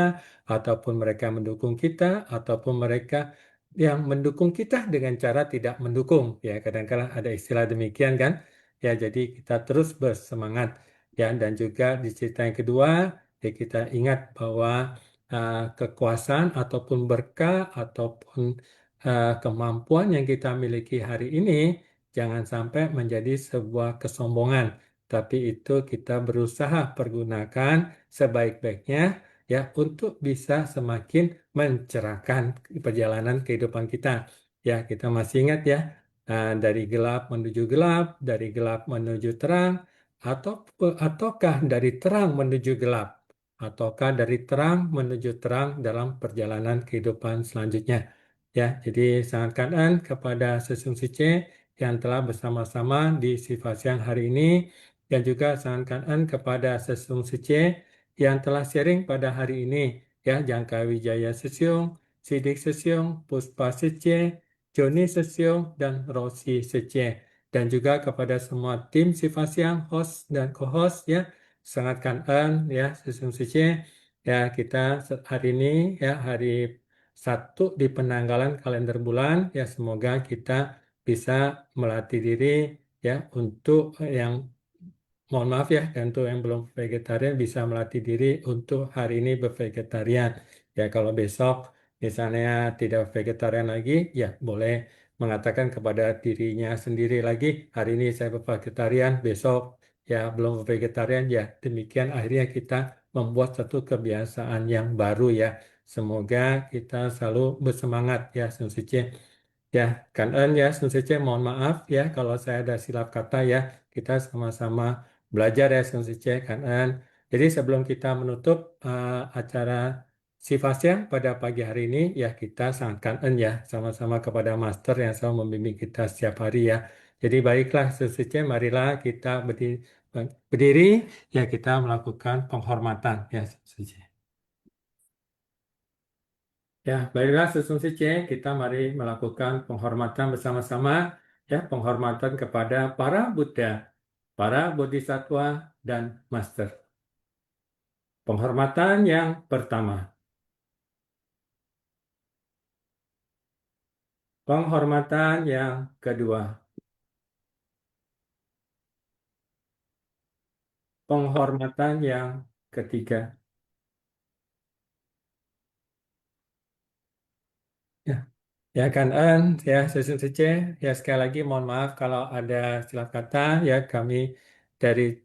ataupun mereka yang mendukung kita ataupun mereka yang mendukung kita dengan cara tidak mendukung. Ya, kadang-kadang ada istilah demikian kan. Ya, jadi kita terus bersemangat ya dan juga di cerita yang kedua ya kita ingat bahwa kekuasaan ataupun berkah ataupun kemampuan yang kita miliki hari ini jangan sampai menjadi sebuah kesombongan, tapi itu kita berusaha pergunakan sebaik-baiknya ya untuk bisa semakin mencerahkan perjalanan kehidupan kita. Ya, kita masih ingat ya, dari gelap menuju gelap, dari gelap menuju terang, ataukah dari terang menuju gelap, ataukah dari terang menuju terang dalam perjalanan kehidupan selanjutnya. Ya, jadi sangat kangen kepada Sesung Sice yang telah bersama-sama di Sifat Siang hari ini, dan juga sangat kangen kepada Sesung Sice yang telah sharing pada hari ini, ya, Jangka Wijaya Sesiung, Sidik Sesiung, Puspa Sice, Joni Sesiung, dan Rosi Sice. Dan juga kepada semua tim Sifat Siang, host dan co-host, ya, sangat kangen ya Sesung Sice. Ya, kita hari ini ya hari Sabtu di penanggalan kalender bulan, ya semoga kita bisa melatih diri ya untuk yang mohon maaf ya, untuk yang belum vegetarian bisa melatih diri untuk hari ini bervegetarian. Ya kalau besok misalnya tidak vegetarian lagi, ya boleh mengatakan kepada dirinya sendiri lagi, hari ini saya bervegetarian, besok ya belum vegetarian, ya demikian akhirnya kita membuat satu kebiasaan yang baru ya. Semoga kita selalu bersemangat ya, Sun Suci. Ya, Kangen ya, Sun Suci, mohon maaf ya kalau saya ada silap kata ya. Kita sama-sama belajar ya, Sun Suci, Kangen. Jadi sebelum kita menutup acara Sifat Siang pada pagi hari ini, ya kita sangat kangen ya sama-sama kepada Master yang selalu membimbing kita setiap hari ya. Jadi baiklah, Sun Suci, marilah kita berdiri ya, kita melakukan penghormatan ya, Sun Suci. Ya, baiklah Sesung Sice, kita mari melakukan penghormatan bersama-sama, ya, penghormatan kepada para Buddha, para Bodhisattva, dan Master. Penghormatan yang pertama. Penghormatan yang kedua. Penghormatan yang ketiga. Ya, ya Kangen, ya Sesung Sice, ya sekali lagi mohon maaf kalau ada silap kata, ya kami dari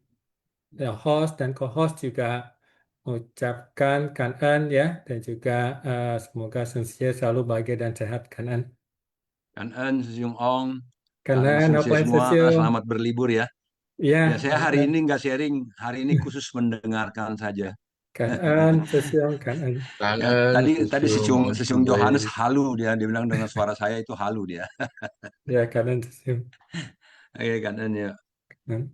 host dan co-host juga ucapkan kangen ya, dan juga semoga Sunsia selalu bahagia dan sehat, kangen. Kangen Sesiung Ong, Kangen Sunsia apa yang semua, Sesiung? selamat berlibur ya. Ya, Ya, saya hari ini nggak sharing, hari ini khusus mendengarkan saja. kangen Sesiung, kangen. Ya, tadi Sesiung Johannes halu dia bilang dengan suara saya itu halu dia. Ya, kangen Sesiung. Oke, kangen ya. Kangen.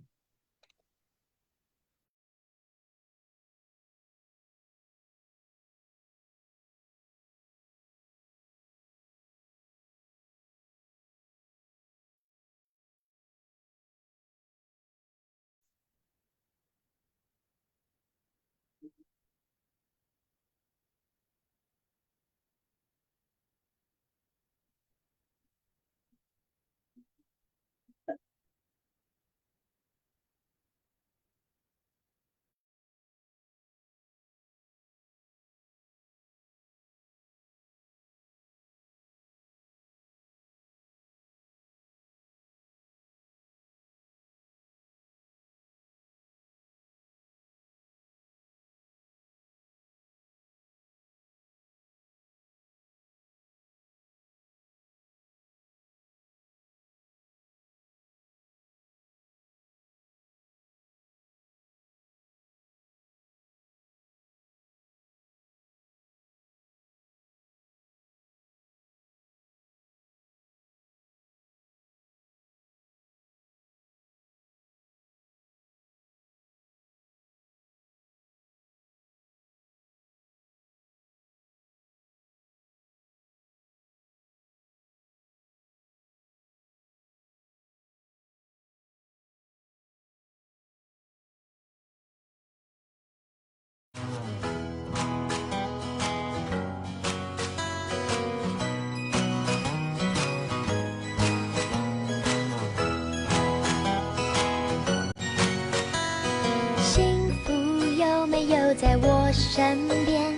在我身边，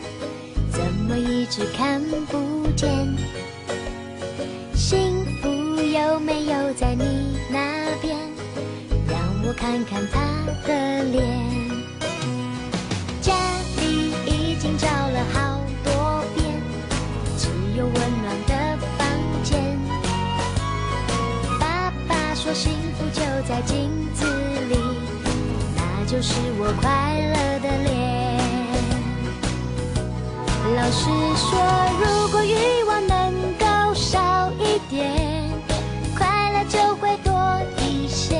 怎么一直看不见？幸福有没有在你那边？让我看看他的脸。家里已经找了好多遍，只有温暖的房间。爸爸说幸福就在镜子里，那就是我快乐的脸。老师说，如果欲望能够少一点，快乐就会多一些。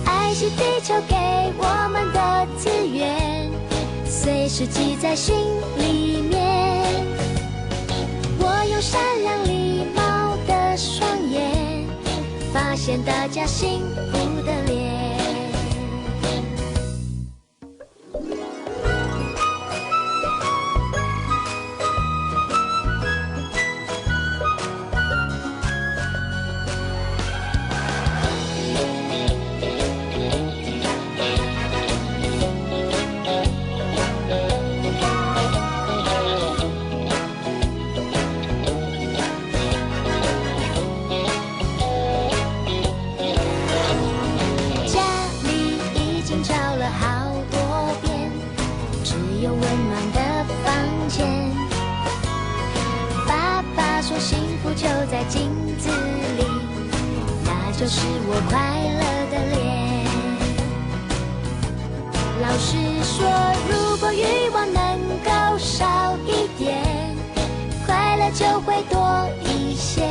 爱是地球给我们的资源，随时记在心里面。我用善良礼貌的双眼，发现大家幸福的脸。就在镜子里，那就是我快乐的脸。老师说，如果欲望能够少一点，快乐就会多一些。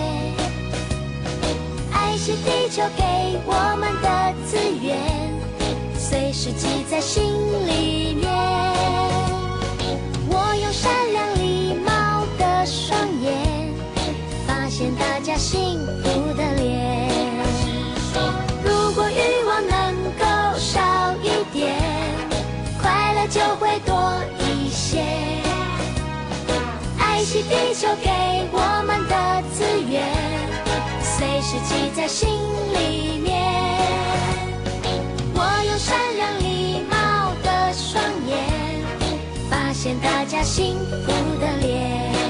爱是地球给我们的资源，随时记在心里面。我用善良礼貌的双眼，发现大家幸福的脸。如果欲望能够少一点，快乐就会多一些。爱是地球给我们的资源，随时记在心里面。我用善良礼貌的双眼，发现大家幸福的脸。